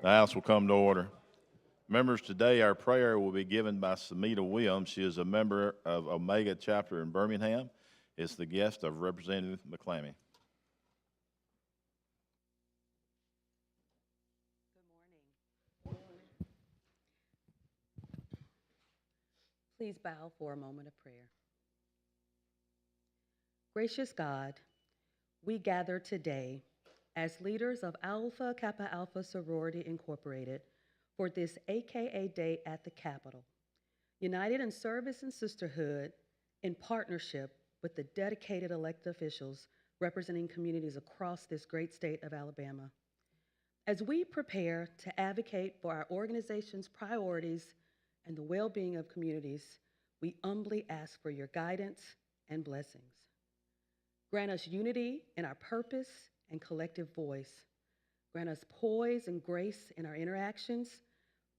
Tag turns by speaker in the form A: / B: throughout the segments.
A: The House will come to order. Members, today our prayer will be given by Samita Williams. She is a member of Omega Chapter in Birmingham. It's the guest of Representative McClammy.
B: Good morning. Please bow for a moment of prayer. Gracious God, we gather today as leaders of Alpha Kappa Alpha Sorority Incorporated for this AKA Day at the Capitol, united in service and sisterhood in partnership with the dedicated elected officials representing communities across this great state of Alabama. As we prepare to advocate for our organization's priorities and the well-being of communities, we humbly ask for your guidance and blessings. Grant us unity in our purpose and collective voice. Grant us poise and grace in our interactions,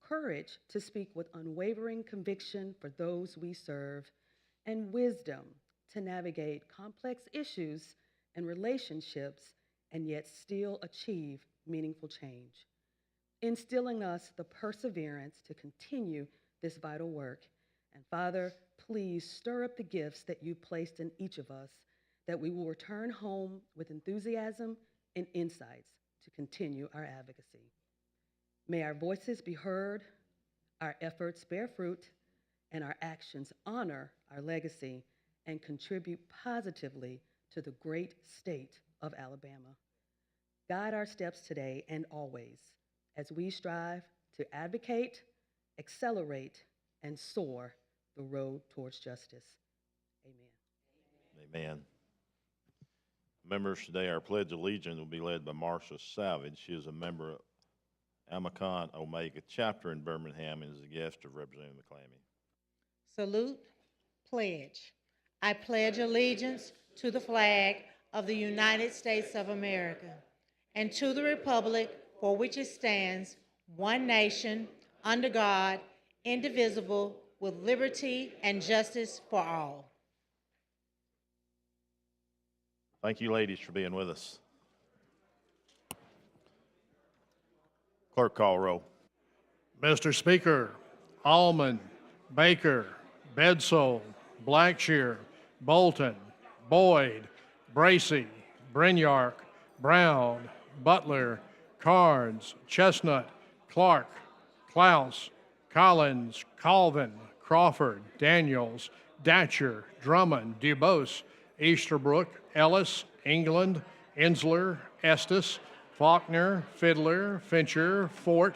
B: courage to speak with unwavering conviction for those we serve, and wisdom to navigate complex issues and relationships and yet still achieve meaningful change. Instilling us the perseverance to continue this vital work. And Father, please stir up the gifts that you placed in each of us, that we will return home with enthusiasm and insights to continue our advocacy. May our voices be heard, our efforts bear fruit, and our actions honor our legacy and contribute positively to the great state of Alabama. Guide our steps today and always as we strive to advocate, accelerate, and soar the road towards justice. Amen.
A: Amen. Members, today our Pledge of Allegiance will be led by Marcia Savage. She is a member of Amicon Omega Chapter in Birmingham and is a guest of Representative McClammy.
C: Salute, pledge. I pledge allegiance to the flag of the United States of America and to the republic for which it stands, one nation, under God, indivisible, with liberty and justice for all.
A: Thank you, ladies, for being with us. Clerk, call roll.
D: Mr. Speaker, Allman, Baker, Bedsole, Blackshear, Bolton, Boyd, Bracy, Brinyark, Brown, Butler, Carnes, Chestnut, Clark, Klaus, Collins, Colvin, Crawford, Daniels, Datcher, Drummond, DuBose, Easterbrook, Ellis, England, Ensler, Estes, Faulkner, Fiddler, Fincher, Fort,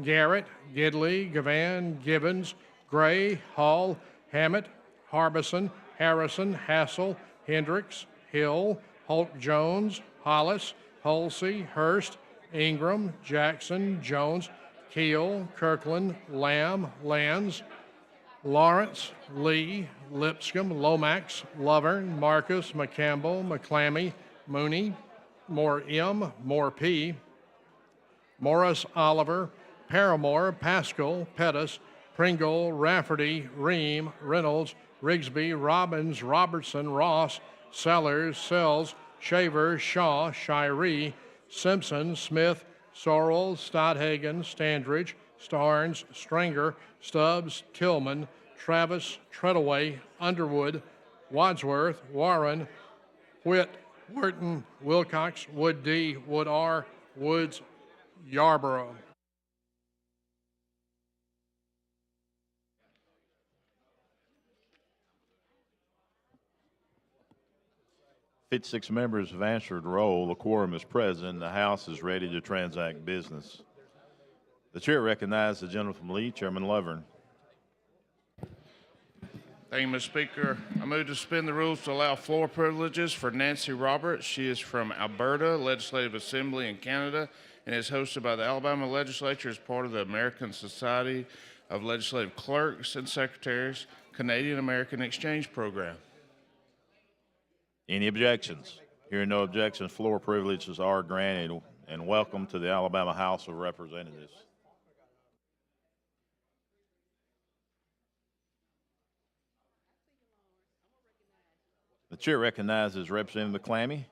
D: Garrett, Gidley, Gavan, Gibbons, Gray, Hall, Hammett, Harbison, Harrison, Hassel, Hendricks, Hill, Holt-Jones, Hollis, Hulsey, Hurst, Ingram, Jackson, Jones, Keel, Kirkland, Lamb, Lands, Lawrence, Lee, Lipscomb, Lomax, Lovern, Marcus, McCampbell, McClammy, Mooney, Moore M, Moore P, Morris, Oliver, Paramore, Pascal, Pettis, Pringle, Rafferty, Ream, Reynolds, Rigsby, Robbins, Robertson, Ross, Sellers, Sells, Shaver, Shaw, Shiree, Simpson, Smith, Sorrell, Stodhagen, Standridge, Starnes, Stringer, Stubbs, Tillman, Travis, Treadaway, Underwood, Wadsworth, Warren, Whit, Wharton, Wilcox, Wood D, Wood R, Woods, Yarborough.
A: Fifty-six members have answered roll. The quorum is present. The House is ready to transact business. The chair recognizes the gentleman from Lee, Chairman Lovern.
E: Thank you, Mr. Speaker. I move to suspend the rules to allow floor privileges for Nancy Roberts. She is from Alberta Legislative Assembly in Canada and is hosted by the Alabama Legislature as part of the American Society of Legislative Clerks and Secretaries Canadian-American Exchange Program.
A: Any objections? Hearing no objections, floor privileges are granted, and welcome to the Alabama House of Representatives. The chair recognizes Representative McClammy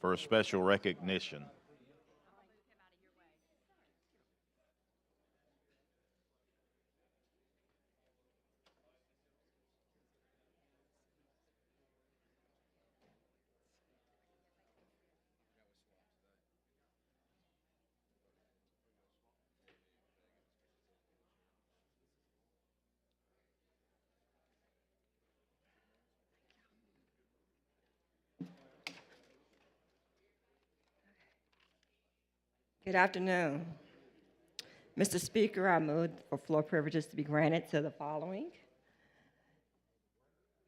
A: for a special recognition.
F: Good afternoon. Mr. Speaker, I move for floor privileges to be granted to the following.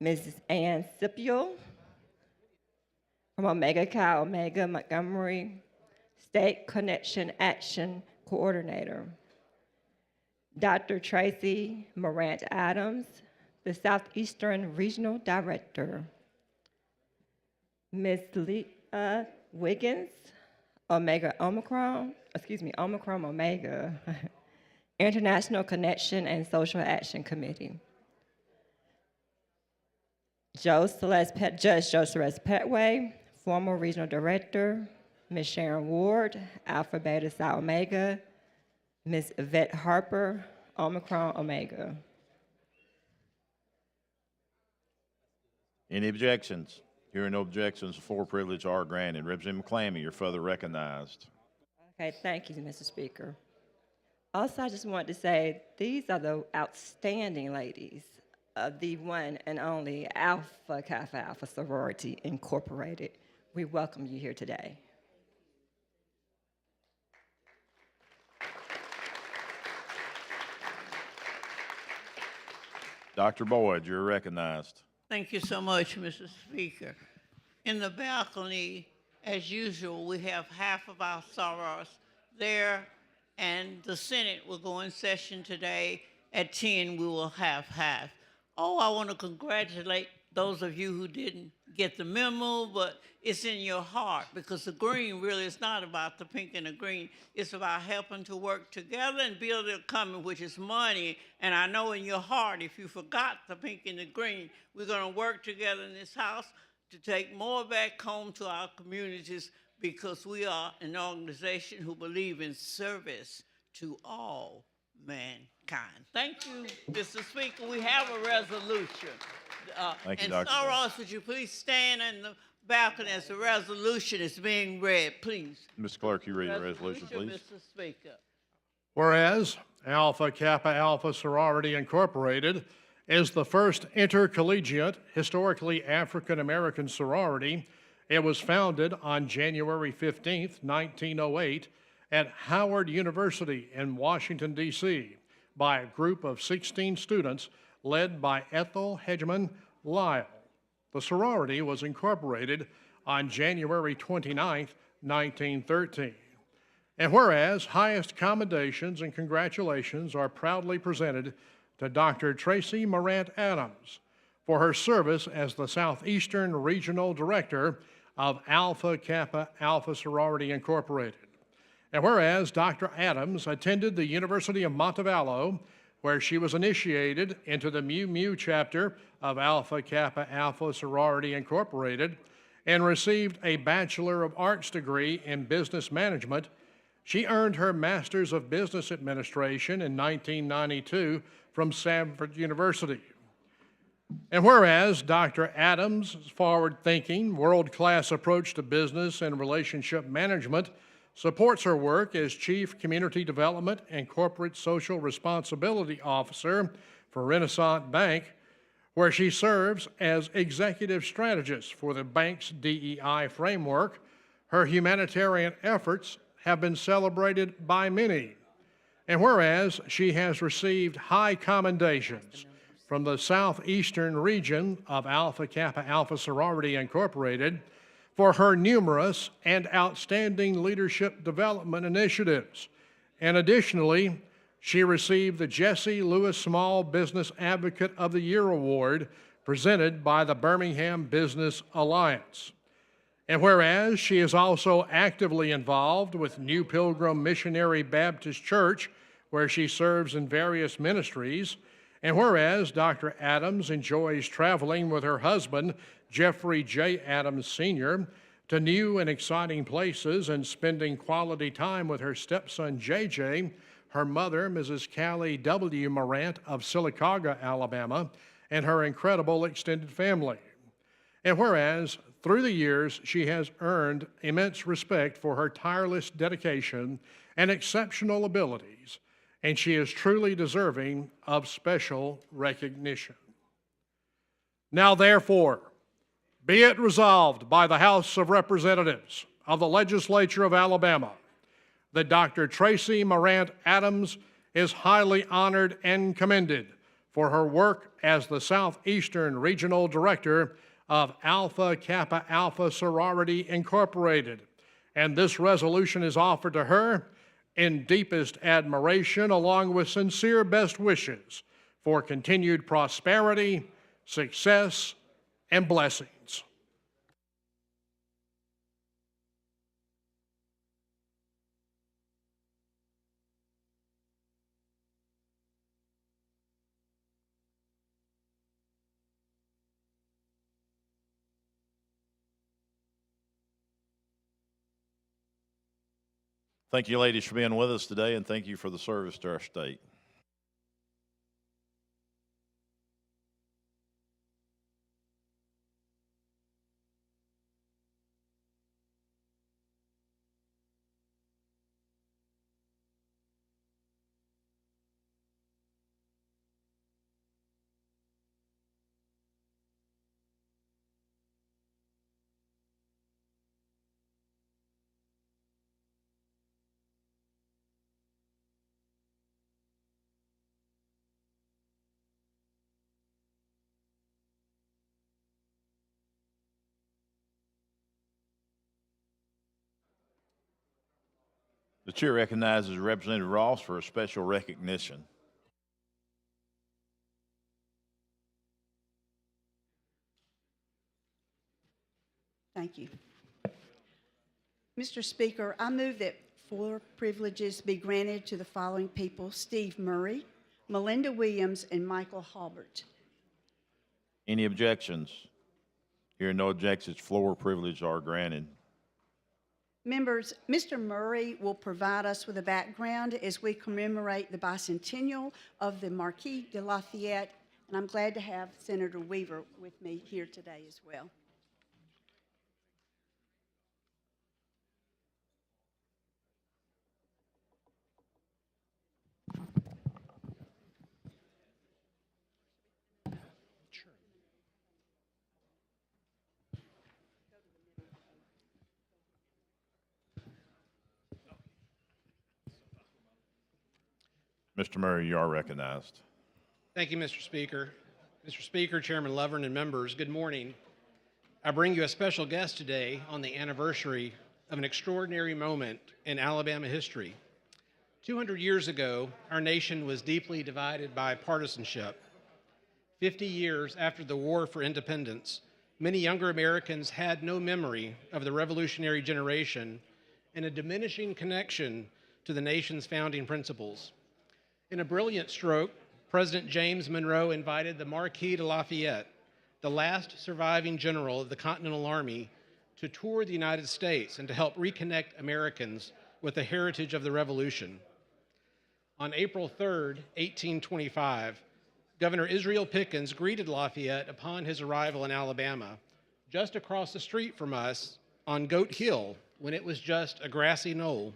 F: Mrs. Ann Scipio from Omega Chi Omega Montgomery, State Connection Action Coordinator. Dr. Tracy Morant Adams, the Southeastern Regional Director. Ms. Leah Wiggins, Omicron Omega, International Connection and Social Action Committee. Judge Joe Celeste Petway, former Regional Director. Ms. Sharon Ward, Alpha Beta Psi Omega. Ms. Yvette Harper, Omicron Omega.
A: Any objections? Hearing no objections, the floor privilege are granted. Representative McClammy, you're further recognized.
F: Okay, thank you, Mr. Speaker. Also, I just wanted to say these are the outstanding ladies of the one and only Alpha Kappa Alpha Sorority Incorporated. We welcome you here today.
A: Dr. Boyd, you're recognized.
G: Thank you so much, Mr. Speaker. In the balcony, as usual, we have half of our sorors there, and the Senate will go in session today. At 10, we will have half. Oh, I want to congratulate those of you who didn't get the memo, but it's in your heart, because the green really is not about the pink and the green. It's about helping to work together and build a common, which is money. And I know in your heart, if you forgot the pink and the green, we're going to work together in this house to take more back home to our communities, because we are an organization who believe in service to all mankind. Thank you, Mr. Speaker. We have a resolution.
A: Thank you,
G: And
A: Dr.
G: Soros, would you please stand in the balcony as the resolution is being read, please?
A: Mr. Clerk, you read the resolution, please.
G: Mr. Speaker.
D: Whereas Alpha Kappa Alpha Sorority Incorporated is the first intercollegiate, historically African American sorority. It was founded on January 15th, 1908, at Howard University in Washington, D.C., by a group of 16 students led by Ethel Hedgeman Lyle. The sorority was incorporated on January 29th, 1913. And whereas highest commendations and congratulations are proudly presented to Dr. Tracy Morant Adams for her service as the Southeastern Regional Director of Alpha Kappa Alpha Sorority Incorporated. And whereas Dr. Adams attended the University of Montevallo, where she was initiated into the Mu Mu chapter of Alpha Kappa Alpha Sorority Incorporated and received a Bachelor of Arts degree in Business Management, she earned her Master's of Business Administration in 1992 from Samford University. And whereas Dr. Adams' forward-thinking, world-class approach to business and relationship management supports her work as Chief Community Development and Corporate Social Responsibility Officer for Renaissance Bank, where she serves as Executive Strategist for the bank's DEI framework, her humanitarian efforts have been celebrated by many. And whereas she has received high commendations from the Southeastern region of Alpha Kappa Alpha Sorority Incorporated for her numerous and outstanding leadership development initiatives. And additionally, she received the Jesse Lewis Small Business Advocate of the Year Award presented by the Birmingham Business Alliance. And whereas she is also actively involved with New Pilgrim Missionary Baptist Church, where she serves in various ministries, and whereas Dr. Adams enjoys traveling with her husband, Jeffrey J. Adams Sr., to new and exciting places and spending quality time with her stepson, JJ, her mother, Mrs. Callie W. Morant of Sylacauga, Alabama, and her incredible extended family. And whereas, through the years, she has earned immense respect for her tireless dedication and exceptional abilities, and she is truly deserving of special recognition. Now, therefore, be it resolved by the House of Representatives of the Legislature of Alabama that Dr. Tracy Morant Adams is highly honored and commended for her work as the Southeastern Regional Director of Alpha Kappa Alpha Sorority Incorporated. And this resolution is offered to her in deepest admiration, along with sincere best wishes for continued prosperity, success, and blessings.
A: Thank you, ladies, for being with us today, and thank you for the service to our state. The chair recognizes Representative Ross for a special recognition.
H: Thank you. Mr. Speaker, I move that floor privileges be granted to the following people: Steve Murray, Melinda Williams, and Michael Halbert.
A: Any objections? Hearing no objections, floor privileges are granted.
H: Members, Mr. Murray will provide us with a background as we commemorate the bicentennial of the Marquis de Lafayette, and I'm glad to have Senator Weaver with me here today as well.
A: Mr. Murray, you are recognized.
I: Thank you, Mr. Speaker. Mr. Speaker, Chairman Lovern, and members, good morning. I bring you a special guest today on the anniversary of an extraordinary moment in Alabama history. 200 years ago, our nation was deeply divided by partisanship. 50 years after the War for Independence, many younger Americans had no memory of the revolutionary generation and a diminishing connection to the nation's founding principles. In a brilliant stroke, President James Monroe invited the Marquis de Lafayette, the last surviving general of the Continental Army, to tour the United States and to help reconnect Americans with the heritage of the Revolution. On April 3rd, 1825, Governor Israel Pickens greeted Lafayette upon his arrival in Alabama, just across the street from us on Goat Hill, when it was just a grassy knoll.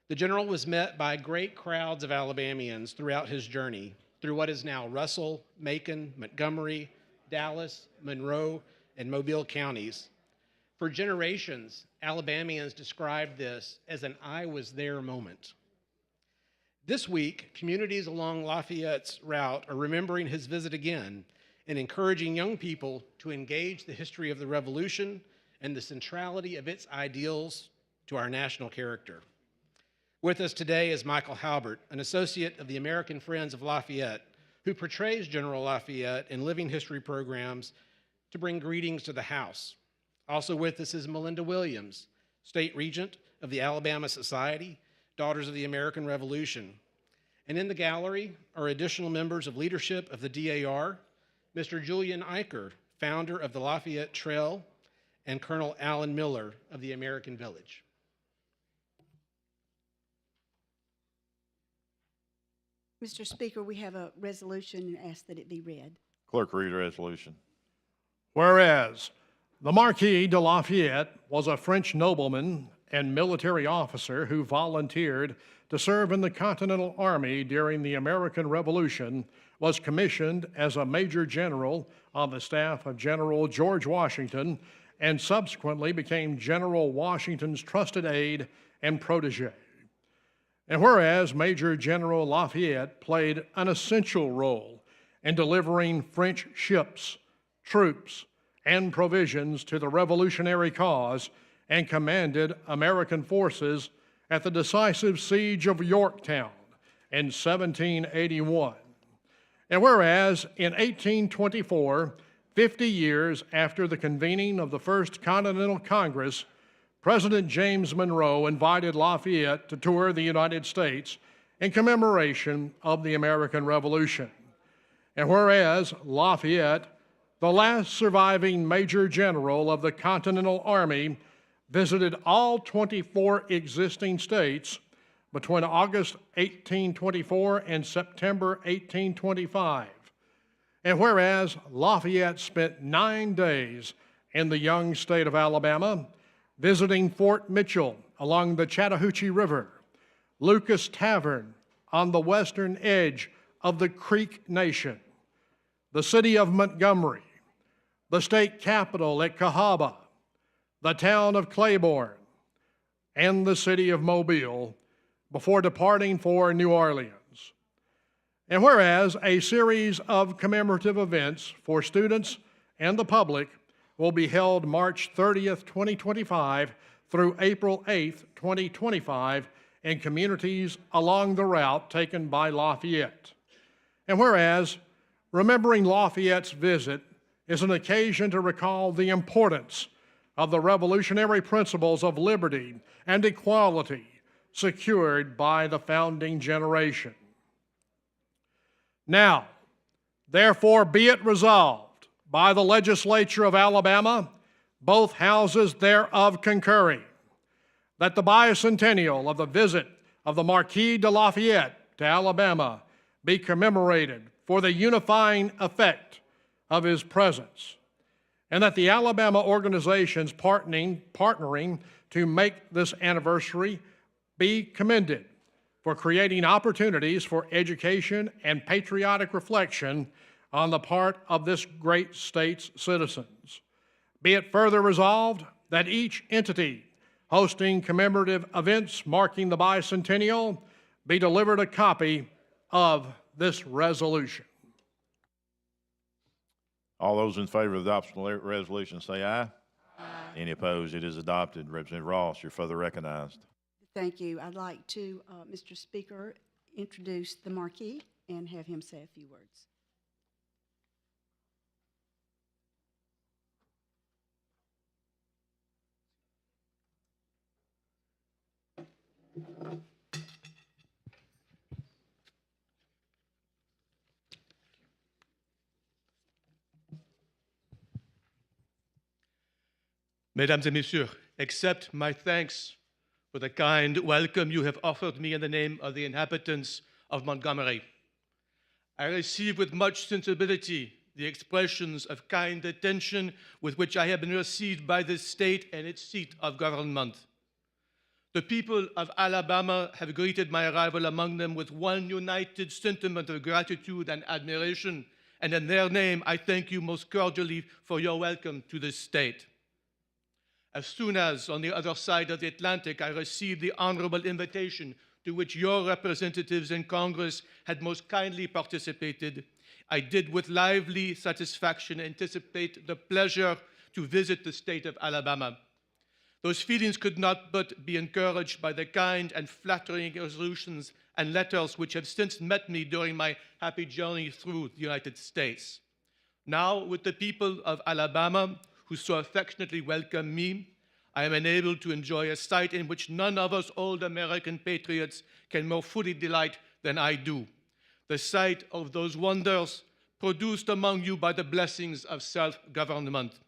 I: The general was met by great crowds of Alabamians throughout his journey, through what is now Russell, Macon, Montgomery, Dallas, Monroe, and Mobile counties. For generations, Alabamians described this as an "I was there" moment. This week, communities along Lafayette's route are remembering his visit again and encouraging young people to engage the history of the Revolution and the centrality of its ideals to our national character. With us today is Michael Halbert, an associate of the American Friends of Lafayette, who portrays General Lafayette in living history programs to bring greetings to the House. Also with us is Melinda Williams, State Regent of the Alabama Society, Daughters of the American Revolution. And in the gallery are additional members of leadership of the DAR, Mr. Julian Eicher, founder of the Lafayette Trail, and Colonel Alan Miller of the American Village.
H: Mr. Speaker, we have a resolution and ask that it be read.
A: Clerk, read the resolution.
D: Whereas the Marquis de Lafayette was a French nobleman and military officer who volunteered to serve in the Continental Army during the American Revolution, was commissioned as a Major General on the staff of General George Washington, and subsequently became General Washington's trusted aide and protege. And whereas Major General Lafayette played an essential role in delivering French ships, troops, and provisions to the revolutionary cause and commanded American forces at the decisive siege of Yorktown in 1781. And whereas in 1824, 50 years after the convening of the First Continental Congress, President James Monroe invited Lafayette to tour the United States in commemoration of the American Revolution. And whereas Lafayette, the last surviving Major General of the Continental Army, visited all 24 existing states between August 1824 and September 1825. And whereas Lafayette spent 9 days in the young state of Alabama, visiting Fort Mitchell along the Chattahoochee River, Lucas Tavern on the western edge of the Creek Nation, the city of Montgomery, the state capital at Cahaba, the town of Claiborne, and the city of Mobile before departing for New Orleans. And whereas a series of commemorative events for students and the public will be held March 30th, 2025 through April 8th, 2025 in communities along the route taken by Lafayette. And whereas remembering Lafayette's visit is an occasion to recall the importance of the revolutionary principles of liberty and equality secured by the founding generation. Now, therefore, be it resolved by the legislature of Alabama, both houses thereof concurring, that the bicentennial of the visit of the Marquis de Lafayette to Alabama be commemorated for the unifying effect of his presence, and that the Alabama organizations partnering to make this anniversary be commended for creating opportunities for education and patriotic reflection on the part of this great state's citizens. Be it further resolved that each entity hosting commemorative events marking the bicentennial be delivered a copy of this resolution.
A: All those in favor of the adoption of the resolution say aye.
H: Aye.
A: Any opposed? It is adopted. Representative Ross, you're further recognized.
H: Thank you. I'd like to, Mr. Speaker, introduce the Marquis and have him say a few words.
J: Mesdames et Messieurs, accept my thanks for the kind welcome you have offered me in the name of the inhabitants of Montgomery. I receive with much sensibility the expressions of kind attention with which I have been received by this state and its seat of government. The people of Alabama have greeted my arrival among them with one united sentiment of gratitude and admiration, and in their name I thank you most cordially for your welcome to this state. As soon as, on the other side of the Atlantic, I received the honorable invitation to which your representatives in Congress had most kindly participated, I did with lively satisfaction anticipate the pleasure to visit the state of Alabama. Those feelings could not but be encouraged by the kind and flattering resolutions and letters which have since met me during my happy journey through the United States. Now, with the people of Alabama, who so affectionately welcome me, I am enabled to enjoy a sight in which none of us old American patriots can more fully delight than I do, the sight of those wonders produced among you by the blessings of self-government.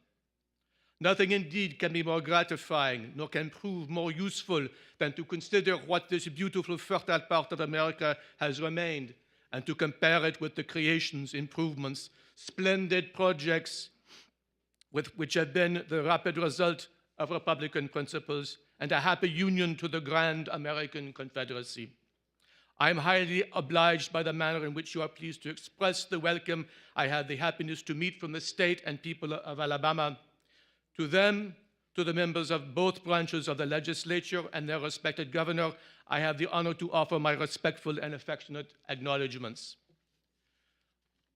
J: Nothing indeed can be more gratifying, nor can prove more useful than to consider what this beautiful, fertile part of America has remained, and to compare it with the creations, improvements, splendid projects, which have been the rapid result of Republican principles and a happy union to the grand American Confederacy. I am highly obliged by the manner in which you are pleased to express the welcome I had the happiness to meet from the state and people of Alabama. To them, To the members of both branches of the legislature and their respected governor, I have the honor to offer my respectful and affectionate acknowledgements.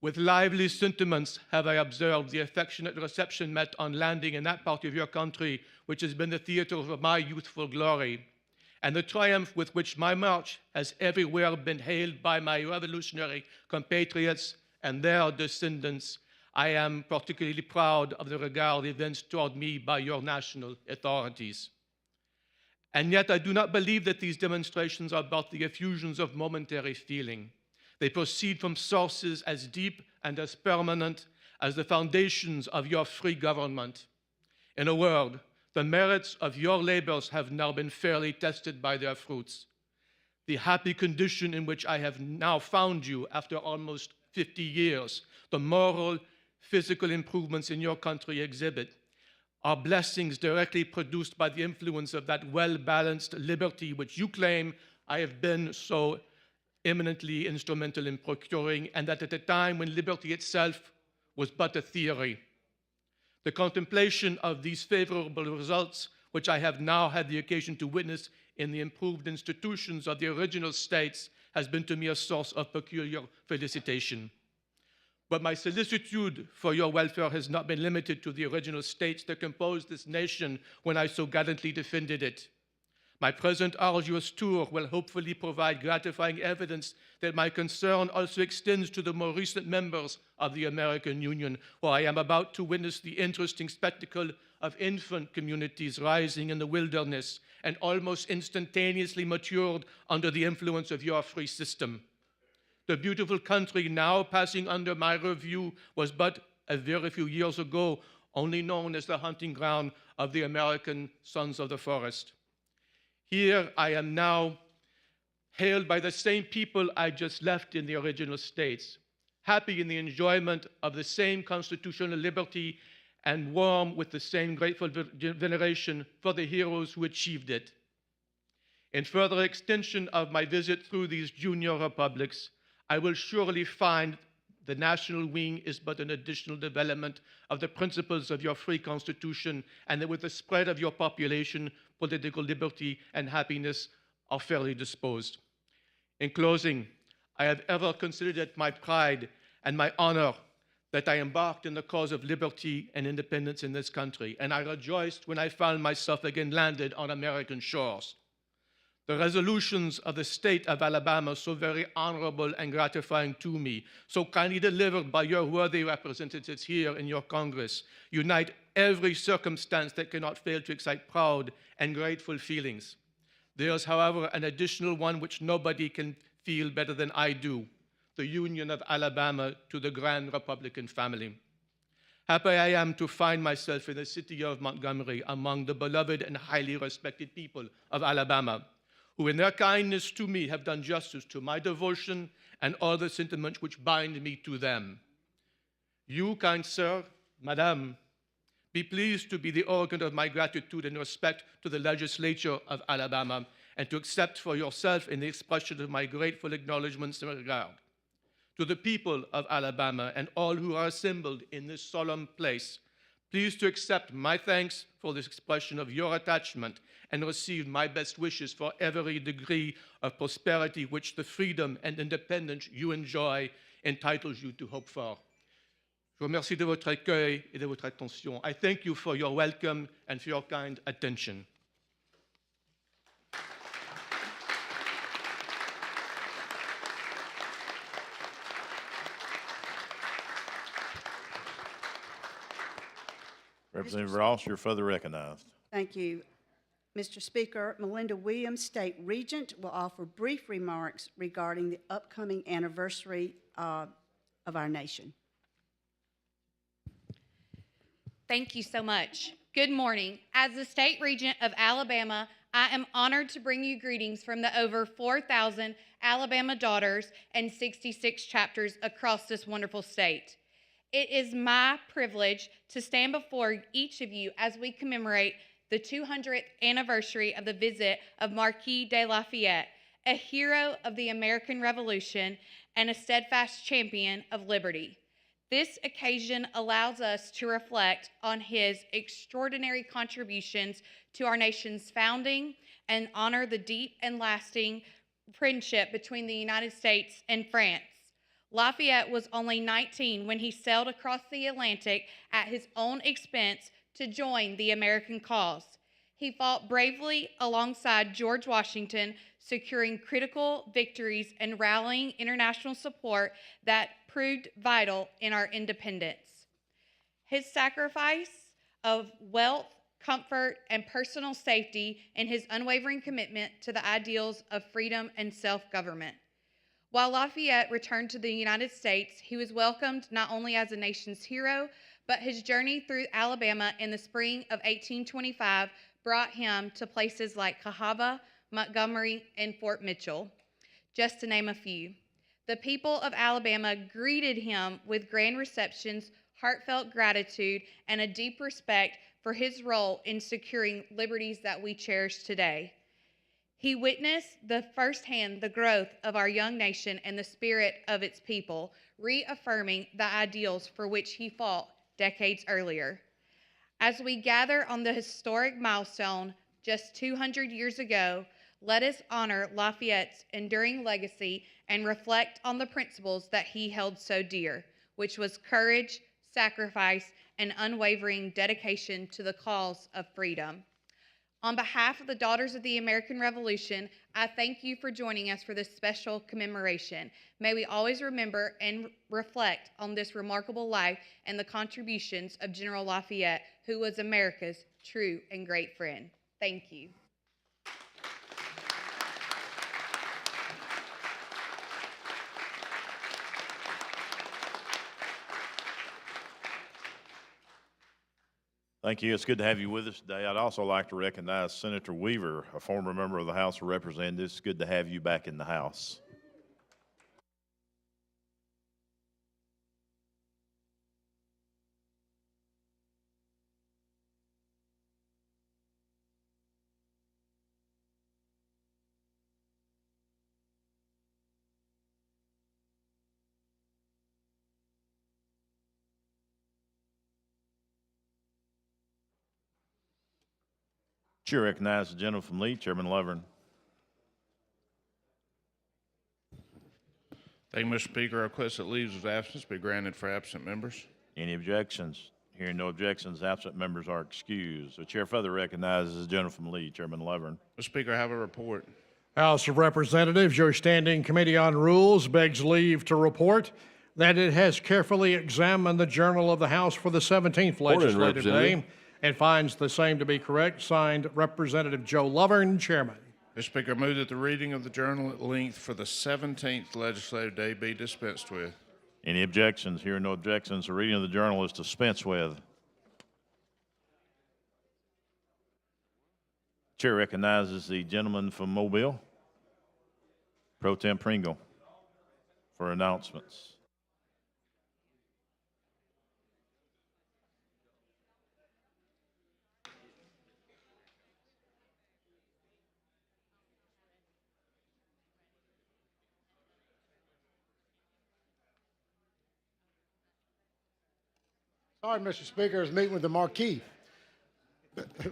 J: With lively sentiments have I observed the affectionate reception met on landing in that part of your country which has been the theater of my youthful glory, and the triumph with which my march has everywhere been hailed by my revolutionary compatriots and their descendants. I am particularly proud of the regard evinced toward me by your national authorities. And yet I do not believe that these demonstrations are but the effusions of momentary feeling. They proceed from sources as deep and as permanent as the foundations of your free government. In a word, the merits of your labors have now been fairly tested by their fruits. The happy condition in which I have now found you after almost 50 years, the moral, physical improvements in your country exhibit, are blessings directly produced by the influence of that well-balanced liberty which you claim I have been so eminently instrumental in procuring, and that at a time when liberty itself was but a theory. The contemplation of these favorable results, which I have now had the occasion to witness in the improved institutions of the original states, has been to me a source of peculiar felicitation. But my solicitude for your welfare has not been limited to the original states that composed this nation when I so gallantly defended it. My present arduous tour will hopefully provide gratifying evidence that my concern also extends to the more recent members of the American Union, where I am about to witness the interesting spectacle of infant communities rising in the wilderness and almost instantaneously matured under the influence of your free system. The beautiful country now passing under my review was but a very few years ago only known as the hunting ground of the American sons of the forest. Here I am now hailed by the same people I just left in the original states, happy in the enjoyment of the same constitutional liberty and warm with the same grateful veneration for the heroes who achieved it. In further extension of my visit through these junior republics, I will surely find the national wing is but an additional development of the principles of your free constitution, and that with the spread of your population, political liberty and happiness are fairly disposed. In closing, I have ever considered it my pride and my honor that I embarked in the cause of liberty and independence in this country, and I rejoiced when I found myself again landed on American shores. The resolutions of the state of Alabama, so very honorable and gratifying to me, so kindly delivered by your worthy representatives here in your Congress, unite every circumstance that cannot fail to excite proud and grateful feelings. There is, however, an additional one which nobody can feel better than I do, the union of Alabama to the grand Republican family. Happy I am to find myself in the city of Montgomery among the beloved and highly respected people of Alabama, who in their kindness to me have done justice to my devotion and all the sentiments which bind me to them. You, kind sir, madame, be pleased to be the organ of my gratitude and respect to the legislature of Alabama, and to accept for yourself in the expression of my grateful acknowledgments and regard. To the people of Alabama and all who are assembled in this solemn place, please to accept my thanks for this expression of your attachment and receive my best wishes for every degree of prosperity which the freedom and independence you enjoy entitles you to hope for. Je vous remercie de votre accueil et de votre attention. I thank you for your welcome and for your kind attention.
A: Representative Ross, you're further recognized.
H: Thank you. Mr. Speaker, Melinda Williams, State Regent, will offer brief remarks regarding the upcoming anniversary of our nation.
K: Thank you so much. Good morning. As the State Regent of Alabama, I am honored to bring you greetings from the over 4,000 Alabama daughters and 66 chapters across this wonderful state. It is my privilege to stand before each of you as we commemorate the 200th anniversary of the visit of Marquis de Lafayette, a hero of the American Revolution and a steadfast champion of liberty. This occasion allows us to reflect on his extraordinary contributions to our nation's founding and honor the deep and lasting friendship between the United States and France. Lafayette was only 19 when he sailed across the Atlantic at his own expense to join the American cause. He fought bravely alongside George Washington, securing critical victories and rallying international support that proved vital in our independence. His sacrifice of wealth, comfort, and personal safety, and his unwavering commitment to the ideals of freedom and self-government. While Lafayette returned to the United States, he was welcomed not only as a nation's hero, but his journey through Alabama in the spring of 1825 brought him to places like Cahaba, Montgomery, and Fort Mitchell, just to name a few. The people of Alabama greeted him with grand receptions, heartfelt gratitude, and a deep respect for his role in securing liberties that we cherish today. He witnessed firsthand the growth of our young nation and the spirit of its people, reaffirming the ideals for which he fought decades earlier. As we gather on the historic milestone just 200 years ago, let us honor Lafayette's enduring legacy and reflect on the principles that he held so dear, which was courage, sacrifice, and unwavering dedication to the cause of freedom. On behalf of the Daughters of the American Revolution, I thank you for joining us for this special commemoration. May we always remember and reflect on this remarkable life and the contributions of General Lafayette, who was America's true and great friend. Thank you.
A: Thank you. It's good to have you with us today. I'd also like to recognize Senator Weaver, a former member of the House of Representatives. It's good to have you back in the House. Chair recognizes the gentleman from Lee, Chairman Lovern.
E: Thank you, Mr. Speaker. I request that leaves of absence be granted for absent members.
A: Any objections? Hearing no objections, absent members are excused. The chair further recognizes the gentleman from Lee, Chairman Lovern.
E: Mr. Speaker, I have a report.
D: House of Representatives, your Standing Committee on Rules begs leave to report that it has carefully examined the Journal of the House for the 17th legislative day and finds the same to be correct. Signed, Representative Joe Lovern, Chairman.
E: Mr. Speaker, I move that the reading of the journal at length for the 17th legislative day be dispensed with.
A: Any objections? Hearing no objections, the reading of the journal is dispensed with. Chair recognizes the gentleman from Mobile, Pro Tem Pringle, for announcements.
L: Sorry, Mr. Speaker, I was meeting with the Marquis.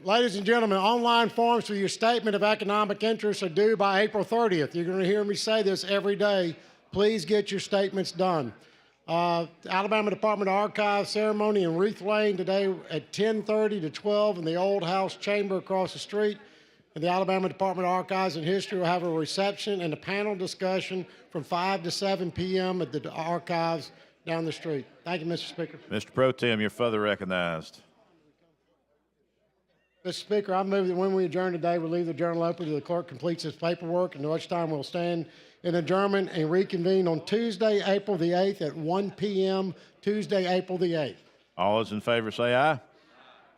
L: Ladies and gentlemen, online forms for your statement of economic interest are due by April 30th. You're going to hear me say this every day. Please get your statements done. Alabama Department of Archives ceremony in Reith Lane today at 10:30 to 12 in the Old House Chamber across the street. And the Alabama Department of Archives and History will have a reception and a panel discussion from 5 to 7 p.m. at the archives down the street. Thank you, Mr. Speaker.
A: Mr. Pro Tem, you're further recognized.
L: Mr. Speaker, I move that when we adjourn today, we leave the journal open till the clerk completes his paperwork, and at which time we'll stand in adjournment and reconvene on Tuesday, April the 8th at 1 p.m., Tuesday, April the 8th.
A: All those in favor say aye.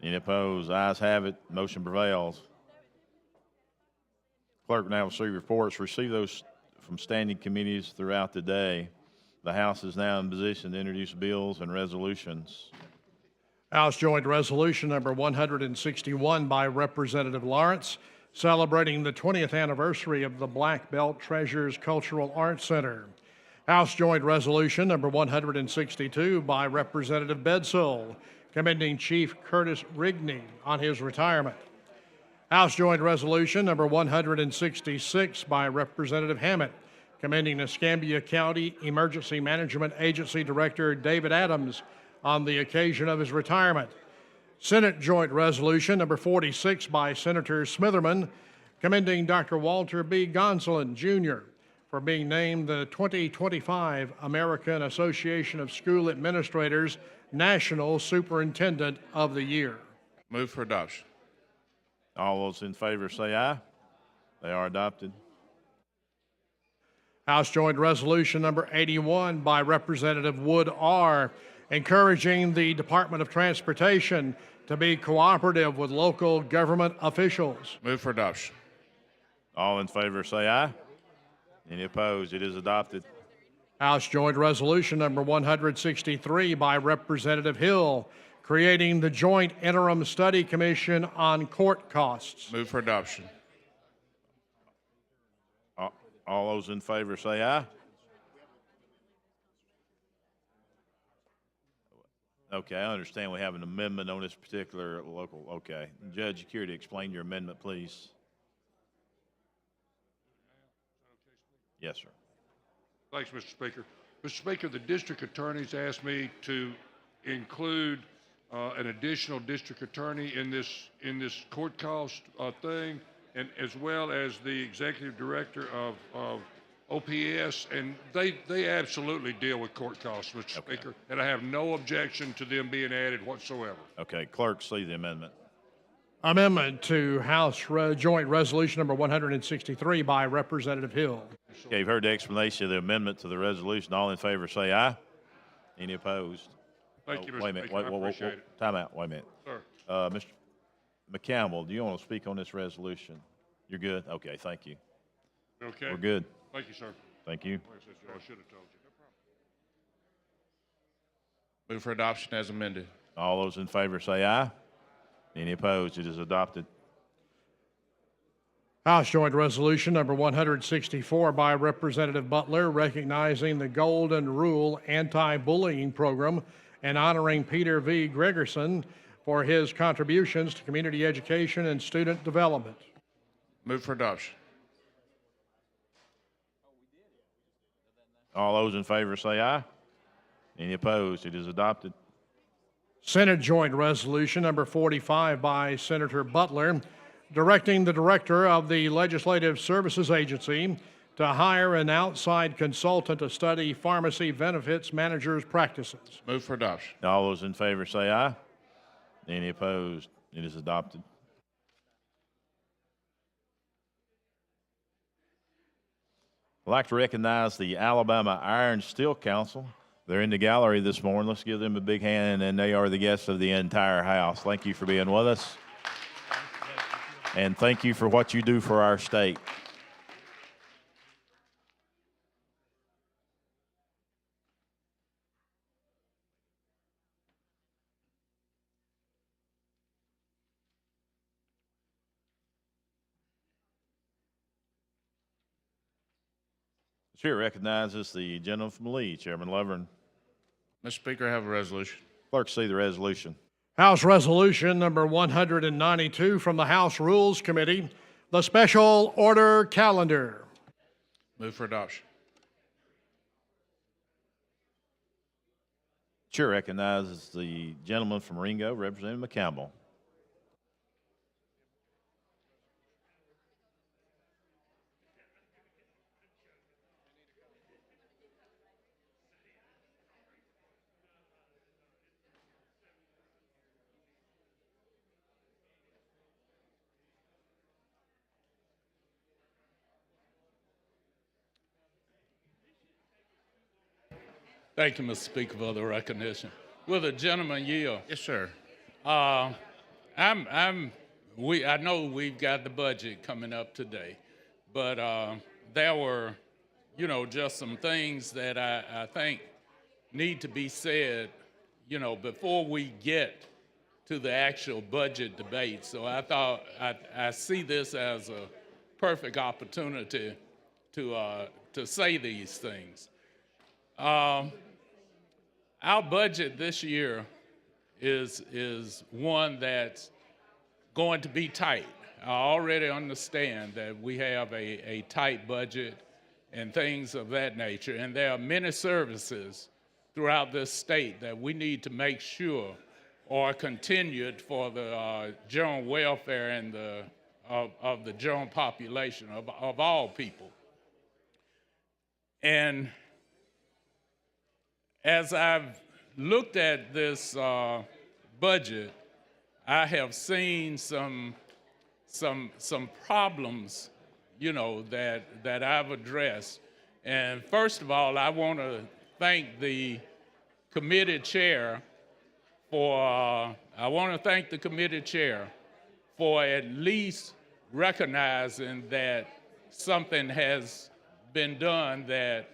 A: Any opposed? Ayes have it. Motion prevails. Clerk now will see reports. Receive those from standing committees throughout the day. The House is now in position to introduce bills and resolutions.
D: House Joint Resolution number 161 by Representative Lawrence, celebrating the 20th anniversary of the Black Belt Treasures Cultural Arts Center. House Joint Resolution number 162 by Representative Bedsole, commending Chief Curtis Rigney on his retirement. House Joint Resolution number 166 by Representative Hammett, commending Escambia County Emergency Management Agency Director David Adams on the occasion of his retirement. Senate Joint Resolution number 46 by Senator Smitherman, commending Dr. Walter B. Gonsolin, Jr. for being named the 2025 American Association of School Administrators National Superintendent of the Year.
E: Move for adoption.
A: All those in favor say aye. They are adopted.
D: House Joint Resolution number 81 by Representative Wood R., encouraging the Department of Transportation to be cooperative with local government officials.
E: Move for adoption.
A: All in favor say aye. Any opposed? It is adopted.
D: House Joint Resolution number 163 by Representative Hill, creating the Joint Interim Study Commission on Court Costs.
E: Move for adoption.
A: All those in favor say aye. Okay, I understand we have an amendment on this particular local. Okay. Judge, you care to explain your amendment, please? Yes, sir.
M: Thanks, Mr. Speaker. Mr. Speaker, the district attorneys asked me to include an additional district attorney in this court cost thing, and as well as the executive director of OPS, and they absolutely deal with court costs, Mr. Speaker, and I have no objection to them being added whatsoever.
A: Okay, clerk, see the amendment.
D: Amendment to House Joint Resolution number 163 by Representative Hill.
A: Okay, you've heard the explanation of the amendment to the resolution. All in favor say aye. Any opposed?
M: Thank you, Mr.
A: Wait a minute.
M: Speaker. I appreciate it.
A: Time out. Wait a minute.
M: Sir.
A: Mr. McCampbell, do you want to speak on this resolution? You're good? Okay, thank you.
M: Okay.
A: We're good.
M: Thank you, sir.
A: Thank you.
M: I should have told you.
E: Move for adoption as amended.
A: All those in favor say aye. Any opposed? It is adopted.
D: House Joint Resolution number 164 by Representative Butler, recognizing the Golden Rule Anti-Bullying Program and honoring Peter V. Gregerson for his contributions to community education and student development.
E: Move for adoption.
A: All those in favor say aye. Any opposed? It is adopted.
D: Senate Joint Resolution number 45 by Senator Butler, directing the director of the Legislative Services Agency to hire an outside consultant to study pharmacy benefits managers' practices.
E: Move for adoption.
A: All those in favor say aye. Any opposed? It is adopted. I'd like to recognize the Alabama Iron Steel Council. They're in the gallery this morning. Let's give them a big hand, and they are the guests of the entire house. Thank you for being with us. And thank you for what you do for our state. The chair recognizes the gentleman from Lee, Chairman Lovern.
E: Mr. Speaker, I have a resolution.
A: Clerk, see the resolution.
D: House Resolution number 192 from the House Rules Committee, the Special Order Calendar.
E: Move for adoption.
A: Chair recognizes the gentleman from Ringo, Representative McCampbell.
N: Thank you, Mr. Speaker, for the recognition. Will the gentleman yield?
E: Yes, sir.
N: I know we've got the budget coming up today, but there were, just some things that I think need to be said, before we get to the actual budget debate. So I thought I see this as a perfect opportunity to say these things. Our budget this year is one that's going to be tight. I already understand that we have a tight budget and things of that nature, and there are many services throughout this state that we need to make sure are continued for the general welfare and of the general population, of all people. And as I've looked at this budget, I have seen some problems, that I've addressed. And first of all, I want to thank the committee chair for at least recognizing that something has been done that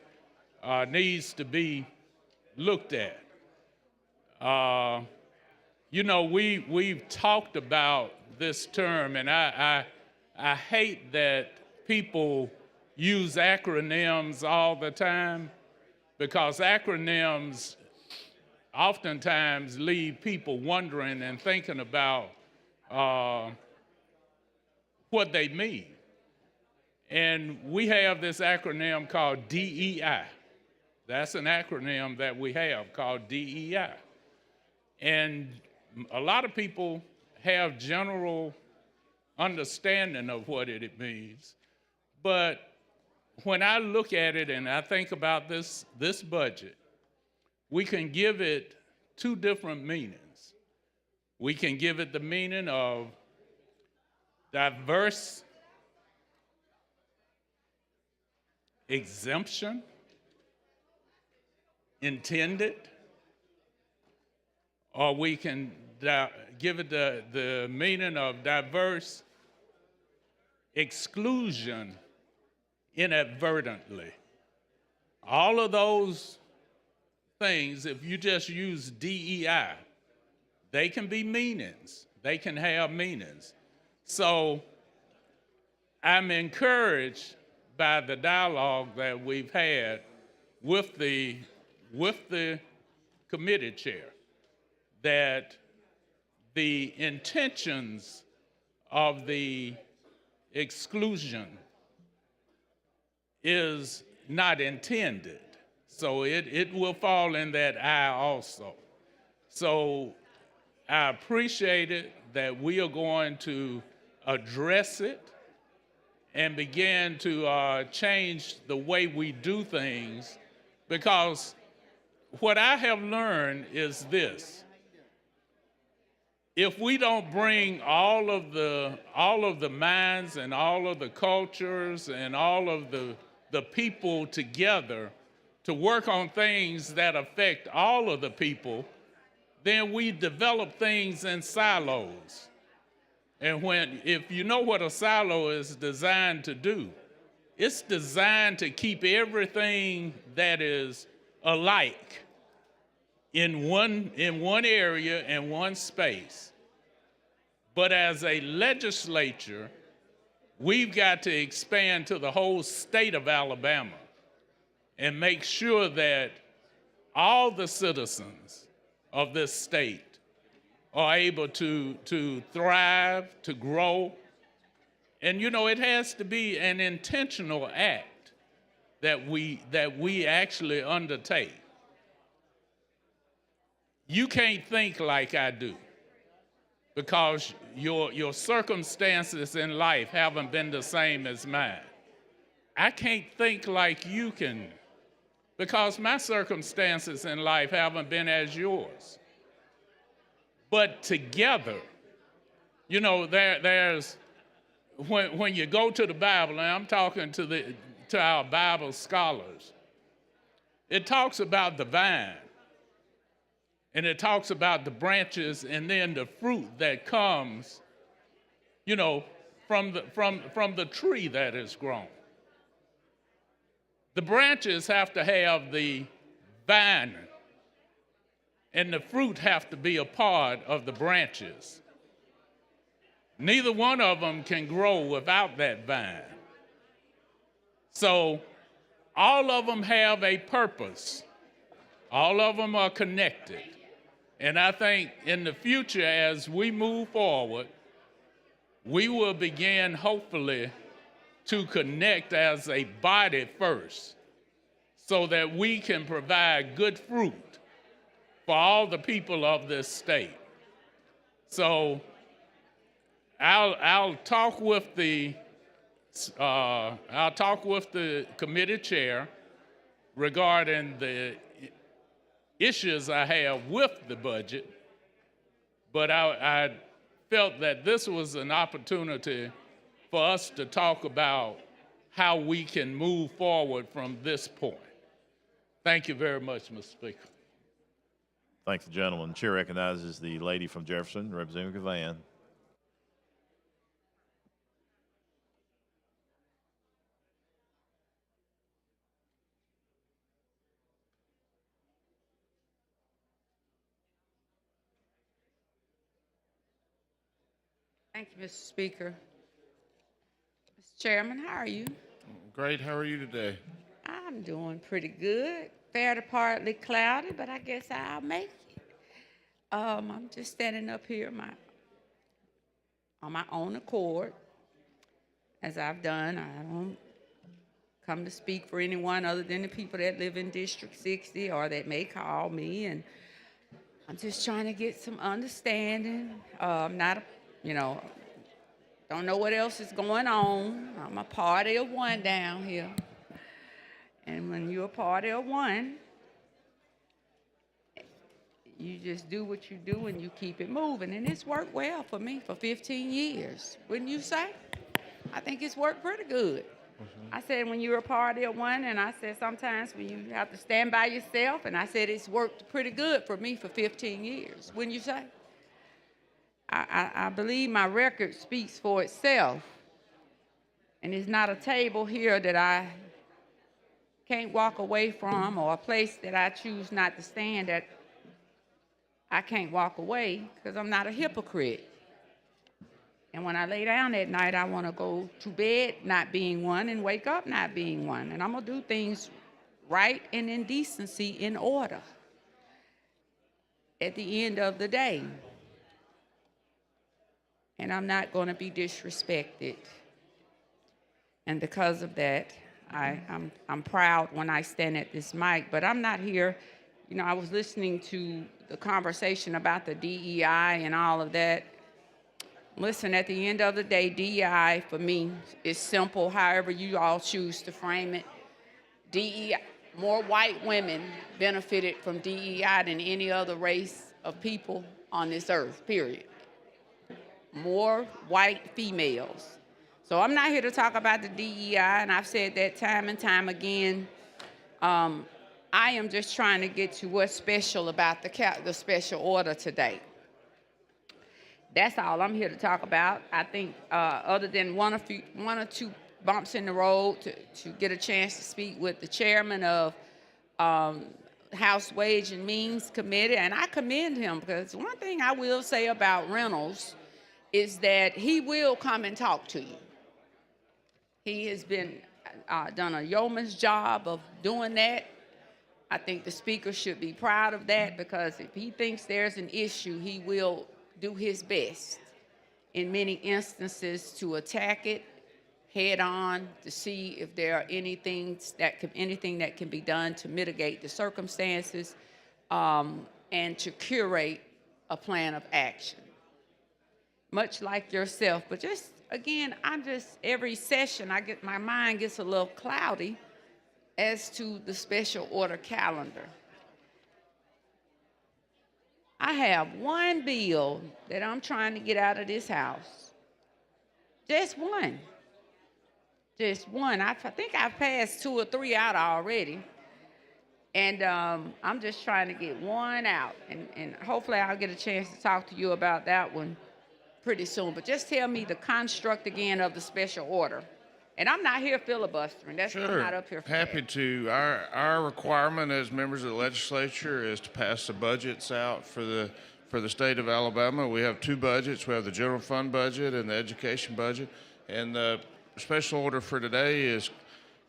N: needs to be looked at. We've talked about this term, and I hate that people use acronyms all the time, because acronyms oftentimes leave people wondering and thinking about what they mean. And we have this acronym called DEI. That's an acronym that we have called DEI. And a lot of people have general understanding of what it means. But when I look at it and I think about this budget, we can give it two different meanings. We can give it the meaning of diverse exemption intended, or we can give it the meaning of diverse exclusion inadvertently. All of those things, if you just use DEI, they can be meanings. They can have meanings. So I'm encouraged by the dialogue that we've had with the committee chair, that the intentions of the exclusion is not intended. So it will fall in that eye also. So I appreciate it that we are going to address it and begin to change the way we do things, because what I have learned is this: if we don't bring all of the minds and all of the cultures and all of the people together to work on things that affect all of the people, then we develop things in silos. And if you know what a silo is designed to do, it's designed to keep everything that is alike in one area and one space. But as a legislature, we've got to expand to the whole state of Alabama and make sure that all the citizens of this state are able to thrive, to grow. And it has to be an intentional act that we actually undertake. You can't think like I do, because your circumstances in life haven't been the same as mine. I can't think like you can, because my circumstances in life haven't been as yours. But together, there's when you go to the Bible, and I'm talking to our Bible scholars, it talks about the vine, and it talks about the branches, and then the fruit that comes, from the tree that is grown. The branches have to have the vine, and the fruit have to be a part of the branches. Neither one of them can grow without that vine. So all of them have a purpose. All of them are connected. And I think in the future, as we move forward, we will begin, hopefully, to connect as a body first so that we can provide good fruit for all the people of this state. So I'll talk with the committee chair regarding the issues I have with the budget, but I felt that this was an opportunity for us to talk about how we can move forward from this point. Thank you very much, Mr. Speaker.
A: Thanks, the gentleman. The chair recognizes the lady from Jefferson, Representative Gavan.
O: Thank you, Mr. Speaker. Mr. Chairman, how are you?
E: Great. How are you today?
O: I'm doing pretty good. Fair to partly cloudy, but I guess I'll make it. I'm just standing up here on my own accord, as I've done. I don't come to speak for anyone other than the people that live in District 60 or that may call me, and I'm just trying to get some understanding. I'm not a don't know what else is going on. I'm a party of one down here. And when you're a party of one, you just do what you do and you keep it moving. And it's worked well for me for 15 years, wouldn't you say? I think it's worked pretty good. I said when you're a party of one, and I said sometimes when you have to stand by yourself, and I said it's worked pretty good for me for 15 years, wouldn't you say? I believe my record speaks for itself. And it's not a table here that I can't walk away from, or a place that I choose not to stand at. I can't walk away because I'm not a hypocrite. And when I lay down at night, I want to go to bed not being one and wake up not being one. And I'm going to do things right and in decency, in order at the end of the day. And I'm not going to be disrespected. And because of that, I'm proud when I stand at this mic, but I'm not here. I was listening to the conversation about the DEI and all of that. Listen, at the end of the day, DEI for me is simple, however you all choose to frame it. DEI, more white women benefited from DEI than any other race of people on this earth, period. More white females. So I'm not here to talk about the DEI, and I've said that time and time again. I am just trying to get to what's special about the special order today. That's all I'm here to talk about. I think other than one or two bumps in the road to get a chance to speak with the chairman of House Ways and Means Committee, and I commend him, because one thing I will say about Reynolds is that he will come and talk to you. He has been done a yeoman's job of doing that. I think the speaker should be proud of that, because if he thinks there's an issue, he will do his best in many instances to attack it head on, to see if there are anything that can be done to mitigate the circumstances, and to curate a plan of action. Much like yourself, but just, again, every session, my mind gets a little cloudy as to the special order calendar. I have one bill that I'm trying to get out of this house. Just one. Just one. I think I've passed 2 or 3 out already. And I'm just trying to get one out. And hopefully I'll get a chance to talk to you about that one pretty soon. But just tell me the construct again of the special order. And I'm not here filibustering. I'm not up here for
E: Happy
O: that.
E: to. Our requirement as members of the legislature is to pass the budgets out for the state of Alabama. We have 2 budgets. We have the general fund budget and the education budget. And the special order for today is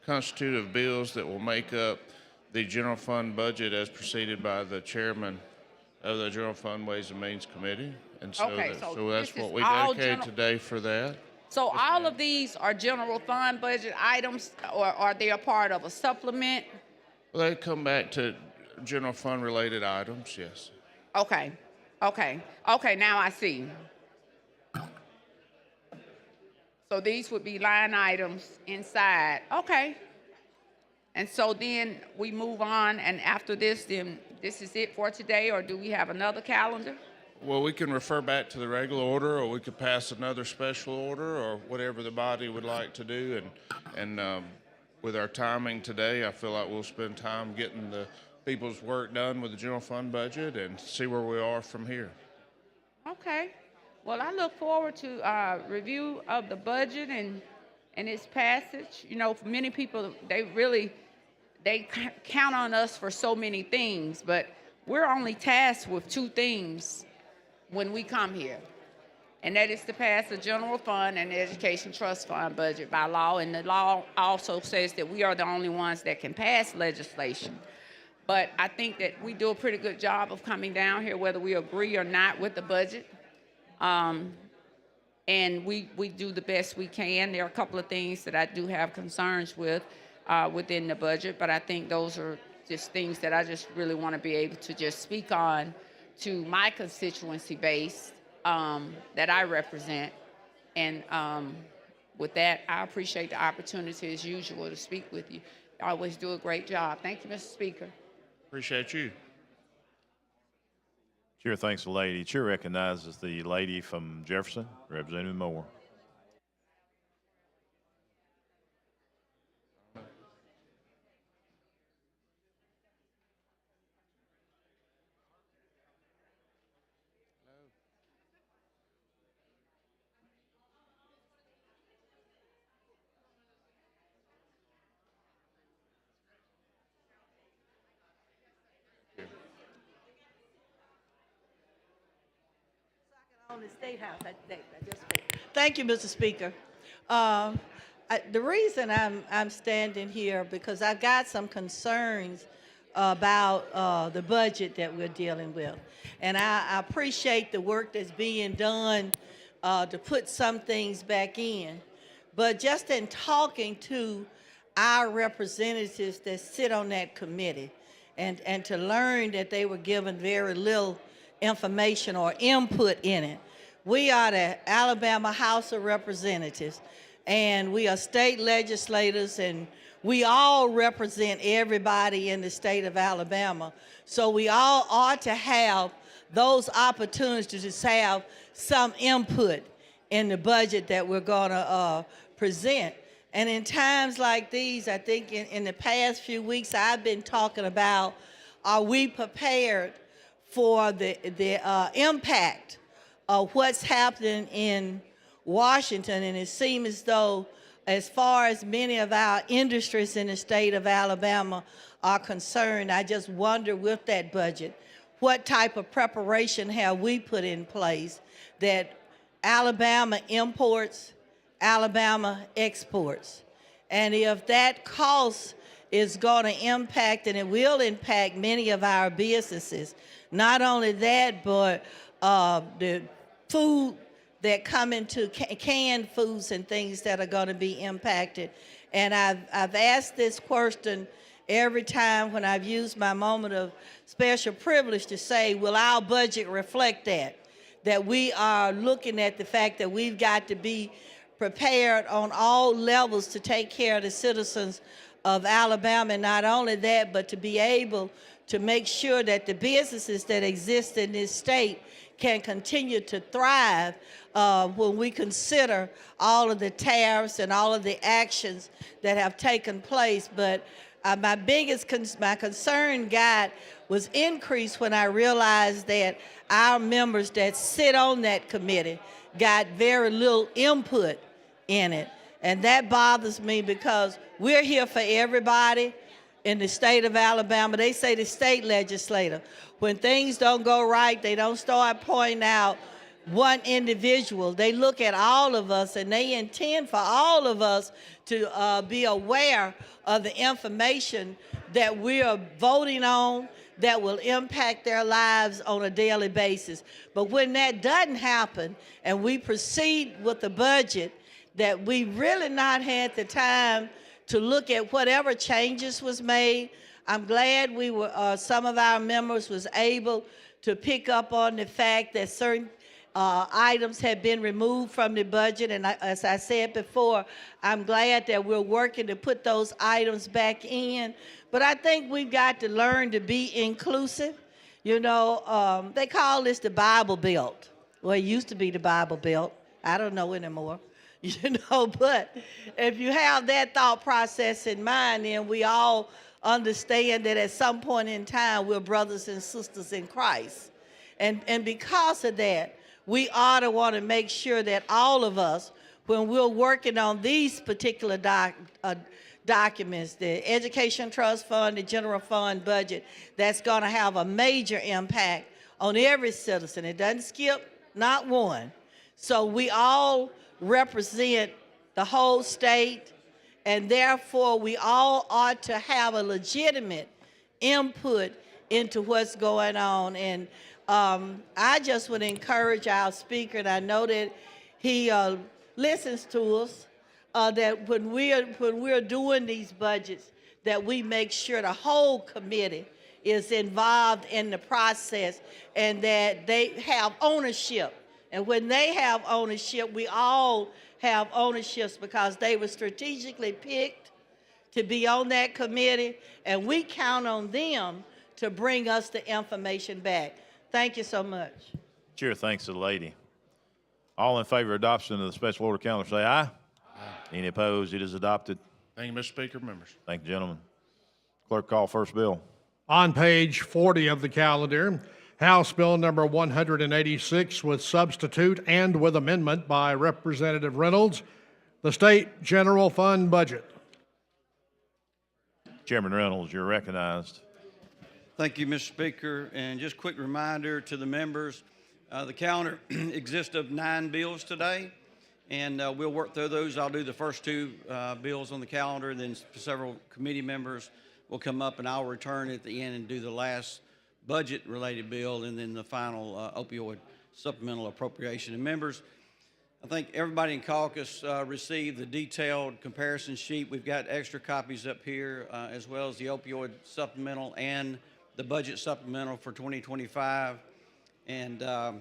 E: constituted of bills that will make up the general fund budget as preceded by the chairman of the General Fund Ways and Means Committee. And so,
O: Okay,
E: so that's
O: this is
E: what we
O: all
E: dedicated
O: general-
E: today for that.
O: So all of these are general fund budget items, or are they a part of a supplement?
E: Well, they come back to general fund related items, yes.
O: Okay, okay, now I see. So these would be line items inside, okay. And so then we move on, and after this, then this is it for today, or do we have another calendar?
E: Well, we can refer back to the regular order, or we could pass another special order, or whatever the body would like to do. And with our timing today, I feel like we'll spend time getting the people's work done with the general fund budget and see where we are from here.
O: Okay, well, I look forward to review of the budget and its passage. You know, for many people, they count on us for so many things, but we're only tasked with two things when we come here, and that is to pass the general fund and the education trust fund budget by law, and the law also says that we are the only ones that can pass legislation. But I think that we do a pretty good job of coming down here, whether we agree or not with the budget, and we do the best we can. There are a couple of things that I do have concerns with within the budget, but I think those are just things that I just really want to be able to just speak on to my constituency base that I represent. And with that, I appreciate the opportunity as usual to speak with you. You always do a great job. Thank you, Mr. Speaker.
E: Appreciate you.
A: Chair thanks the lady. Chair recognizes the lady from Jefferson, Representative Moore.
P: On the State House. Thank you, Mr. Speaker. The reason I'm standing here because I've got some concerns about the budget that we're dealing with, and I appreciate the work that's being done to put some things back in. But just in talking to our representatives that sit on that committee, and to learn that they were given very little information or input in it. We are the Alabama House of Representatives, and we are state legislators, and we all represent everybody in the state of Alabama. So we all ought to have those opportunities to have some input in the budget that we're going to present. And in times like these, I think in the past few weeks, I've been talking about, are we prepared for the impact of what's happening in Washington? And it seems as though, as far as many of our industries in the state of Alabama are concerned, I just wonder with that budget, what type of preparation have we put in place that Alabama imports, Alabama exports? And if that cost is going to impact, and it will impact many of our businesses, not only that, but the food that come into canned foods and things that are going to be impacted. And I've asked this question every time when I've used my moment of special privilege to say, will our budget reflect that? That we are looking at the fact that we've got to be prepared on all levels to take care of the citizens of Alabama, and not only that, but to be able to make sure that the businesses that exist in this state can continue to thrive when we consider all of the tariffs and all of the actions that have taken place. But my concern was increased when I realized that our members that sit on that committee got very little input in it. And that bothers me because we're here for everybody in the state of Alabama. They say the state legislator, when things don't go right, they don't start pointing out one individual. They look at all of us, and they intend for all of us to be aware of the information that we are voting on that will impact their lives on a daily basis. But when that doesn't happen and we proceed with the budget, that we really not had the time to look at whatever changes was made. I'm glad we were, some of our members was able to pick up on the fact that certain items had been removed from the budget. And as I said before, I'm glad that we're working to put those items back in. But I think we've got to learn to be inclusive. You know, they call this the Bible Belt. Well, it used to be the Bible Belt. I don't know anymore. You know, but if you have that thought process in mind, then we all understand that at some point in time, we're brothers and sisters in Christ. And because of that, we ought to want to make sure that all of us, when we're working on these particular documents, the Education Trust Fund, the General Fund budget, that's going to have a major impact on every citizen. It doesn't skip not one. So we all represent the whole state, and therefore we all ought to have a legitimate input into what's going on. And I just would encourage our speaker, and I know that he listens to us, that when we're doing these budgets, that we make sure the whole committee is involved in the process and that they have ownership. And when they have ownership, we all have ownerships because they were strategically picked to be on that committee, and we count on them to bring us the information back. Thank you so much.
A: Chair thanks to the lady. All in favor of adoption of the special order calendar, say aye. Aye. Any opposed? It is adopted.
E: Thank you, Mr. Speaker, members.
A: Thank you, gentlemen. Clerk, call first bill.
D: On page 40 of the calendar, House Bill number 186 with substitute and with amendment by Representative Reynolds, the State General Fund budget.
A: Chairman Reynolds, you're recognized.
Q: Thank you, Mr. Speaker. And just a quick reminder to the members, the calendar exists of 9 bills today, and we'll work through those. I'll do the first 2 bills on the calendar, then several committee members will come up, and I'll return at the end and do the last budget-related bill, and then the final opioid supplemental appropriation. And members, I think everybody in caucus received the detailed comparison sheet. We've got extra copies up here, as well as the opioid supplemental and the budget supplemental for 2025. And Mr.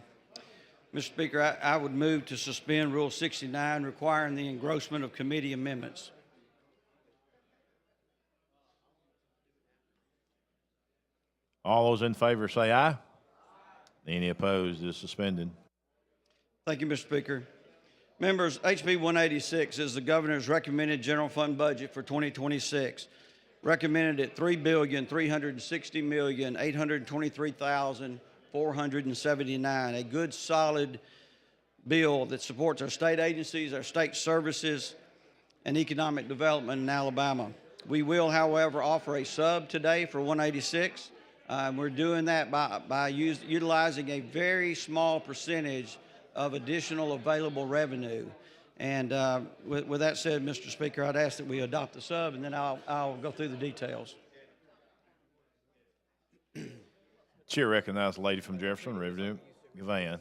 Q: Speaker, I would move to suspend Rule 69, requiring the engrossment of committee amendments.
A: All those in favor say aye. Any opposed? It is suspended.
Q: Thank you, Mr. Speaker. Members, HB 186 is the governor's recommended general fund budget for 2026, recommended at $3,360,823,479, a good, solid bill that supports our state agencies, our state services, and economic development in Alabama. We will, however, offer a sub today for 186. We're doing that by utilizing a very small percentage of additional available revenue. And with that said, Mr. Speaker, I'd ask that we adopt the sub, and then I'll go through the details.
A: Chair recognizes the lady from Jefferson, Revenue, Gavan.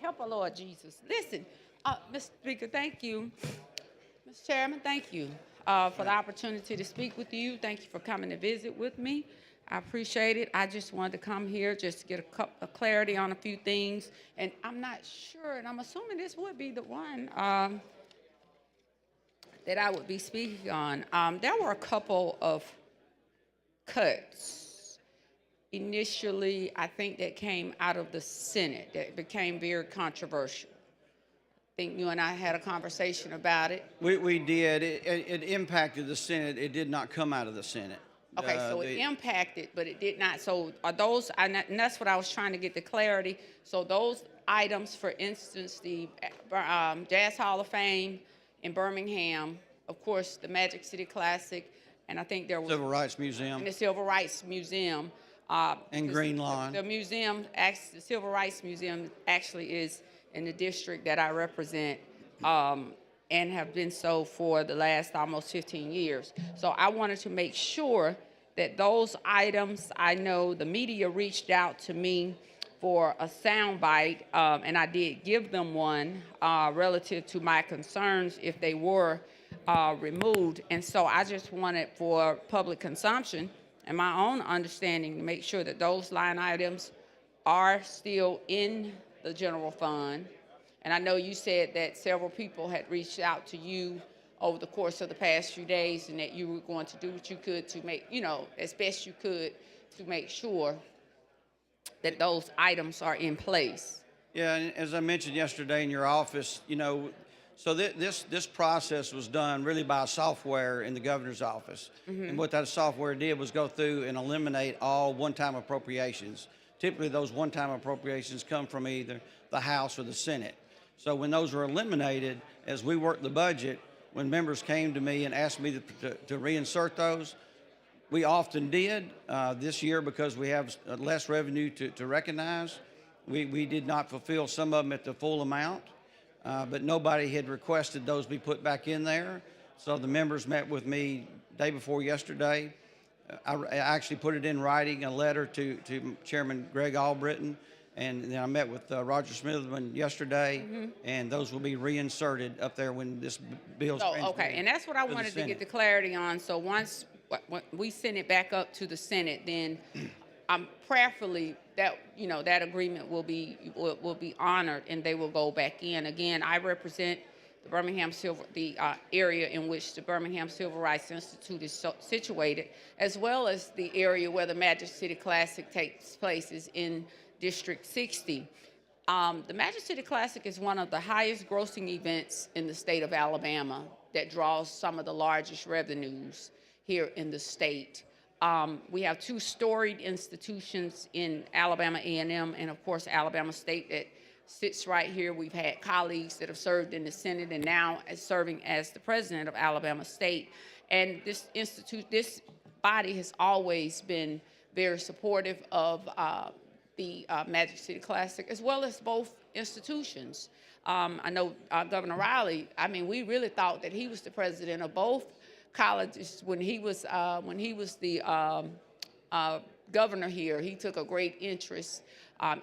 O: Help our Lord Jesus. Listen, Mr. Speaker, thank you. Mr. Chairman, thank you for the opportunity to speak with you. Thank you for coming to visit with me. I appreciate it. I just wanted to come here just to get a clarity on a few things. And I'm not sure, and I'm assuming this would be the one that I would be speaking on. There were a couple of cuts initially, I think, that came out of the Senate that became very controversial. think you and I had a conversation about it.
Q: We did. It impacted the Senate. It did not come out of the Senate.
O: Okay, so it impacted, but it did not. So are those, and that's what I was trying to get the clarity. So those items, for instance, the Jazz Hall of Fame in Birmingham, of course, the Magic City Classic, and I think there was
Q: Civil Rights Museum.
O: and the Civil Rights Museum.
Q: And Green Lawn.
O: The museum, the Civil Rights Museum, actually is in the district that I represent, and have been so for the last almost 15 years. So I wanted to make sure that those items, I know the media reached out to me for a soundbite, and I did give them one relative to my concerns if they were removed. And so I just wanted for public consumption and my own understanding to make sure that those line items are still in the general fund. And I know you said that several people had reached out to you over the course of the past few days and that you were going to do what you could to make, as best you could to make sure that those items are in place.
Q: Yeah, and as I mentioned yesterday in your office, so this process was done really by software in the governor's office. And what that software did was go through and eliminate all one-time appropriations. Typically, those one-time appropriations come from either the House or the Senate. So when those were eliminated, as we worked the budget, when members came to me and asked me to reinsert those, we often did. This year, because we have less revenue to recognize, we did not fulfill some of them at the full amount. But nobody had requested those be put back in there. So the members met with me day before yesterday. I actually put it in writing, a letter to Chairman Greg Albritton, and then I met with Roger Smithman yesterday, and those will be reinserted up there when this bill's transmitted.
O: Okay, and that's what I wanted to get the clarity on. So once we send it back up to the Senate, then prayerfully that that agreement will be honored and they will go back in. Again, I represent the Birmingham area in which the Birmingham Civil Rights Institute is situated, as well as the area where the Magic City Classic takes place is in District 60. The Magic City Classic is one of the highest grossing events in the state of Alabama that draws some of the largest revenues here in the state. We have two storied institutions in Alabama A&M and of course Alabama State that sits right here. We've had colleagues that have served in the Senate and now is serving as the president of Alabama State. And this body has always been very supportive of the Magic City Classic, as well as both institutions. I know Governor Riley, we really thought that he was the president of both colleges when he was the governor here. He took a great interest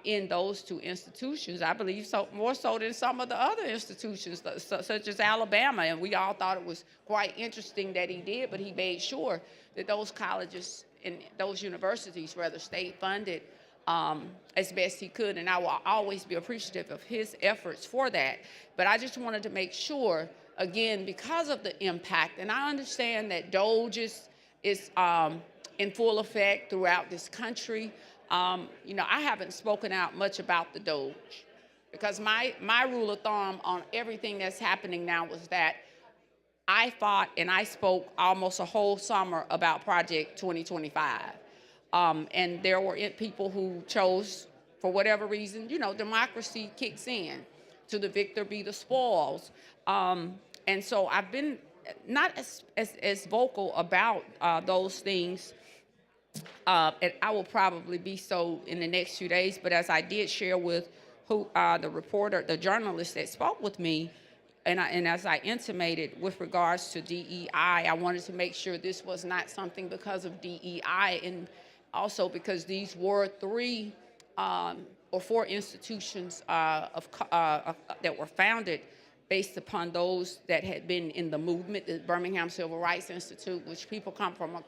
O: in those two institutions, I believe, so more so than some of the other institutions, such as Alabama. And we all thought it was quite interesting that he did, but he made sure that those colleges and those universities, rather, stayed funded as best he could. And I will always be appreciative of his efforts for that. But I just wanted to make sure, again, because of the impact, and I understand that DOGE is in full effect throughout this country. I haven't spoken out much about the DOGE because my rule of thumb on everything that's happening now was that I fought and I spoke almost a whole summer about Project 2025. And there were people who chose, for whatever reason, democracy kicks in. To the victor be the spoils. And so I've been not as vocal about those things. And I will probably be so in the next few days. But as I did share with the journalist that spoke with me, and as I intimated with regards to DEI, I wanted to make sure this was not something because of DEI, and also because these were 3 or 4 institutions that were founded based upon those that had been in the movement, the Birmingham Civil Rights Institute, which people come from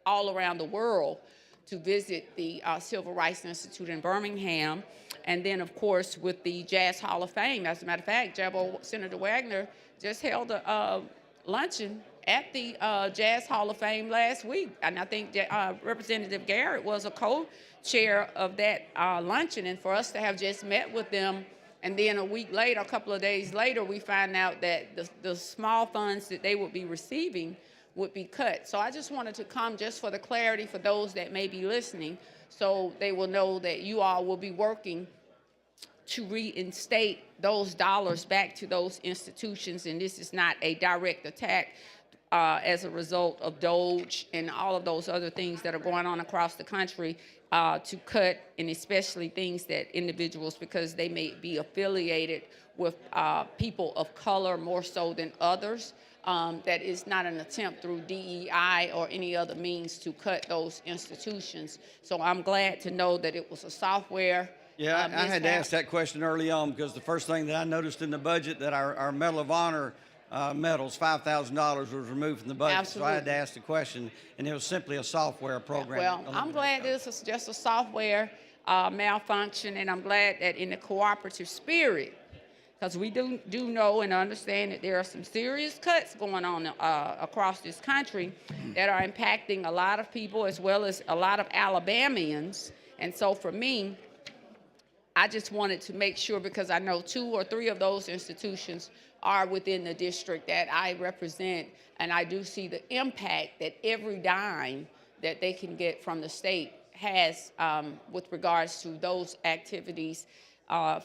O: all around the world to visit the Civil Rights Institute in Birmingham. And then, of course, with the Jazz Hall of Fame. As a matter of fact, Senator Wagner just held a luncheon at the Jazz Hall of Fame last week. And I think Representative Garrett was a co-chair of that luncheon. And for us to have just met with them And then a week later, a couple of days later, we find out that the small funds that they would be receiving would be cut. So I just wanted to come just for the clarity for those that may be listening, so they will know that you all will be working to reinstate those dollars back to those institutions. And this is not a direct attack as a result of DOGE and all of those other things that are going on across the country to cut, and especially things that individuals, because they may be affiliated with people of color more so than others, that is not an attempt through DEI or any other means to cut those institutions. So I'm glad to know that it was a software.
Q: Yeah, I had to ask that question early on, because the first thing that I noticed in the budget that our Medal of Honor medals, $5,000 was removed from the budget.
O: Absolutely.
Q: So I had to ask the question, and it was simply a software program.
O: Well, I'm glad this is just a software malfunction, and I'm glad that in the cooperative spirit, because we do know and understand that there are some serious cuts going on across this country that are impacting a lot of people as well as a lot of Alabamians. And so for me, I just wanted to make sure, because I know 2 or 3 of those institutions are within the district that I represent, and I do see the impact that every dime that they can get from the state has with regards to those activities.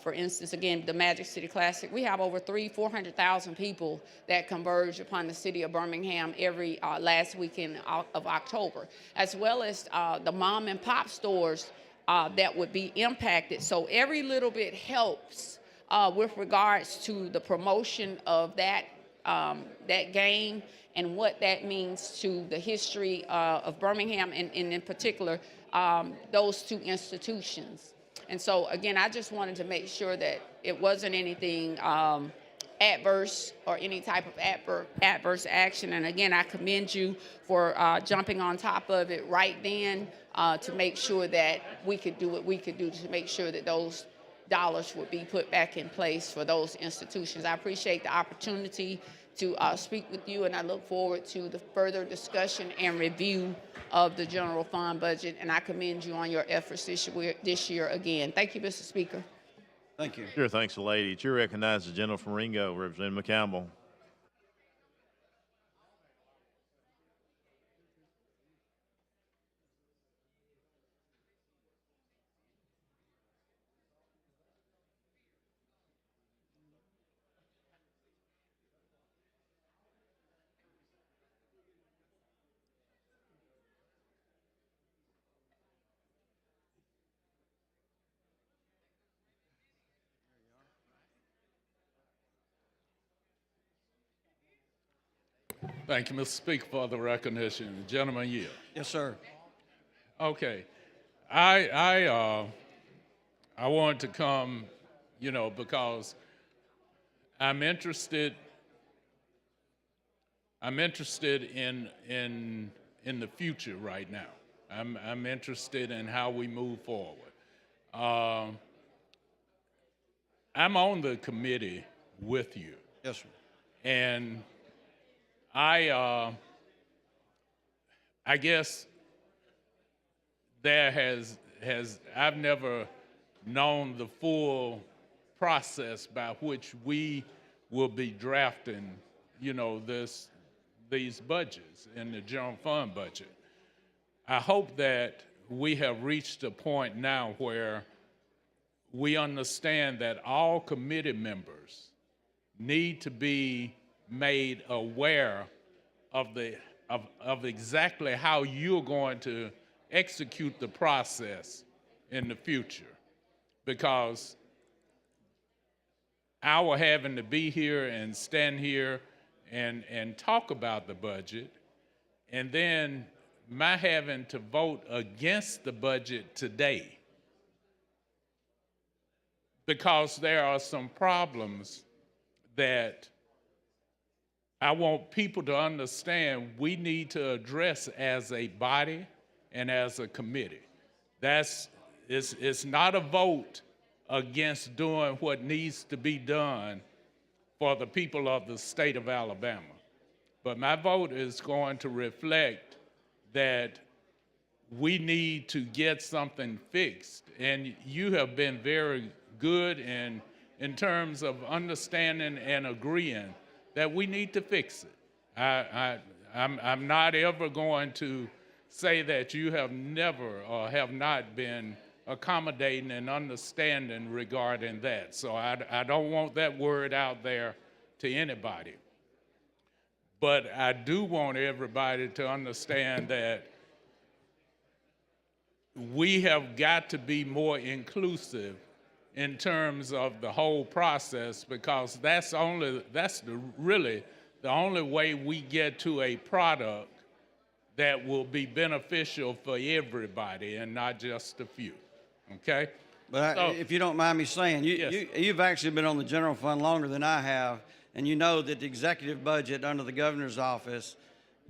O: For instance, again, the Magic City Classic, we have over 400,000 people that converge upon the city of Birmingham every last weekend of October, as well as the mom and pop stores that would be impacted. So every little bit helps with regards to the promotion of that game and what that means to the history of Birmingham, and in particular, those 2 institutions. And so, again, I just wanted to make sure that it wasn't anything adverse or any type of adverse action. And again, I commend you for jumping on top of it right then to make sure that we could do what we could do to make sure that those dollars would be put back in place for those institutions. I appreciate the opportunity to speak with you, and I look forward to the further discussion and review of the general fund budget, and I commend you on your efforts this year again. Thank you, Mr. Speaker.
Q: Thank you.
A: Sure, thanks, lady. Chair recognizes the gentleman from Ringo, Representative McCampbell.
N: Thank you, Mr. Speaker, for the recognition. The gentleman yield.
Q: Yes, sir.
N: Okay. I wanted to come, because I'm interested in the future right now. I'm interested in how we move forward. I'm on the committee with you.
Q: Yes, sir.
N: And I guess there I've never known the full process by which we will be drafting, these budgets in the general fund budget. I hope that we have reached a point now where we understand that all committee members need to be made aware of exactly how you're going to execute the process in the future. Because our having to be here and stand here and talk about the budget, and then my having to vote against the budget today, because there are some problems that I want people to understand we need to address as a body and as a committee. It's not a vote against doing what needs to be done for the people of the state of Alabama. But my vote is going to reflect that we need to get something fixed. And you have been very good in in terms of understanding and agreeing that we need to fix it. I'm not ever going to say that you have never or have not been accommodating and understanding regarding that. So I don't want that word out there to anybody. But I do want everybody to understand that we have got to be more inclusive in terms of the whole process, because really the only way we get to a product that will be beneficial for everybody and not just a few. Okay?
Q: But if you don't mind me saying, you've actually been on the general fund longer than I have, and you know that the executive budget under the governor's office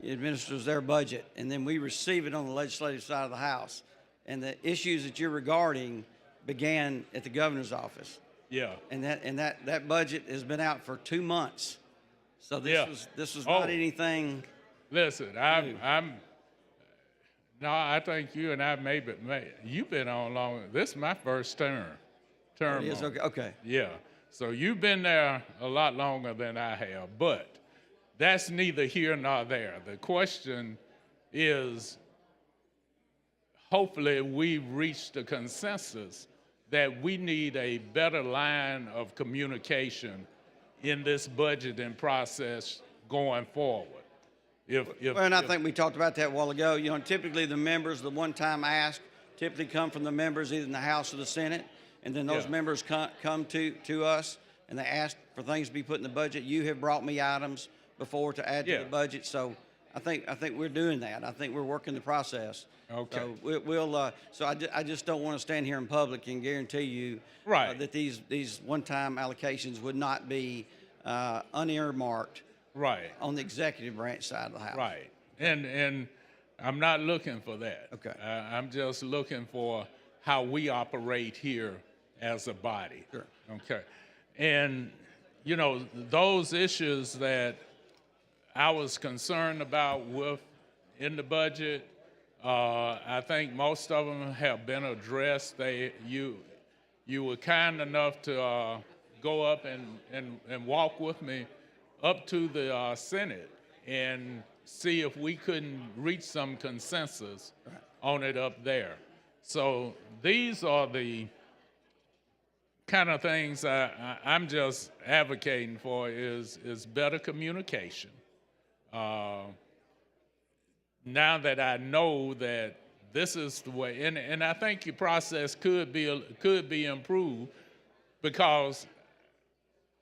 Q: administers their budget, and then we receive it on the legislative side of the House. And the issues that you're regarding began at the governor's office.
N: Yeah.
Q: And that budget has been out for 2 months. So this was not anything.
N: Listen, I think you and I you've been on longer. This is my first term.
Q: It is? Okay.
N: Yeah. So you've been there a lot longer than I have, but that's neither here nor there. The question is, hopefully we've reached a consensus that we need a better line of communication in this budgeting process going forward.
Q: And I think we talked about that a while ago. You know, typically the members, the one-time ask, typically come from the members either in the House or the Senate, and then those members come to us and they ask for things to be put in the budget. You have brought me items before to add to the budget, so I think we're doing that. I think we're working the process.
N: Okay.
Q: So I just don't want to stand here in public and guarantee you that these one-time allocations would not be unearmarked on the executive branch side of the House.
N: Right. And I'm not looking for that.
Q: Okay.
N: I'm just looking for how we operate here as a body.
Q: Sure.
N: Okay. And, you know, those issues that I was concerned about in the budget, I think most of them have been addressed. You were kind enough to go up and walk with me up to the Senate and see if we couldn't reach some consensus on it up there. So these are the kind of things I'm just advocating for is better communication. Now that I know that this is the way, and I think your process could be improved, because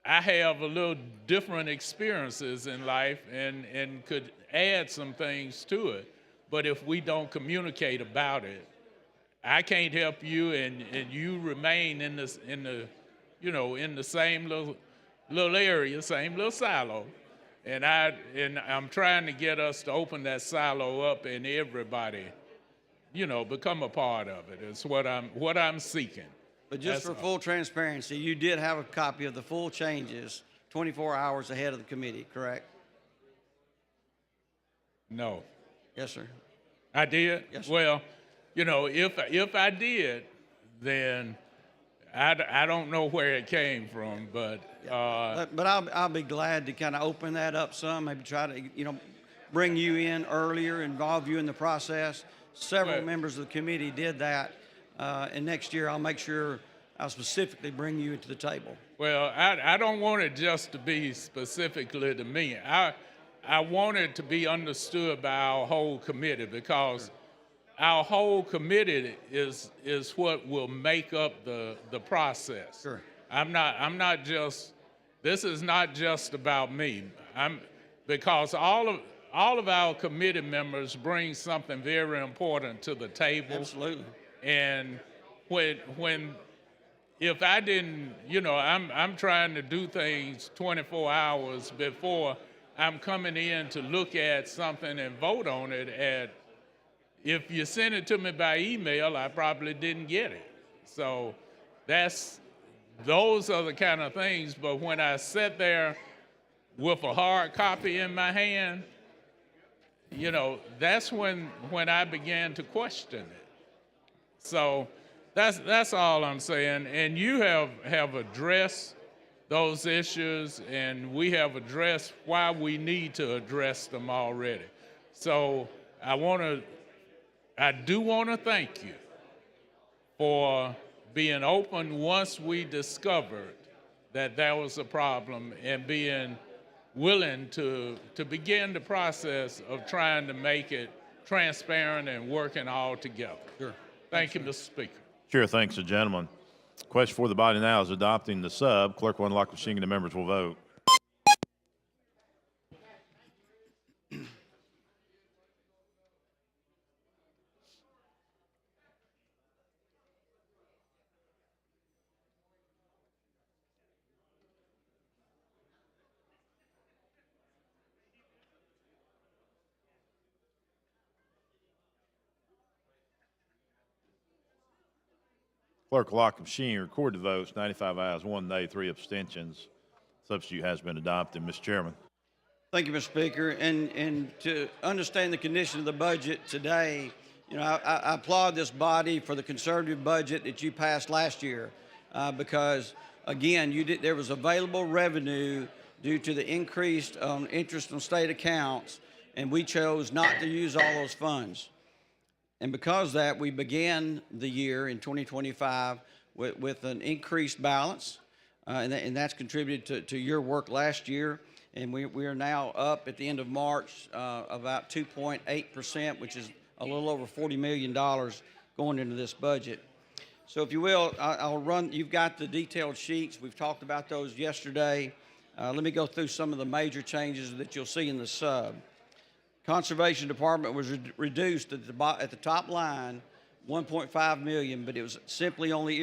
N: I have a little different experiences in life and could add some things to it. But if we don't communicate about it, I can't help you, and you remain in the same little area, same little silo. And I'm trying to get us to open that silo up and everybody, become a part of it. It's what I'm seeking.
Q: But just for full transparency, you did have a copy of the full changes 24 hours ahead of the committee, correct?
N: No.
Q: Yes, sir.
N: I did?
Q: Yes, sir.
N: Well, if I did, then I don't know where it came from, but
Q: but I'll be glad to kind of open that up some, maybe try to bring you in earlier, involve you in the process. Several members of the committee did that, and next year I'll make sure I'll specifically bring you to the table.
N: Well, I don't want it just to be specifically to me. I want it to be understood by our whole committee, because our whole committee is what will make up the process.
Q: Sure.
N: This is not just about me. Because all of our committee members bring something very important to the table.
Q: Absolutely.
N: And if I didn't, I'm trying to do things 24 hours before I'm coming in to look at something and vote on it. If you send it to me by email, I probably didn't get it. So those are the kind of things. But when I sat there with a hard copy in my hand, that's when I began to question it. So that's all I'm saying. And you have addressed those issues, and we have addressed why we need to address them already. So I do want to thank you for being open once we discovered that there was a problem and being willing to begin the process of trying to make it transparent and working all together.
Q: Sure.
N: Thank you, Mr. Speaker.
A: Sure, thanks, the gentleman. Question for the body now is adopting the sub. Clerk will unlock the machine and the members will vote. Clerk will lock the machine, record the votes, 95 ayes, 1 nay, 3 abstentions. Substitute has been adopted. Mr. Chairman.
Q: Thank you, Mr. Speaker. And to understand the condition of the budget today, you know, I applaud this body for the conservative budget that you passed last year because, again, there was available revenue due to the increased interest on state accounts, and we chose not to use all those funds. And because of that, we began the year in 2025 with an increased balance, and that's contributed to your work last year. And we are now up at the end of March about 2.8%, which is a little over $40 million going into this budget. So if you will, I'll run, you've got the detailed sheets. We've talked about those yesterday. Let me go through some of the major changes that you'll see in the sub. Conservation Department was reduced at the top line, 1.5 million, but it was simply only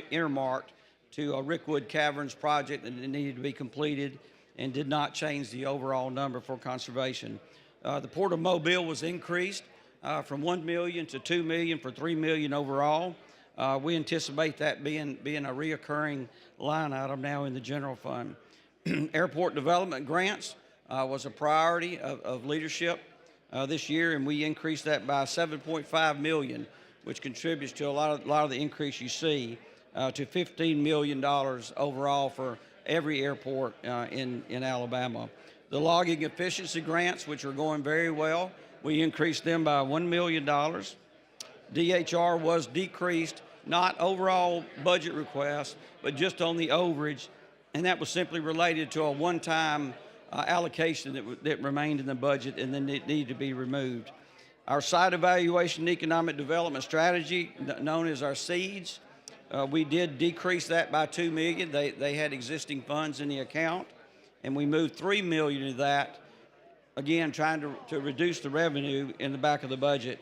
Q: earmarked to a Rickwood Caverns project that needed to be completed and did not change the overall number for conservation. The Port of Mobile was increased from 1 million to 2 million for 3 million overall. We anticipate that being a reoccurring line item now in the general fund. Airport development grants was a priority of leadership this year, and we increased that by 7.5 million, which contributes to a lot of the increase you see to $15 million overall for every airport in Alabama. The logging efficiency grants, which are going very well, we increased them by $1 million. DHR was decreased, not overall budget request, but just on the overage, and that was simply related to a one-time allocation that remained in the budget and then it needed to be removed. Our site evaluation and economic development strategy, known as our SEEDS, we did decrease that by $2 million. They had existing funds in the account, and we moved $3 million of that, again, trying to reduce the revenue in the back of the budget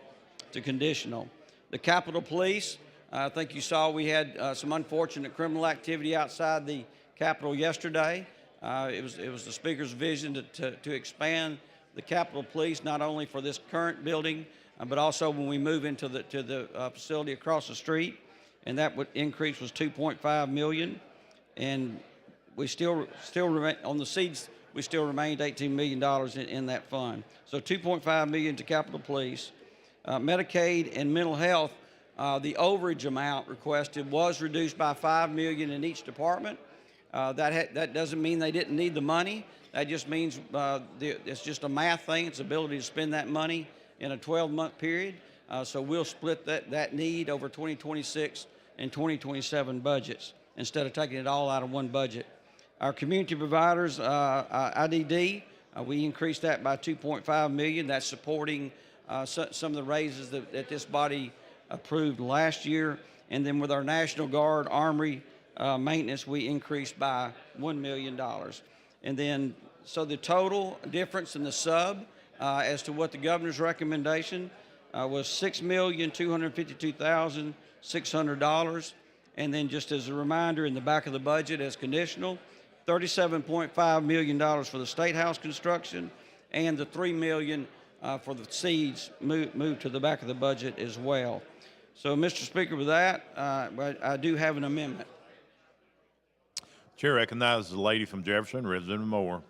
Q: to conditional. The Capitol Police, I think you saw we had some unfortunate criminal activity outside the Capitol yesterday. It was the Speaker's vision to expand the Capitol Police, not only for this current building, but also when we move into the facility across the street. And that increase was 2.5 million. And we still remain, on the seeds, we still remained $18 million in that fund. So 2.5 million to Capitol Police. Medicaid and mental health, the overage amount requested was reduced by 5 million in each department. That doesn't mean they didn't need the money. That just means it's just a math thing. It's the ability to spend that money in a 12-month period. So we'll split that need over 2026 and 2027 budgets instead of taking it all out of one budget. Our community providers, IDD, we increased that by 2.5 million. That's supporting some of the raises that this body approved last year. And then with our National Guard Armory maintenance, we increased by $1 million. And then, so the total difference in the sub as to what the governor's recommendation was $6,252,600. And then just as a reminder, in the back of the budget as conditional, $37.5 million for the State House construction, and the $3 million for the seeds moved to the back of the budget as well. So, Mr. Speaker, with that, I do have an amendment.
A: Chair recognizes the lady from Jefferson, Representative Moore.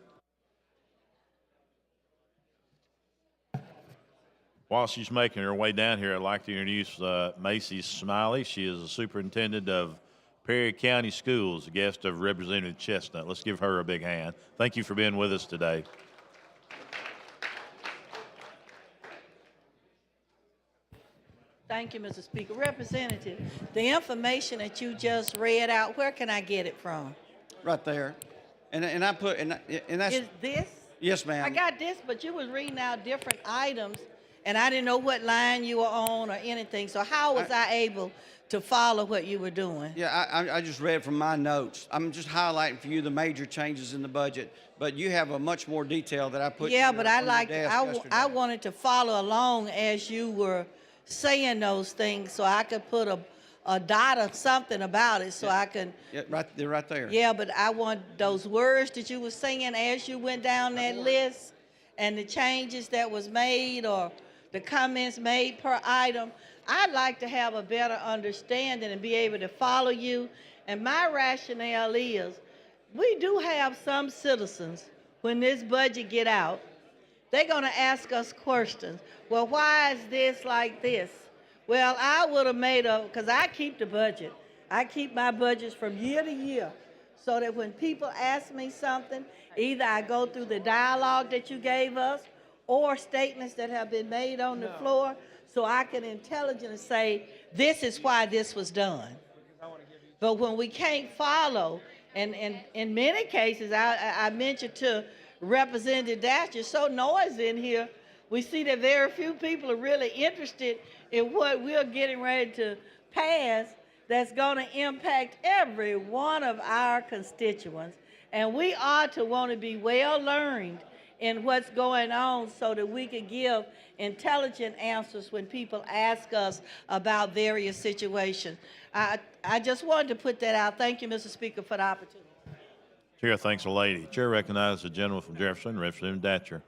A: While she's making her way down here, I'd like to introduce Macy Smiley. She is the superintendent of Perry County Schools, a guest of Representative Chestnut. Let's give her a big hand. Thank you for being with us today.
P: Thank you, Mr. Speaker. Representative, the information that you just read out, where can I get it from?
Q: Right there. And I put, and that's,
P: Is this?
Q: yes, ma'am.
P: I got this, but you was reading out different items, and I didn't know what line you were on or anything. So how was I able to follow what you were doing?
Q: Yeah, I just read from my notes. I'm just highlighting for you the major changes in the budget, but you have a much more detail that I put.
P: Yeah,
Q: on
P: but
Q: your
P: I liked,
Q: desk
P: I
Q: yesterday.
P: wanted to follow along as you were saying those things so I could put a dot or something about it so I can.
Q: Yeah, right, they're right there.
P: Yeah, but I want those words that you were saying as you went down that list and the changes that was made or the comments made per item. I'd like to have a better understanding and be able to follow you. And my rationale is, we do have some citizens, when this budget get out, they're gonna ask us questions. Well, why is this like this? Well, I would have made because I keep the budget. I keep my budgets from year to year so that when people ask me something, either I go through the dialogue that you gave us or statements that have been made on the floor so I can intelligently say, this is why this was done. But when we can't follow, and in many cases, I mentioned to Representative Dash, it's so noisy in here, we see that very few people are really interested in what we're getting ready to pass that's going to impact every one of our constituents. And we ought to want to be well learned in what's going on so that we can give intelligent answers when people ask us about various situations. I just wanted to put that out. Thank you, Mr. Speaker, for the opportunity.
A: Chair thanks the lady. Chair recognizes the gentleman from Jefferson, Representative Datcher.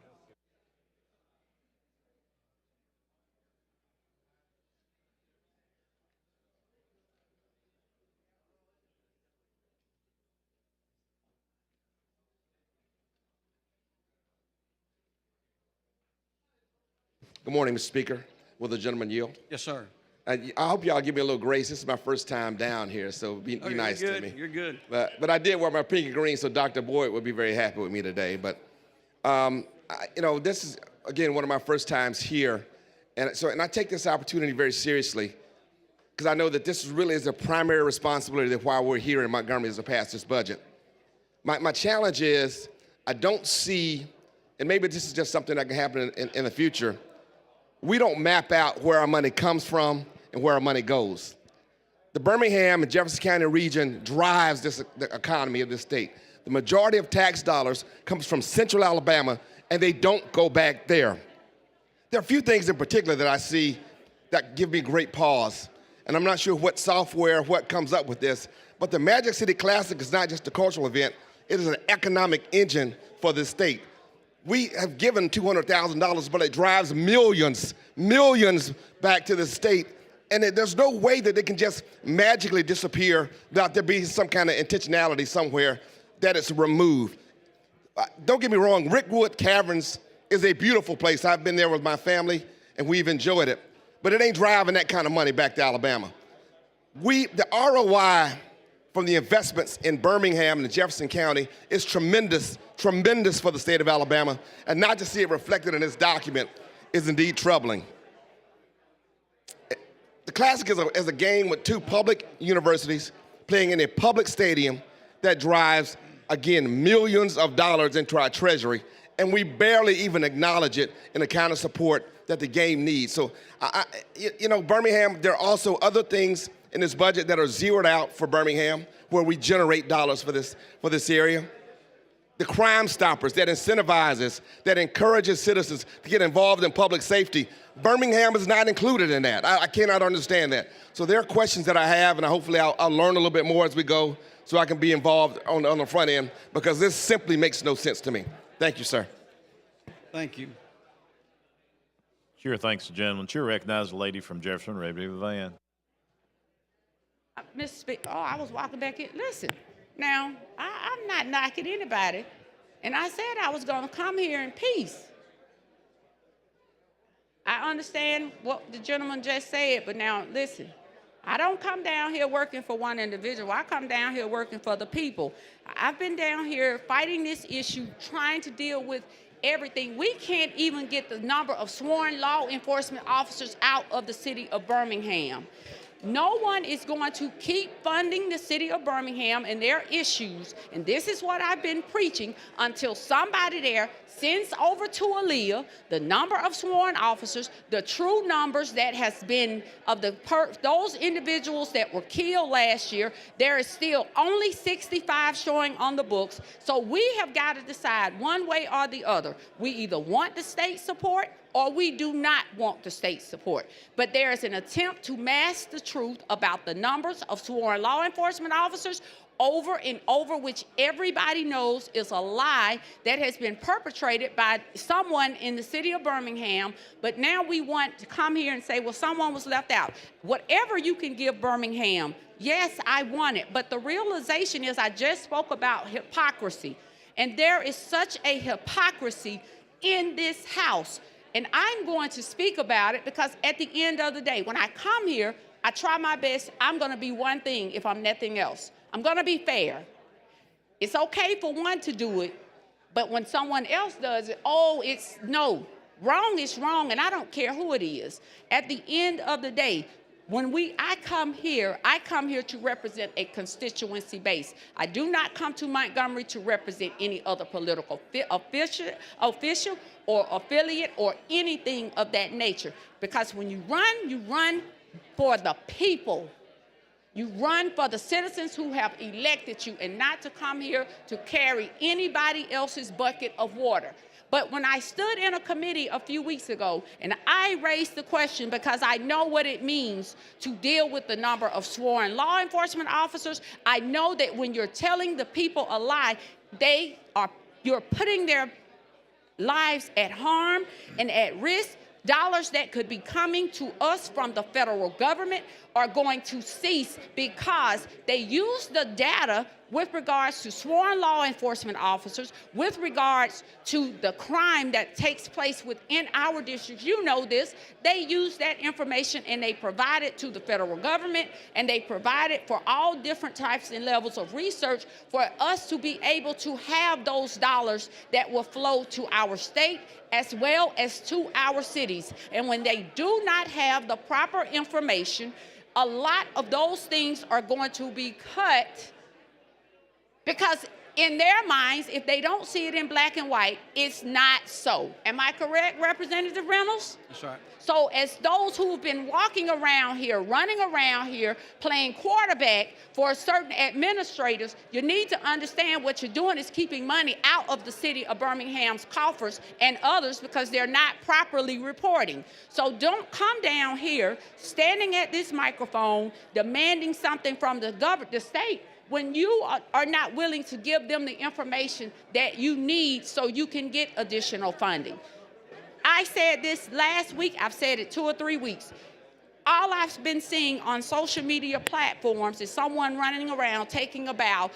R: Good morning, Mr. Speaker. Will the gentleman yield?
Q: Yes, sir.
R: I hope y'all give me a little grace. This is my first time down here, so be nice
Q: you're
R: to
Q: good.
R: me.
Q: You're good.
R: But I did wear my pink and green, so Dr. Boyd would be very happy with me today. But this is again one of my first times here, and I take this opportunity very seriously because I know that this really is a primary responsibility of why we're here in Montgomery is to pass this budget. My challenge is I don't see, and maybe this is just something that can happen in the future. We don't map out where our money comes from and where our money goes. The Birmingham and Jefferson County region drives the economy of this state. The majority of tax dollars comes from central Alabama, and they don't go back there. There are a few things in particular that I see that give me great pause, and I'm not sure what software, what comes up with this, but the Magic City Classic is not just a cultural event, it is an economic engine for this state. We have given $200,000, but it drives millions back to the state. And there's no way that they can just magically disappear without there being some kind of intentionality somewhere that it's removed. Don't get me wrong, Rickwood Caverns is a beautiful place. I've been there with my family, and we've enjoyed it. But it ain't driving that kind of money back to Alabama. The ROI from the investments in Birmingham and Jefferson County is tremendous for the state of Alabama, and not to see it reflected in this document is indeed troubling. The Classic is a game with two public universities playing in a public stadium that drives, again, millions of dollars into our treasury, and we barely even acknowledge it in the kind of support that the game needs. So, Birmingham, there are also other things in this budget that are zeroed out for Birmingham where we generate dollars for this area. The Crime Stoppers that incentivizes, that encourages citizens to get involved in public safety. Birmingham is not included in that. I cannot understand that. So there are questions that I have, and hopefully I'll learn a little bit more as we go so I can be involved on the front end, because this simply makes no sense to me. Thank you, sir.
Q: Thank you.
A: Chair thanks the gentleman. Chair recognizes the lady from Jefferson, Representative Van.
O: Mr. Speaker, I was walking back in. Listen, now, I'm not knocking anybody, and I said I was going to come here in peace. I understand what the gentleman just said, but now, listen, I don't come down here working for one individual. I come down here working for the people. I've been down here fighting this issue, trying to deal with everything. We can't even get the number of sworn law enforcement officers out of the city of Birmingham. No one is going to keep funding the city of Birmingham and their issues, and this is what I've been preaching, until somebody there sends over to Aaliyah the number of sworn officers, the true numbers that has been of those individuals that were killed last year. There is still only 65 showing on the books, so we have got to decide one way or the other. We either want the state support or we do not want the state support. But there is an attempt to mask the truth about the numbers of sworn law enforcement officers over and over, which everybody knows is a lie that has been perpetrated by someone in the city of Birmingham. But now we want to come here and say, well, someone was left out. Whatever you can give Birmingham, yes, I want it. But the realization is, I just spoke about hypocrisy. And there is such a hypocrisy in this house. And I'm going to speak about it because at the end of the day, when I come here, I try my best. I'm going to be one thing if I'm nothing else. I'm going to be fair. It's okay for one to do it, but when someone else does it, oh, it's no. Wrong is wrong, and I don't care who it is. At the end of the day, when I come here to represent a constituency base. I do not come to Montgomery to represent any other political official or affiliate or anything of that nature. Because when you run for the people. You run for the citizens who have elected you, and not to come here to carry anybody else's bucket of water. But when I stood in a committee a few weeks ago, and I raised the question because I know what it means to deal with the number of sworn law enforcement officers, I know that when you're telling the people a lie, you're putting their lives at harm and at risk. Dollars that could be coming to us from the federal government are going to cease because they use the data with regards to sworn law enforcement officers, with regards to the crime that takes place within our districts. You know this. They use that information and they provide it to the federal government, and they provide it for all different types and levels of research for us to be able to have those dollars that will flow to our state as well as to our cities. And when they do not have the proper information, a lot of those things are going to be cut because in their minds, if they don't see it in black and white, it's not so. Am I correct, Representative Reynolds?
Q: That's right.
O: So as those who've been walking around here, running around here, playing quarterback for certain administrators, you need to understand what you're doing is keeping money out of the city of Birmingham's coffers and others because they're not properly reporting. So don't come down here standing at this microphone demanding something from the state when you are not willing to give them the information that you need so you can get additional funding. I said this last week, I've said it 2 or 3 weeks. All I've been seeing on social media platforms is someone running around taking a bow,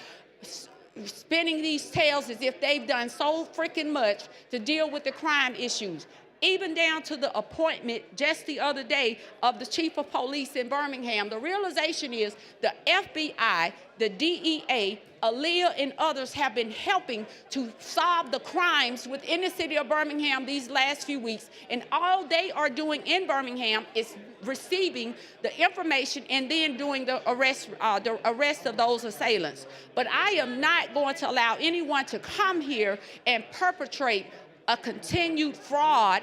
O: spinning these tales as if they've done so freaking much to deal with the crime issues. Even down to the appointment just the other day of the chief of police in Birmingham. The realization is the FBI, the DEA, Aaliyah, and others have been helping to solve the crimes within the city of Birmingham these last few weeks. And all they are doing in Birmingham is receiving the information and then doing the arrest of those assailants. But I am not going to allow anyone to come here and perpetrate a continued fraud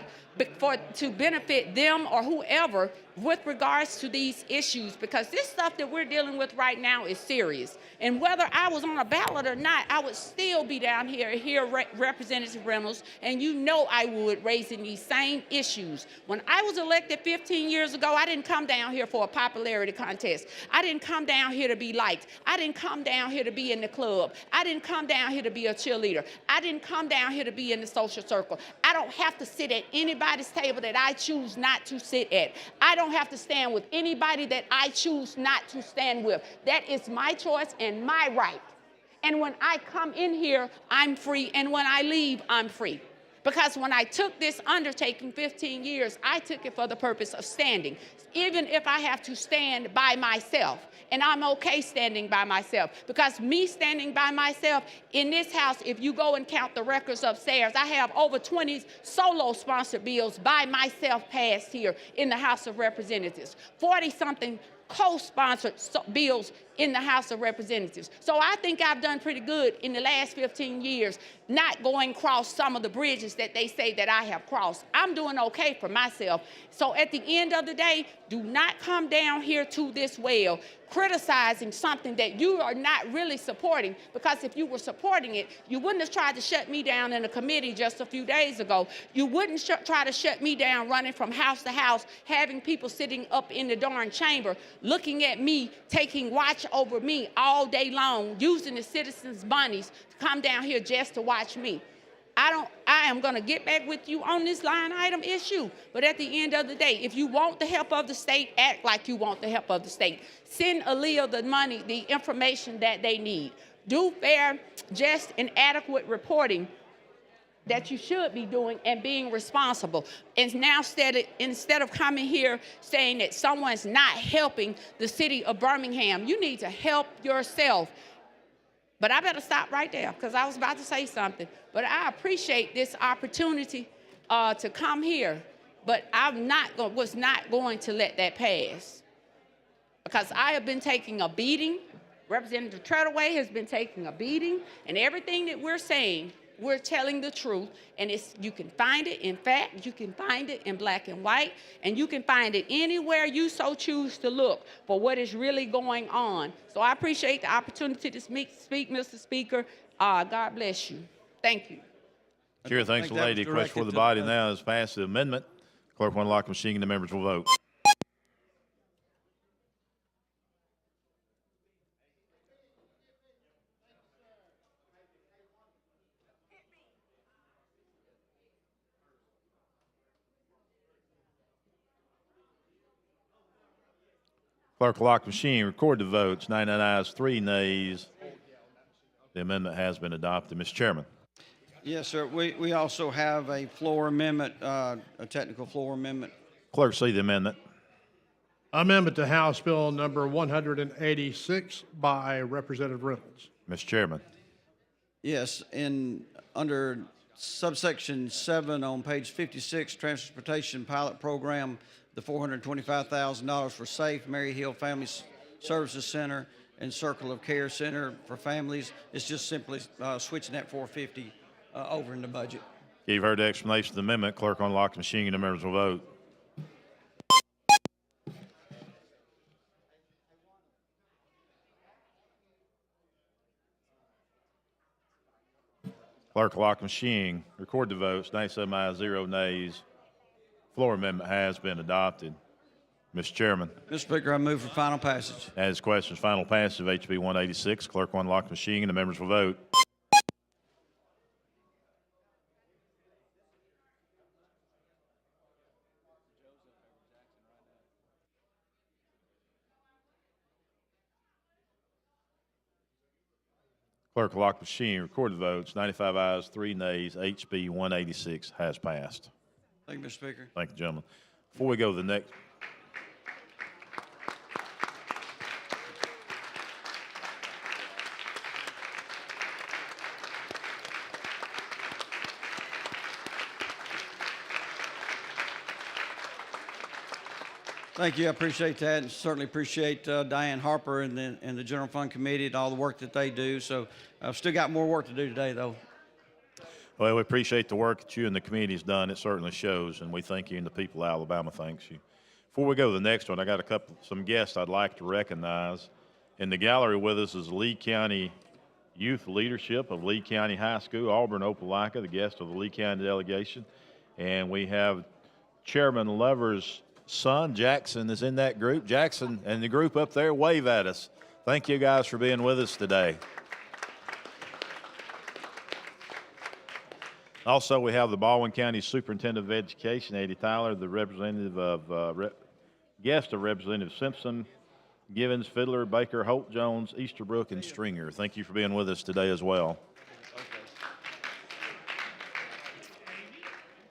O: to benefit them or whoever with regards to these issues, because this stuff that we're dealing with right now is serious. And whether I was on a ballot or not, I would still be down here, Representative Reynolds, and you know I would, raising these same issues. When I was elected 15 years ago, I didn't come down here for a popularity contest. I didn't come down here to be liked. I didn't come down here to be in the club. I didn't come down here to be a cheerleader. I didn't come down here to be in the social circle. I don't have to sit at anybody's table that I choose not to sit at. I don't have to stand with anybody that I choose not to stand with. That is my choice and my right. And when I come in here, I'm free, and when I leave, I'm free. Because when I took this undertaking 15 years, I took it for the purpose of standing, even if I have to stand by myself. And I'm okay standing by myself, because me standing by myself in this house, if you go and count the records upstairs, I have over 20 solo sponsored bills by myself passed here in the House of Representatives, 40-something co-sponsored bills in the House of Representatives. So I think I've done pretty good in the last 15 years, not going across some of the bridges that they say that I have crossed. I'm doing okay for myself. So at the end of the day, do not come down here to this well criticizing something that you are not really supporting, because if you were supporting it, you wouldn't have tried to shut me down in a committee just a few days ago. You wouldn't try to shut me down running from house to house, having people sitting up in the darn chamber, looking at me, taking watch over me all day long, using the citizens' monies to come down here just to watch me. I am going to get back with you on this line item issue. But at the end of the day, if you want the help of the state, act like you want the help of the state. Send Aaliyah the money, the information that they need. Do fair, just, and adequate reporting that you should be doing and being responsible. And now instead of coming here saying that someone's not helping the city of Birmingham, you need to help yourself. But I better stop right there, because I was about to say something. But I appreciate this opportunity to come here. But was not going to let that pass, because I have been taking a beating. Representative Treadaway has been taking a beating, and everything that we're saying, we're telling the truth. And you can find it in fact, you can find it in black and white, and you can find it anywhere you so choose to look for what is really going on. So I appreciate the opportunity to speak, Mr. Speaker. God bless you. Thank you.
A: Chair, thanks, lady. Question for the body now is pass the amendment. Clerk will unlock the machine and the members will vote. Clerk will lock the machine, record the votes. 99 ayes, 3 nays. The amendment has been adopted. Mr. Chairman.
Q: Yes, sir. We also have a floor amendment, a technical floor amendment.
A: Clerk, see the amendment.
D: Amendment to House Bill number 186 by Representative Reynolds.
A: Mr. Chairman.
Q: Yes, under subsection 7 on page 56, Transportation Pilot Program, the $425,000 for SAFE, Mary Hill Family Services Center, and Circle of Care Center for families. It's just simply switching that 450 over in the budget.
A: You've heard the explanation of the amendment. Clerk will unlock the machine and the members will vote. Clerk will lock the machine, record the votes. 97 ayes, 0 nays. Floor amendment has been adopted. Mr. Chairman.
Q: Mr. Speaker, I move for final passage.
A: As questions, final passage of HB 186. Clerk will unlock the machine and the members will vote. Clerk will lock the machine, record the votes. 95 ayes, 3 nays. HB 186 has passed.
Q: Thank you, Mr. Speaker.
A: Thank you, gentlemen. Before we go to the next.
Q: Thank you. I appreciate that, and certainly appreciate Diane Harper and the General Fund Committee and all the work that they do. So I've still got more work to do today, though.
A: Well, we appreciate the work that you and the committee's done. It certainly shows, and we thank you, and the people of Alabama thanks you. Before we go to the next one, I got some guests I'd like to recognize. In the gallery with us is Lee County Youth Leadership of Lee County High School, Auburn Opelika, the guest of the Lee County delegation. And we have Chairman Lover's son, Jackson, is in that group. Jackson and the group up there, wave at us. Thank you guys for being with us today. Also, we have the Baldwin County Superintendent of Education, Eddie Tyler, the representative of guest of Representative Simpson, Givens, Fiddler, Baker, Holt, Jones, Easterbrook, and Stringer. Thank you for being with us today as well.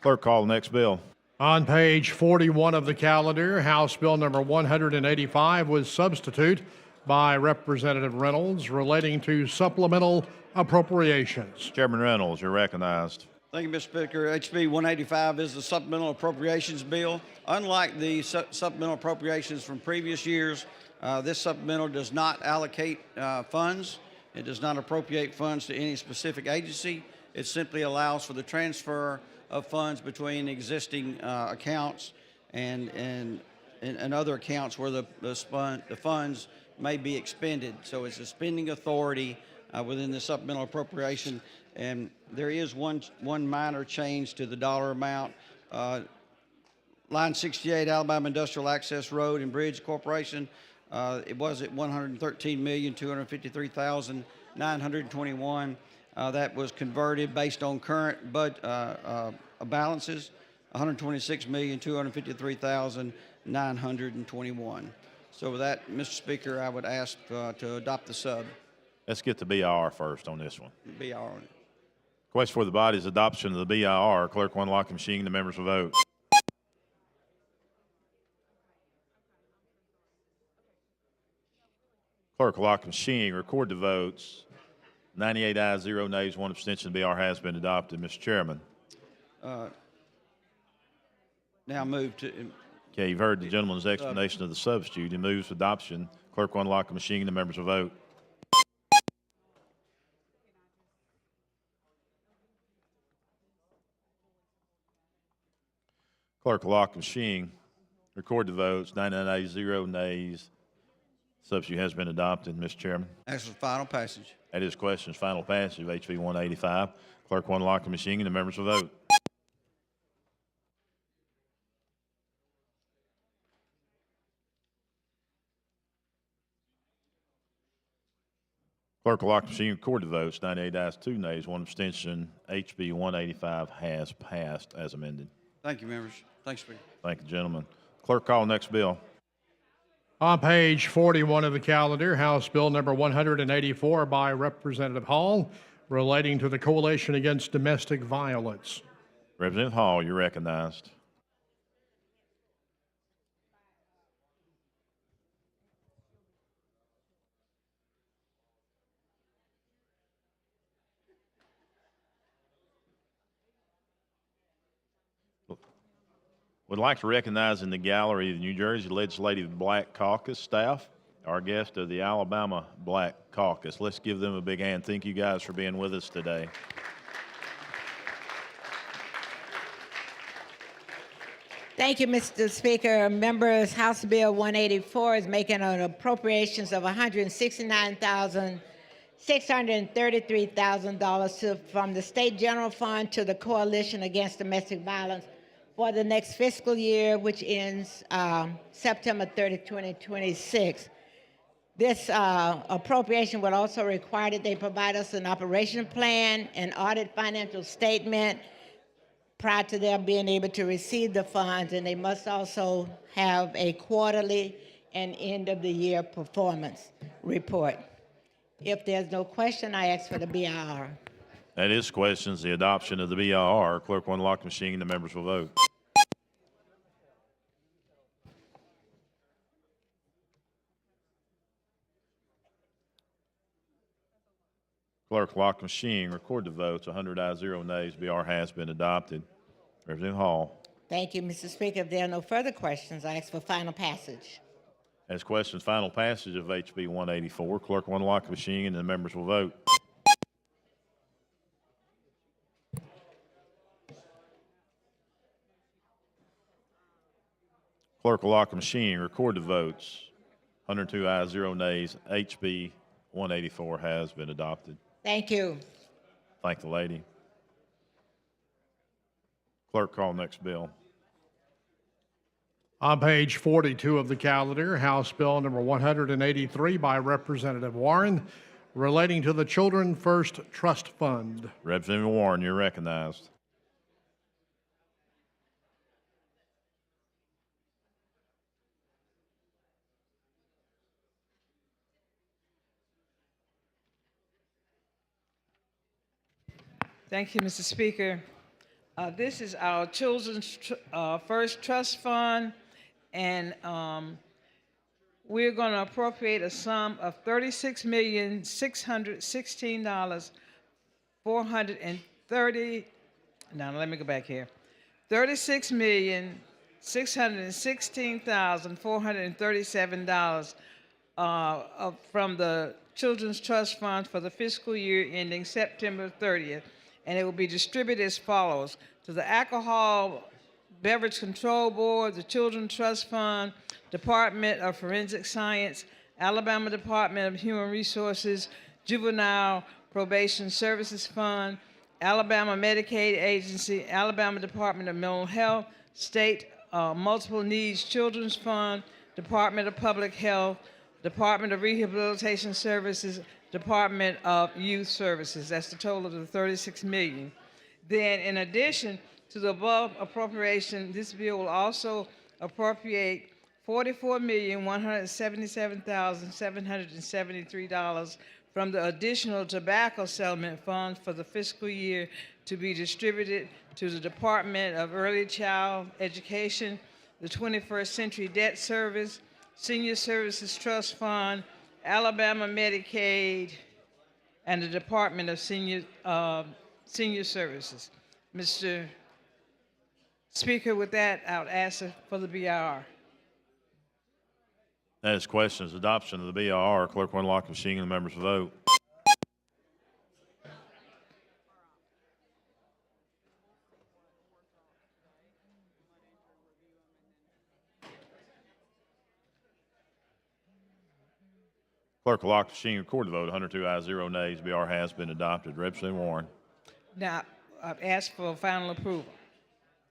A: Clerk, call the next bill.
D: On page 41 of the calendar, House Bill number 185 was substitute by Representative Reynolds relating to supplemental appropriations.
A: Chairman Reynolds, you're recognized.
Q: Thank you, Mr. Speaker. HB 185 is the supplemental appropriations bill. Unlike the supplemental appropriations from previous years, this supplemental does not allocate funds. It does not appropriate funds to any specific agency. It simply allows for the transfer of funds between existing accounts and other accounts where the funds may be expended. So it's a spending authority within the supplemental appropriation, and there is one minor change to the dollar amount. Line 68, Alabama Industrial Access Road and Bridge Corporation, it was at $113,253,921. That was converted based on current balances, $126,253,921. So with that, Mr. Speaker, I would ask to adopt the sub.
A: Let's get the BIR first on this one.
Q: BR on it.
A: Question for the body's adoption of the BIR. Clerk will unlock the machine. The members will vote. Clerk will lock the machine. Record the votes. 98 ayes, 0 nays, 1 abstention. The BR has been adopted. Mr. Chairman.
Q: Now move to.
A: Okay, you've heard the gentleman's explanation of the substitute. He moves for adoption. Clerk will unlock the machine. The members will vote. Clerk will lock the machine. Record the votes. 99 ayes, 0 nays. Substitute has been adopted. Mr. Chairman.
Q: Ask for final passage.
A: That is questions. Final passage of HB 185. Clerk will unlock the machine and the members will vote. Clerk will lock the machine and record the votes. 98 ayes, 2 nays, 1 abstention. HB 185 has passed as amended.
Q: Thank you, members. Thanks, Speaker.
A: Thank you, gentlemen. Clerk, call the next bill.
D: On page 41 of the calendar, House Bill number 184 by Representative Hall relating to the Coalition Against Domestic Violence.
A: Representative Hall, you're recognized. Would like to recognize in the gallery the New Jersey Legislative Black Caucus staff, our guest of the Alabama Black Caucus. Let's give them a big hand. Thank you guys for being with us today.
S: Thank you, Mr. Speaker. Members, House Bill 184 is making an appropriations of $169,633,000 from the State General Fund to the Coalition Against Domestic Violence for the next fiscal year, which ends September 30, 2026. This appropriation would also require that they provide us an operation plan, an audit financial statement prior to them being able to receive the funds, and they must also have a quarterly and end of the year performance report. If there's no question, I ask for the BIR.
A: That is questions. The adoption of the BIR. Clerk will unlock the machine and the members will vote. Clerk, lock the machine. Record the votes. 100 ayes, 0 nays. BR has been adopted. Representative Hall.
S: Thank you, Mr. Speaker. If there are no further questions, I ask for final passage.
A: As questions, final passage of HB 184. Clerk will unlock the machine and the members will vote. Clerk will lock the machine. Record the votes. 102 ayes, 0 nays. HB 184 has been adopted.
S: Thank you.
A: Thank the lady. Clerk, call next bill.
D: On page 42 of the calendar, House Bill number 183 by Representative Warren relating to the Children First Trust Fund.
A: Representative Warren, you're recognized.
T: Thank you, Mr. Speaker. This is our Children's First Trust Fund, and we're going to appropriate a sum of $36,616,430. Now, let me go back here. $36,616,437 from the Children's Trust Fund for the fiscal year ending September 30th, and it will be distributed as follows: to the Alcohol Beverage Control Board, the Children's Trust Fund, Department of Forensic Science, Alabama Department of Human Resources, Juvenile Probation Services Fund, Alabama Medicaid Agency, Alabama Department of Mental Health, State Multiple Needs Children's Fund, Department of Public Health, Department of Rehabilitation Services, Department of Youth Services. That's the total of the $36 million. Then, in addition to the above appropriation, this bill will also appropriate $44,177,773 from the additional tobacco settlement fund for the fiscal year to be distributed to the Department of Early Child Education, the 21st Century Debt Service, Senior Services Trust Fund, Alabama Medicaid, and the Department of Senior Services. Mr. Speaker, with that, I would ask for the BIR.
A: That is questions. Adoption of the BIR. Clerk will unlock the machine and the members will vote. Clerk will lock the machine, record the vote. 102 ayes, 0 nays. BR has been adopted. Representative Warren.
T: Now, I've asked for final approval.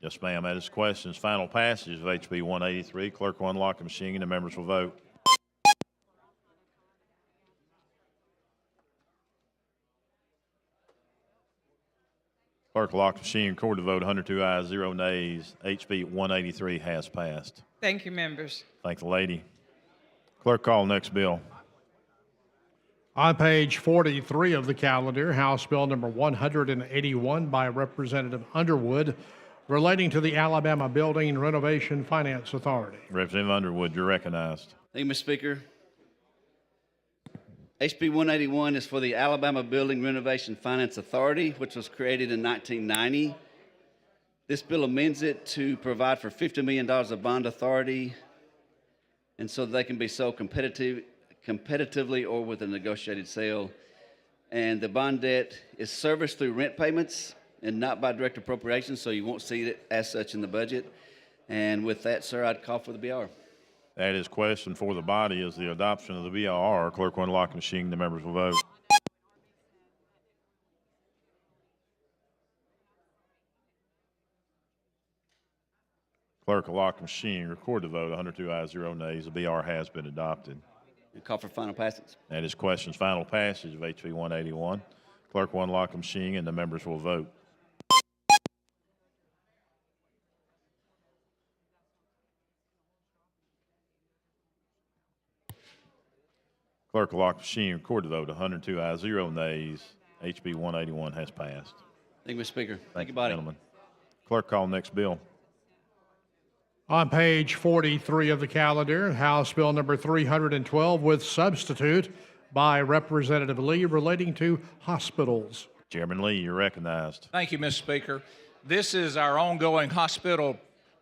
A: Yes, ma'am. That is questions. Final passage of HB 183. Clerk will unlock the machine and the members will vote. Clerk will lock the machine, record the vote. 102 ayes, 0 nays. HB 183 has passed.
T: Thank you, members.
A: Thank the lady. Clerk, call the next bill.
D: On page 43 of the calendar, House Bill number 181 by Representative Underwood, relating to the Alabama Building Renovation Finance Authority.
A: Representative Underwood, you're recognized.
U: Thank you, Mr. Speaker. HB 181 is for the Alabama Building Renovation Finance Authority, which was created in 1990. This bill amends it to provide for $50 million of bond authority, and so they can be sold competitively or with a negotiated sale. And the bond debt is serviced through rent payments and not by direct appropriation, so you won't see it as such in the budget. And with that, sir, I'd call for the BR.
A: That is question for the body is the adoption of the BR. Clerk will unlock the machine. The members will vote. Clerk will lock the machine. Record the vote. 102 ayes, 0 nays. The BR has been adopted.
U: Call for final passage.
A: That is questions. Final passage of HB 181. Clerk will unlock the machine and the members will vote. Clerk will lock the machine. Record the vote. 102 ayes, 0 nays. HB 181 has passed.
U: Thank you, Mr. Speaker.
A: Thank
U: you,
A: you, gentlemen. Clerk, call next bill.
D: On page 43 of the calendar, House Bill number 312 with substitute by Representative Lee, relating to hospitals.
A: Chairman Lee, you're recognized.
V: Thank you, Mr. Speaker. This is our ongoing hospital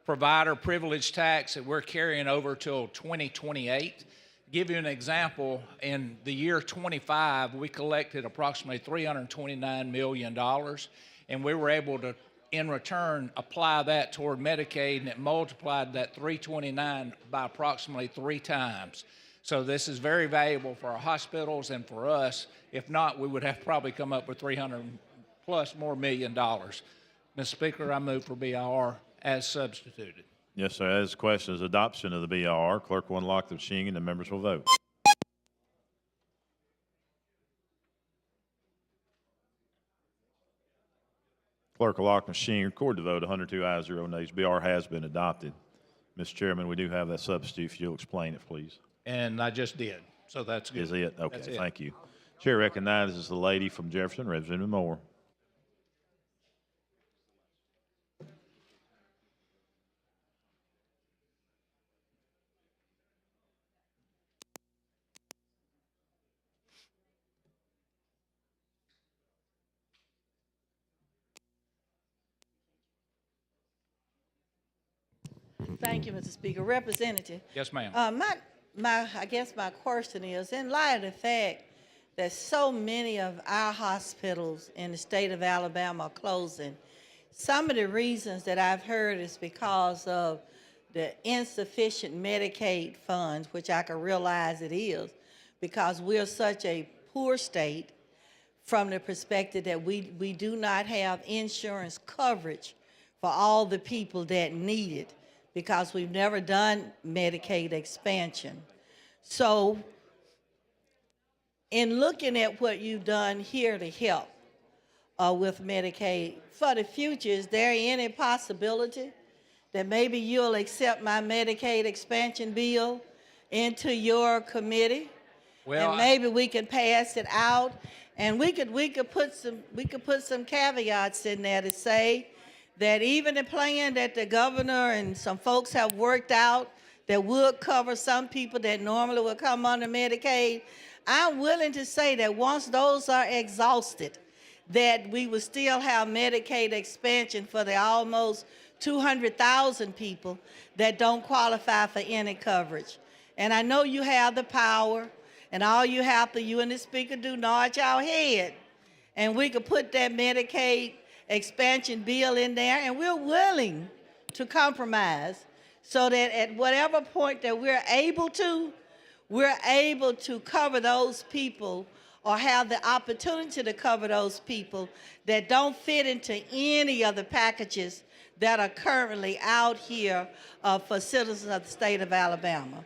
V: provider privilege tax that we're carrying over till 2028. Give you an example, in the year 25, we collected approximately $329 million, and we were able to, in return, apply that toward Medicaid, and it multiplied that 329 by approximately 3 times. So this is very valuable for our hospitals and for us. If not, we would have probably come up with $300+ more million. Mr. Speaker, I move for BIR as substituted.
A: Yes, sir. As question is adoption of the BIR. Clerk will unlock the machine and the members will vote. Clerk will lock the machine. Record the vote. 102 ayes, 0 nays. BR has been adopted. Mr. Chairman, we do have that substitute. If you'll explain it, please.
V: And I just did, so that's good.
A: Is it? Okay,
V: That's it.
A: thank you. Chair recognizes the lady from Jefferson, Representative Moore.
P: Thank you, Mr. Speaker. Representative.
V: Yes, ma'am.
P: I guess my question is, in light of the fact that so many of our hospitals in the state of Alabama are closing, some of the reasons that I've heard is because of the insufficient Medicaid funds, which I can realize it is, because we're such a poor state from the perspective that we do not have insurance coverage for all the people that need it, because we've never done Medicaid expansion. So in looking at what you've done here to help with Medicaid, for the future, is there any possibility that maybe you'll accept my Medicaid expansion bill into your committee?
V: Well,
P: and maybe we can pass it out, and we could put some caveats in there to say that even the plan that the governor and some folks have worked out that would cover some people that normally would come under Medicaid, I'm willing to say that once those are exhausted, that we will still have Medicaid expansion for the almost 200,000 people that don't qualify for any coverage. And I know you have the power, and all you have to, you and the speaker do, nod your head, and we could put that Medicaid expansion bill in there, and we're willing to compromise so that at whatever point that we're able to cover those people or have the opportunity to cover those people that don't fit into any of the packages that are currently out here for citizens of the state of Alabama.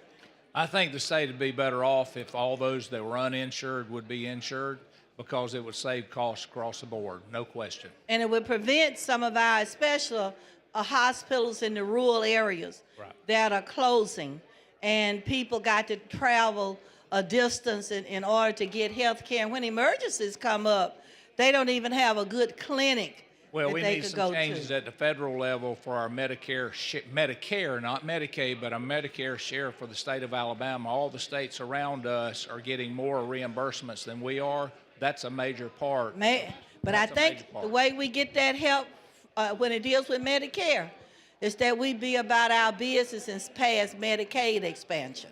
V: I think the state would be better off if all those that were uninsured would be insured, because it would save costs across the board, no question.
P: And it would prevent some of our, especially hospitals in the rural areas that are closing, and people got to travel a distance in order to get health care. And when emergencies come up, they don't even have a good clinic
V: Well,
P: that
V: we
P: they
V: need
P: could
V: some
P: go
V: changes
P: to.
V: at the federal level for our Medicare, not Medicaid, but a Medicare share for the state of Alabama. All the states around us are getting more reimbursements than we are. That's a major part.
P: But I think the way we get that help when it deals with Medicare is that we be about our business and pass Medicaid expansion.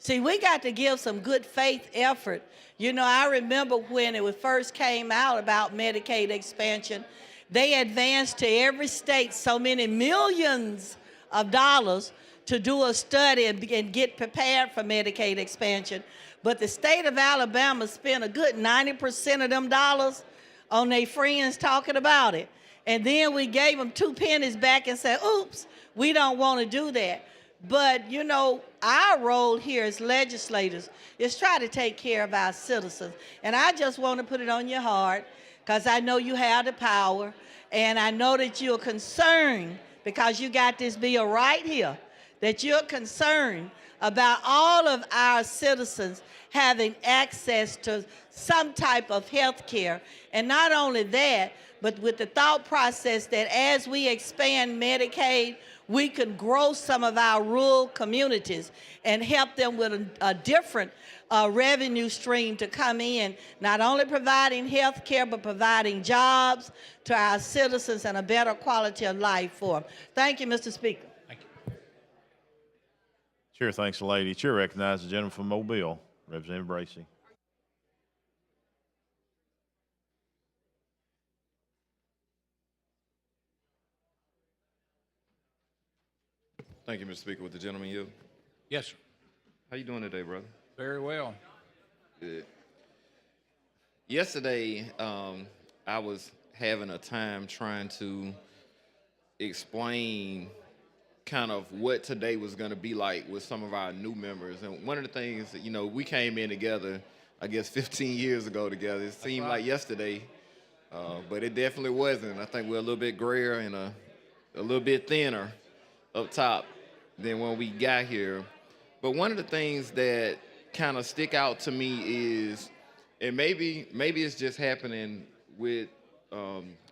P: See, we got to give some good faith effort. You know, I remember when it first came out about Medicaid expansion, they advanced to every state so many millions of dollars to do a study and get prepared for Medicaid expansion. But the state of Alabama spent a good 90% of them dollars on their friends talking about it. And then we gave them 2 pennies back and said, oops, we don't want to do that. But, you know, our role here as legislators is try to take care of our citizens. And I just want to put it on your heart, because I know you have the power, and I know that you're concerned, because you got this bill right here, that you're concerned about all of our citizens having access to some type of health care. And not only that, but with the thought process that as we expand Medicaid, we can grow some of our rural communities and help them with a different revenue stream to come in, not only providing health care, but providing jobs to our citizens and a better quality of life for them. Thank you, Mr. Speaker.
A: Chair thanks the lady. Chair recognizes the gentleman from Mobile, Representative Bracy.
B: Thank you, Mr. Speaker. With the gentleman yield.
V: Yes, sir.
B: How you doing today, brother?
V: Very well.
B: Good. Yesterday, I was having a time trying to explain kind of what today was going to be like with some of our new members. And one of the things that, you know, we came in together, I guess 15 years ago together. It seemed like yesterday, but it definitely wasn't. I think we're a little bit grayer and a little bit thinner up top than when we got here. But one of the things that kind of stick out to me is, and maybe it's just happening with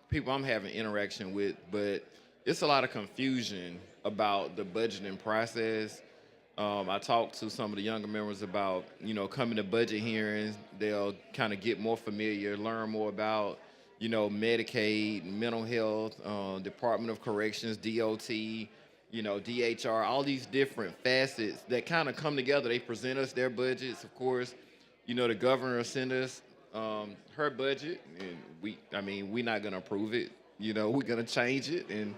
B: people I'm having interaction with, but it's a lot of confusion about the budgeting process. I talked to some of the younger members about, you know, coming to budget hearings. They'll kind of get more familiar, learn more about, you know, Medicaid, mental health, Department of Corrections, DOT, DHR, all these different facets that kind of come together. They present us their budgets, of course. The governor sent us her budget, and we're not gonna approve it. We're gonna change it, and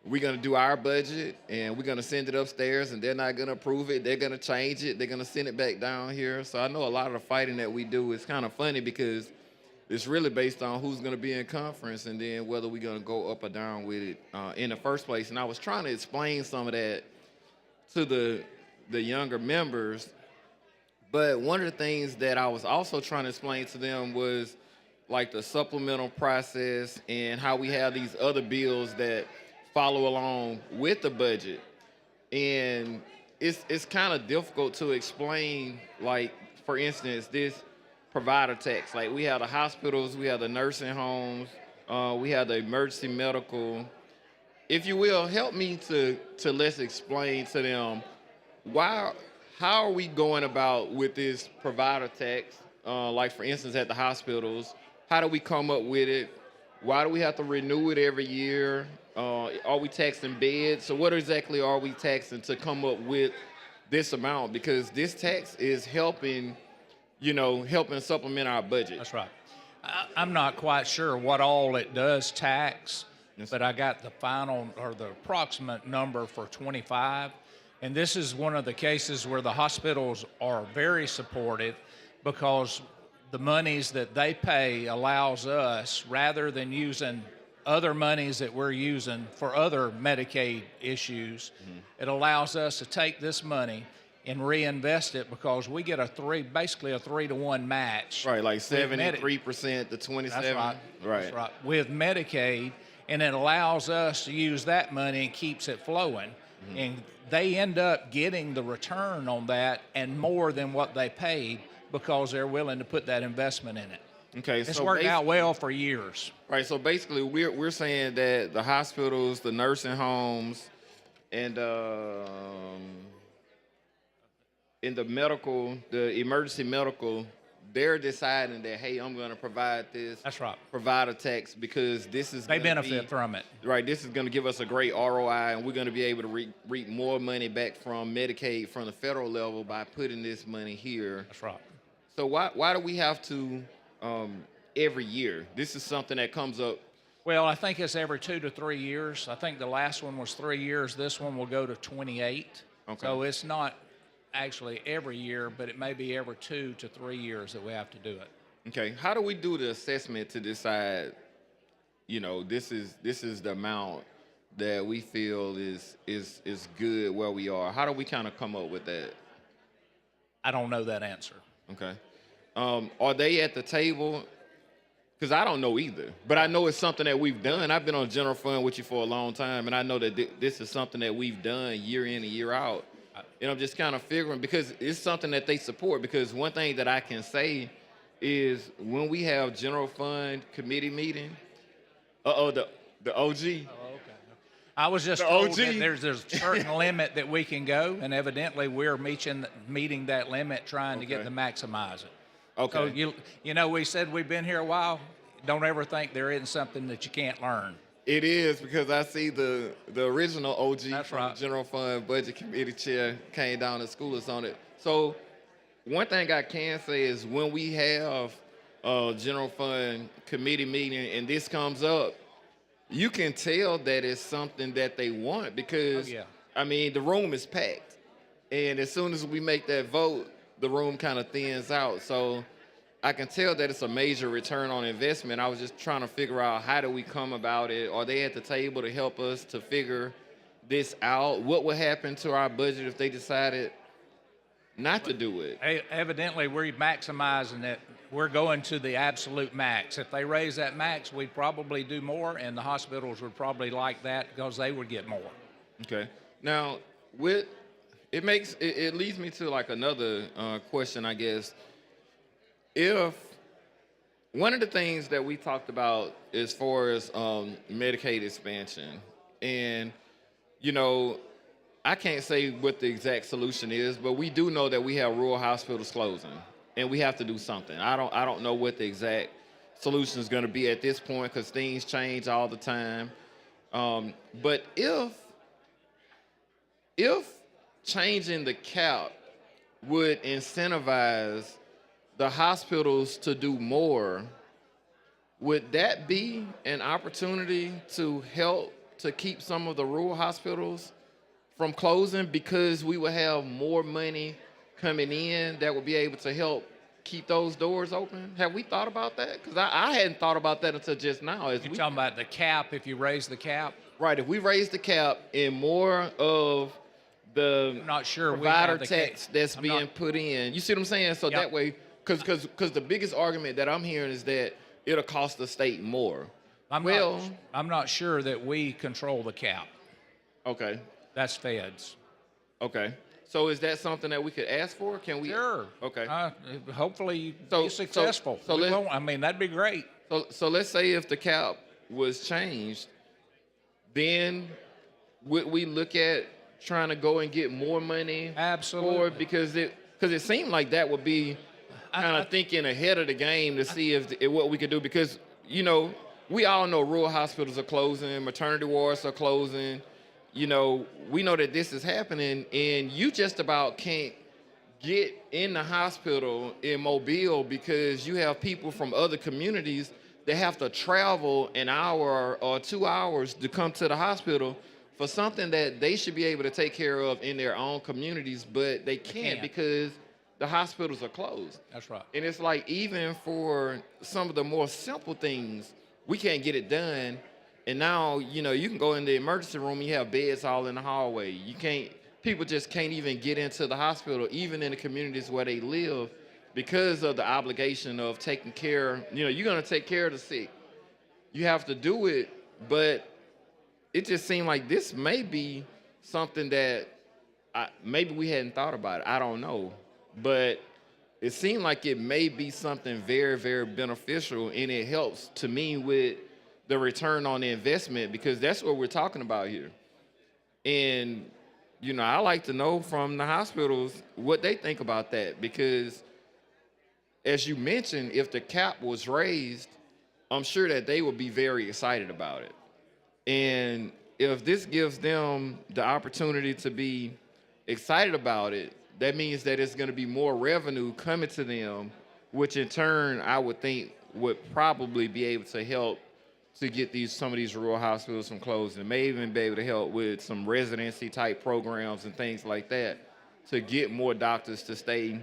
B: we're gonna do our budget, and we're gonna send it upstairs, and they're not gonna approve it. They're gonna change it. They're gonna send it back down here. So I know a lot of the fighting that we do is kind of funny because it's really based on who's gonna be in conference, and then whether we're gonna go up or down with it in the first place. And I was trying to explain some of that to the younger members. But one of the things that I was also trying to explain to them was like the supplemental process and how we have these other bills that follow along with the budget. And it's kind of difficult to explain, like, for instance, this provider tax. Like, we have the hospitals, we have the nursing homes, we have the emergency medical. If you will, help me to let's explain to them how are we going about with this provider tax? Like, for instance, at the hospitals, how do we come up with it? Why do we have to renew it every year? Are we taxing beds? So what exactly are we taxing to come up with this amount? Because this tax is helping supplement our budget.
V: That's right. I'm not quite sure what all it does tax, but I got the final or the approximate number for 25. And this is one of the cases where the hospitals are very supportive because the monies that they pay allows us, rather than using other monies that we're using for other Medicaid issues, it allows us to take this money and reinvest it because we get basically a 3-to-1 match.
B: Right, like 73% to 27%.
V: That's right.
B: Right.
V: That's right. With Medicaid, and it allows us to use that money and keeps it flowing. And they end up getting the return on that and more than what they paid because they're willing to put that investment in it.
B: Okay,
V: It's
B: so
V: worked out well for years.
B: Right, so basically we're saying that the hospitals, the nursing homes, and in the emergency medical, they're deciding that, hey, I'm going to provide this.
V: That's right.
B: Provider tax because this is
V: They
B: gonna
V: benefit from it.
B: Right, this is going to give us a great ROI, and we're going to be able to reap more money back from Medicaid from the federal level by putting this money here.
V: That's right.
B: So why do we have to every year? This is something that comes up.
V: Well, I think it's every 2 to 3 years. I think the last one was 3 years. This one will go to 28.
B: Okay.
V: So it's not actually every year, but it may be every 2 to 3 years that we have to do it.
B: Okay. How do we do the assessment to decide, this is the amount that we feel is good where we are? How do we kind of come up with that?
V: I don't know that answer.
B: Okay. Are they at the table? Because I don't know either, but I know it's something that we've done. I've been on general fund with you for a long time, and I know that this is something that we've done year in and year out. And I'm just kind of figuring, because it's something that they support. Because one thing that I can say is when we have general fund committee meeting, the OG.
V: Oh, okay. I was just told that there's a certain limit that we can go, and evidently we're meeting that limit, trying to get to maximize it.
B: Okay.
V: So we said we've been here a while. Don't ever think there isn't something that you can't learn.
B: It is, because I see the original OG
V: That's
B: from
V: right.
B: the General Fund Budget Committee chair came down to school us on it. So one thing I can say is when we have a General Fund Committee meeting and this comes up, you can tell that it's something that they want because, the room is packed. And as soon as we make that vote, the room kind of thins out. So I can tell that it's a major return on investment. I was just trying to figure out, how do we come about it? Are they at the table to help us to figure this out? What would happen to our budget if they decided not to do it?
V: Evidently, we're maximizing it. We're going to the absolute max. If they raise that max, we'd probably do more, and the hospitals would probably like that because they would get more.
B: Okay. Now, it leads me to like another question, I guess. If one of the things that we talked about as far as Medicaid expansion, and I can't say what the exact solution is, but we do know that we have rural hospitals closing, and we have to do something. I don't know what the exact solution is going to be at this point because things change all the time. But if if changing the cap would incentivize the hospitals to do more, would that be an opportunity to help to keep some of the rural hospitals from closing, because we would have more money coming in that would be able to help keep those doors open? Have we thought about that? Because I hadn't thought about that until just now.
V: You're talking about the cap, if you raise the cap?
B: Right, if we raise the cap and more of the
V: I'm not sure we
B: provider
V: have the
B: tax that's
V: I'm
B: being
V: not-
B: put in, you see what I'm saying? So
V: Yep.
B: that way, because the biggest argument that I'm hearing is that it'll cost the state more.
V: I'm not sure that we control the cap.
B: Okay.
V: That's feds.
B: Okay. So is that something that we could ask for? Can we?
V: Sure.
B: Okay.
V: Hopefully
B: So-
V: be successful.
B: so
V: We
B: let's-
V: won't- I mean, that'd be great.
B: So let's say if the cap was changed, then would we look at trying to go and get more money?
V: Absolutely.
B: For it? Because it seemed like that would be kind of thinking ahead of the game to see if what we could do, because we all know rural hospitals are closing, maternity wards are closing. We know that this is happening, and you just about can't get in the hospital in Mobile because you have people from other communities that have to travel an hour or 2 hours to come to the hospital for something that they should be able to take care of in their own communities, but they can't because the hospitals are closed.
V: That's right.
B: And it's like, even for some of the more simple things, we can't get it done. And now, you can go in the emergency room and you have beds all in the hallway. People just can't even get into the hospital, even in the communities where they live, because of the obligation of taking care. You're going to take care of the sick. You have to do it, but it just seemed like this may be something that maybe we hadn't thought about it. I don't know. But it seemed like it may be something very, very beneficial, and it helps to me with the return on the investment, because that's what we're talking about here. And, I like to know from the hospitals what they think about that, because as you mentioned, if the cap was raised, I'm sure that they would be very excited about it. And if this gives them the opportunity to be excited about it, that means that it's going to be more revenue coming to them, which in turn I would think would probably be able to help to get some of these rural hospitals from closing. May even be able to help with some residency type programs and things like that to get more doctors to stay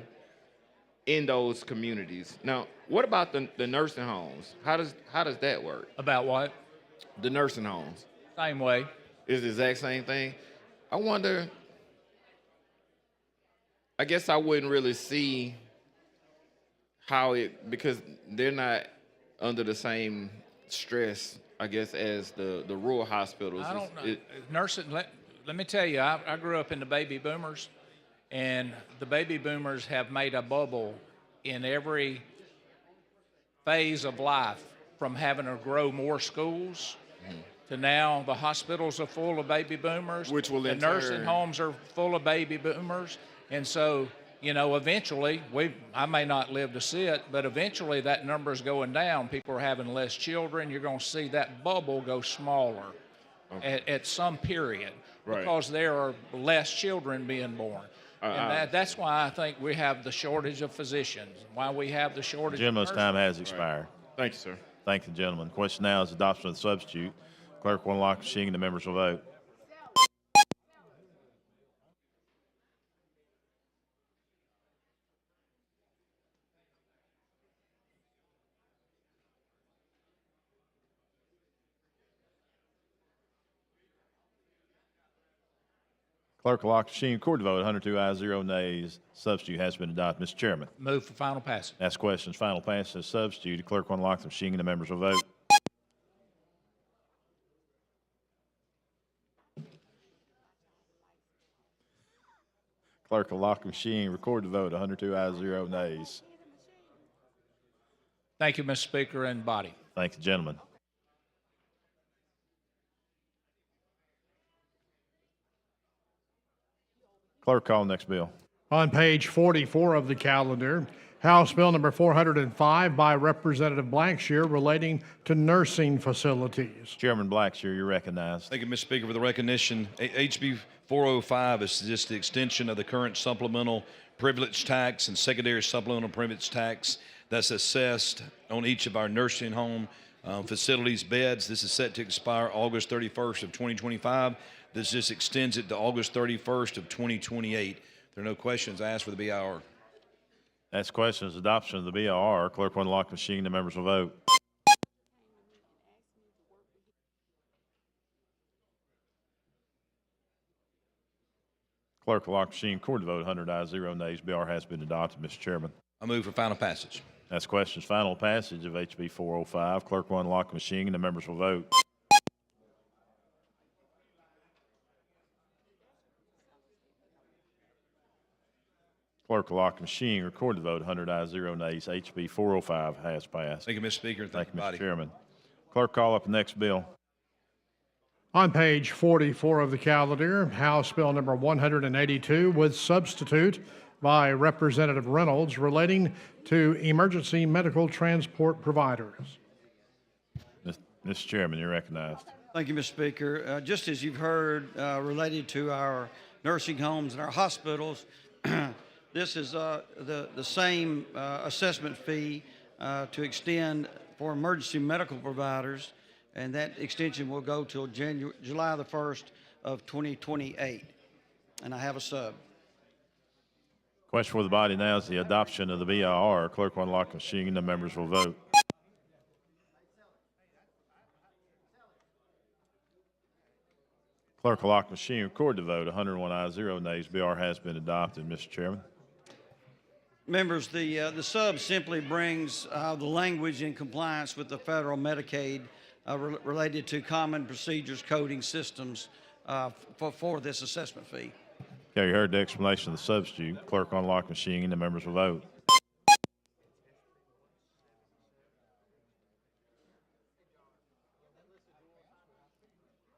B: in those communities. Now, what about the nursing homes? How does that work?
V: About what?
B: The nursing homes.
V: Same way.
B: It's the exact same thing. I wonder, I guess I wouldn't really see how because they're not under the same stress, I guess, as the rural hospitals.
V: I don't know. Nursing, let me tell you, I grew up in the baby boomers, and the baby boomers have made a bubble in every phase of life, from having to grow more schools to now the hospitals are full of baby boomers.
B: Which will
V: the
B: in
V: nursing
B: turn-
V: homes are full of baby boomers. And so, eventually, I may not live to see it, but eventually that number is going down. People are having less children. You're going to see that bubble go smaller at some period,
B: Right.
V: because there are less children being born. And that's why I think we have the shortage of physicians, why we have the shortage
A: Gentleman's
V: of
A: time
V: nurses.
A: has expired.
B: Thank you, sir.
A: Thank you, gentlemen. Question now is adoption of the substitute. Clerk will unlock the machine and the members will vote. Clerk will lock the machine. Record the vote. 102 ayes, 0 nays. Substitute has been adopted. Mr. Chairman.
V: Move for final passage.
A: Ask questions. Final passage of substitute. The clerk will unlock the machine and the members will vote. Clerk will lock the machine. Record the vote. 102 ayes, 0 nays.
V: Thank you, Mr. Speaker and body.
A: Thank you, gentlemen. Clerk, call the next bill.
D: On page 44 of the calendar, House Bill number 405 by Representative Blackshear relating to nursing facilities.
A: Chairman Blackshear, you're recognized.
C: Thank you, Mr. Speaker, for the recognition. HB 405 is just the extension of the current supplemental privilege tax and secondary supplemental privilege tax that's assessed on each of our nursing home facilities beds. This is set to expire August 31st of 2025. This just extends it to August 31st of 2028. If there are no questions, I ask for the BIR.
A: Next question is adoption of the BIR. Clerk will unlock the machine. The members will vote. Clerk will lock the machine. Record the vote. 100 ayes, 0 nays. BIR has been adopted, Mr. Chairman.
C: I move for final passage.
A: Next question is final passage of HB 405. Clerk will unlock the machine. The members will vote. Clerk will lock the machine. Record the vote. 100 ayes, 0 nays. HB 405 has passed.
C: Thank you, Mr. Speaker. Thank you,
A: Mr.
C: body.
A: Chairman. Clerk, call up the next bill.
D: On page 44 of the calendar, House Bill number 182 with substitute by Representative Reynolds relating to emergency medical transport providers.
A: Mr. Chairman, you're recognized.
Q: Thank you, Mr. Speaker. Just as you've heard related to our nursing homes and our hospitals, this is the same assessment fee to extend for emergency medical providers, and that extension will go till July the 1st of 2028. And I have a sub.
A: Question for the body now is the adoption of the BIR. Clerk will unlock the machine. The members will vote. Clerk will lock the machine. Record the vote. 101 ayes, 0 nays. BIR has been adopted, Mr. Chairman.
Q: Members, the sub simply brings the language in compliance with the federal Medicaid related to common procedures coding systems for this assessment fee.
A: Okay, you heard the explanation of the substitute. Clerk will unlock the machine. The members will vote.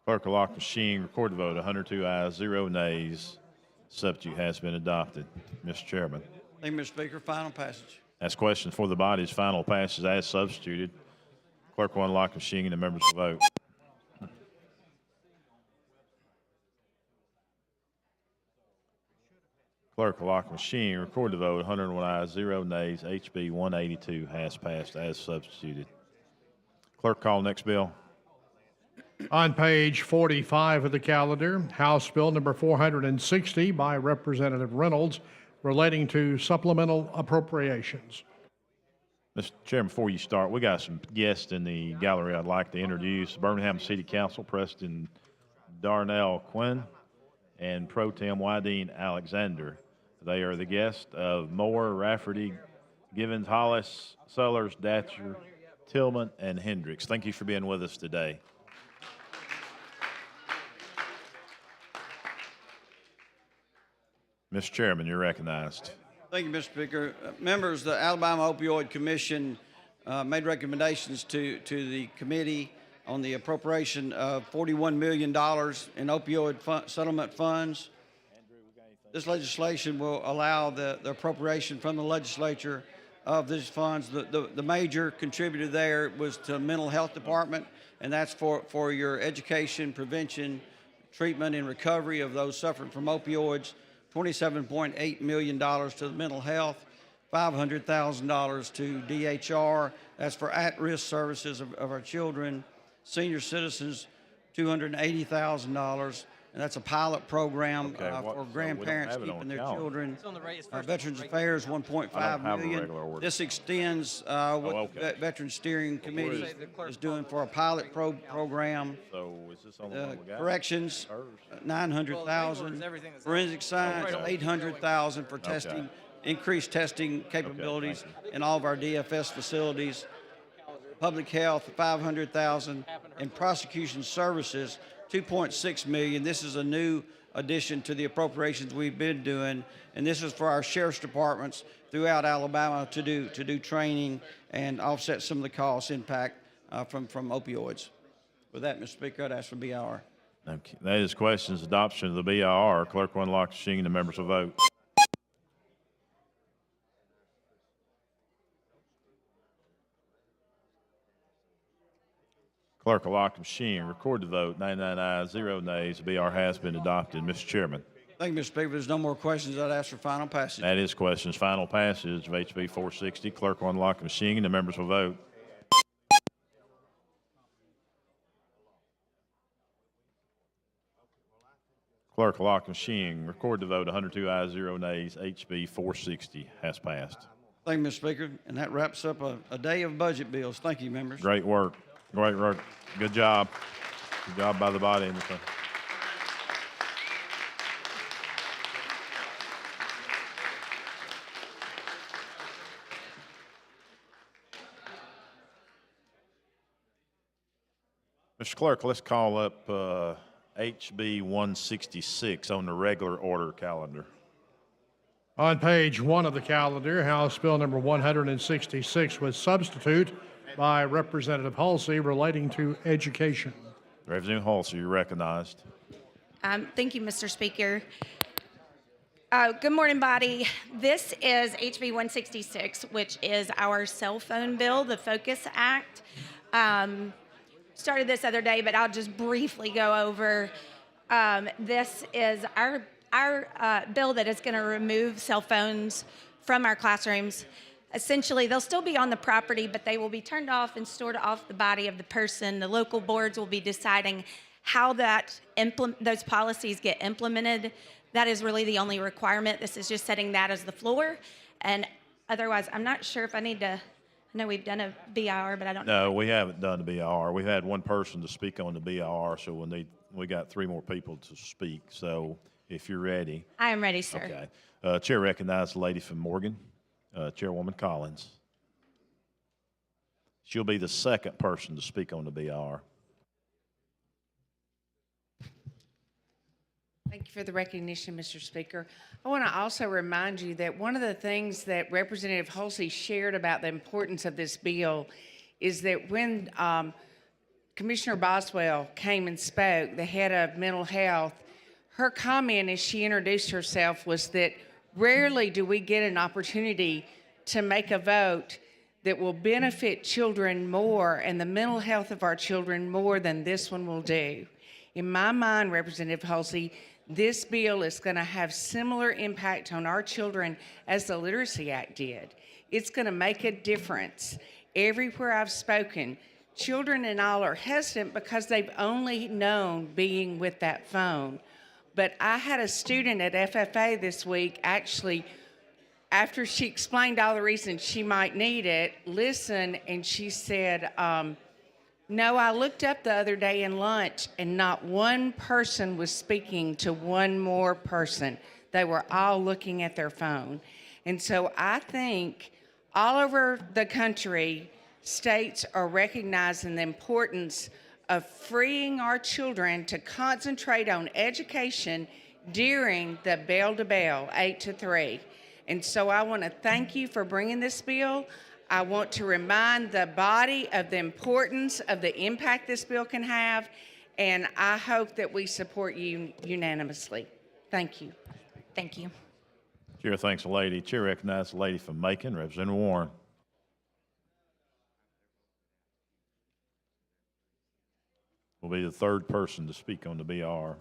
A: Clerk will lock the machine. Record the vote. 102 ayes, 0 nays. Substitute has been adopted, Mr. Chairman.
Q: Thank you, Mr. Speaker. Final passage.
A: That's question for the body's final passage as substituted. Clerk will unlock the machine and the members will vote. Clerk will lock the machine. Record the vote. 101 ayes, 0 nays. HB 182 has passed as substituted. Clerk, call next bill.
D: On page 45 of the calendar, House Bill number 460 by Representative Reynolds relating to supplemental appropriations.
A: Mr. Chairman, before you start, we got some guests in the gallery I'd like to introduce. Birmingham City Council President Darnell Quinn and Pro Tem Wydeen Alexander. They are the guests of Moore, Rafferty, Givens, Hollis, Sellers, Datcher, Tillman, and Hendricks. Thank you for being with us today. Mr. Chairman, you're recognized.
Q: Thank you, Mr. Speaker. Members, the Alabama Opioid Commission made recommendations to the committee on the appropriation of $41 million in opioid settlement funds. This legislation will allow the appropriation from the legislature of these funds. The major contributor there was to the mental health department, and that's for your education, prevention, treatment, and recovery of those suffering from opioids. $27.8 million to the mental health, $500,000 to DHR. That's for at-risk services of our children. Senior citizens, $280,000. And that's a pilot program for grandparents keeping their children. Veterans Affairs, $1.5 million. This extends what the Veterans Steering Committee is doing for a pilot program.
A: So is this on the one we got?
Q: Corrections, $900,000. Forensic science, $800,000 for testing, increased testing capabilities in all of our DFS facilities. Public health, $500,000, and prosecution services, $2.6 million. This is a new addition to the appropriations we've been doing, and this is for our sheriff's departments throughout Alabama to do training and offset some of the cost impact from opioids. With that, Mr. Speaker, I'd ask for BIR.
A: Okay. That is questions adoption of the BIR. Clerk will unlock the machine. The members will vote. Clerk will lock the machine. Record the vote. 99 ayes, 0 nays. The BR has been adopted. Mr. Chairman.
Q: Thank you, Mr. Speaker. If there's no more questions, I'd ask for final passage.
A: That is questions. Final passage of HB 460. Clerk will unlock the machine and the members will vote. Clerk will lock the machine. Record the vote. 102 ayes, 0 nays. HB 460 has passed.
Q: Thank you, Mr. Speaker. And that wraps up a day of budget bills. Thank you, members.
A: Great work. Great work. Good job. Good job by the body. And the Mr. Clerk, let's call up HB 166 on the regular order calendar.
D: On page 1 of the calendar, House Bill number 166 with substitute by Representative Halsey relating to education.
A: Representative Halsey, you're recognized.
F: Thank you, Mr. Speaker. Good morning, body. This is HB 166, which is our cell phone bill, the Focus Act. Started this other day, but I'll just briefly go over. This is our bill that is going to remove cell phones from our classrooms. Essentially, they'll still be on the property, but they will be turned off and stored off the body of the person. The local boards will be deciding how those policies get implemented. That is really the only requirement. This is just setting that as the floor. And otherwise, I'm not sure if I need to. I know we've done a BIR, but I don't know.
A: No, we haven't done the BIR. We've had one person to speak on the BIR, so we got 3 more people to speak. So if you're ready.
F: I am ready, sir.
A: Okay. Chair recognizes the lady from Morgan, Chairwoman Collins. She'll be the second person to speak on the BIR.
O: Thank you for the recognition, Mr. Speaker. I want to also remind you that one of the things that Representative Halsey shared about the importance of this bill is that when Commissioner Boswell came and spoke, the head of mental health, her comment as she introduced herself was that rarely do we get an opportunity to make a vote that will benefit children more and the mental health of our children more than this one will do. In my mind, Representative Halsey, this bill is going to have similar impact on our children as the Literacy Act did. It's going to make a difference. Everywhere I've spoken, children and all are hesitant because they've only known being with that phone. But I had a student at FFA this week actually, after she explained all the reasons she might need it, listen, and she said, no, I looked up the other day in lunch and not one person was speaking to one more person. They were all looking at their phone. And so I think all over the country, states are recognizing the importance of freeing our children to concentrate on education during the bell to bell, 8 to 3. And so I want to thank you for bringing this bill. I want to remind the body of the importance of the impact this bill can have, and I hope that we support you unanimously. Thank you.
F: Thank you.
A: Chair thanks the lady. Chair recognizes the lady from Macon, Representative Warren. Will be the third person to speak on the BR.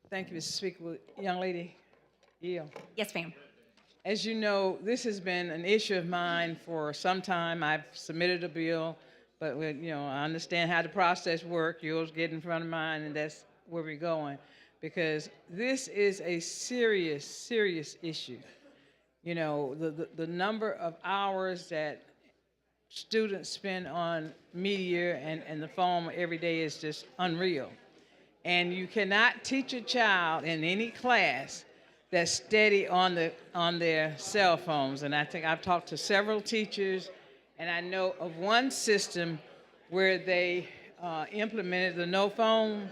T: Thank you, Mr. Speaker. Young lady, Eel.
F: Yes, ma'am.
T: As you know, this has been an issue of mine for some time. I've submitted a bill, but I understand how the process works. Yours get in front of mine, and that's where we're going, because this is a serious, serious issue. You know, the number of hours that students spend on media and the phone every day is just unreal. And you cannot teach a child in any class that's steady on their cell phones. And I think I've talked to several teachers, and I know of one system where they implemented the no phone,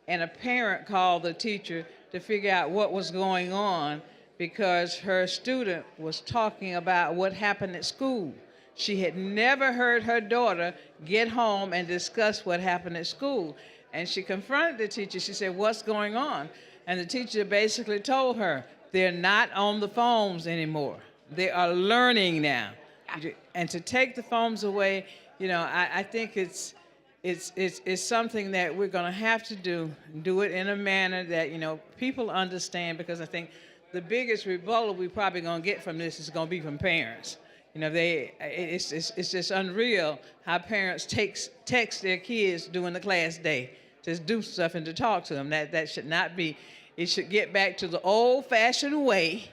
T: and a parent called the teacher to figure out what was going on because her student was talking about what happened at school. She had never heard her daughter get home and discuss what happened at school. And she confronted the teacher. She said, "What's going on?" And the teacher basically told her, they're not on the phones anymore. They are learning now. And to take the phones away, I think it's something that we're going to have to do it in a manner that, people understand, because I think the biggest rebuttal we're probably going to get from this is going to be from parents. It's just unreal how parents text their kids during the class day to do stuff and to talk to them. That should not be. It should get back to the old-fashioned way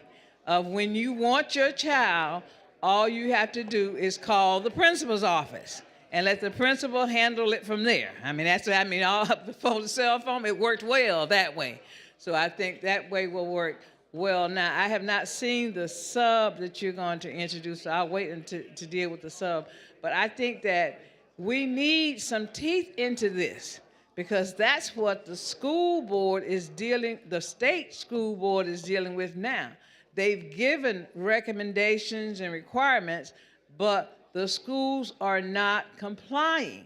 T: of when you want your child, all you have to do is call the principal's office and let the principal handle it from there. All before the cell phone, it worked well that way. So I think that way will work well. Now, I have not seen the sub that you're going to introduce, so I'll wait to deal with the sub. But I think that we need some teeth into this, because that's what the school board the state school board is dealing with now. They've given recommendations and requirements, but the schools are not complying.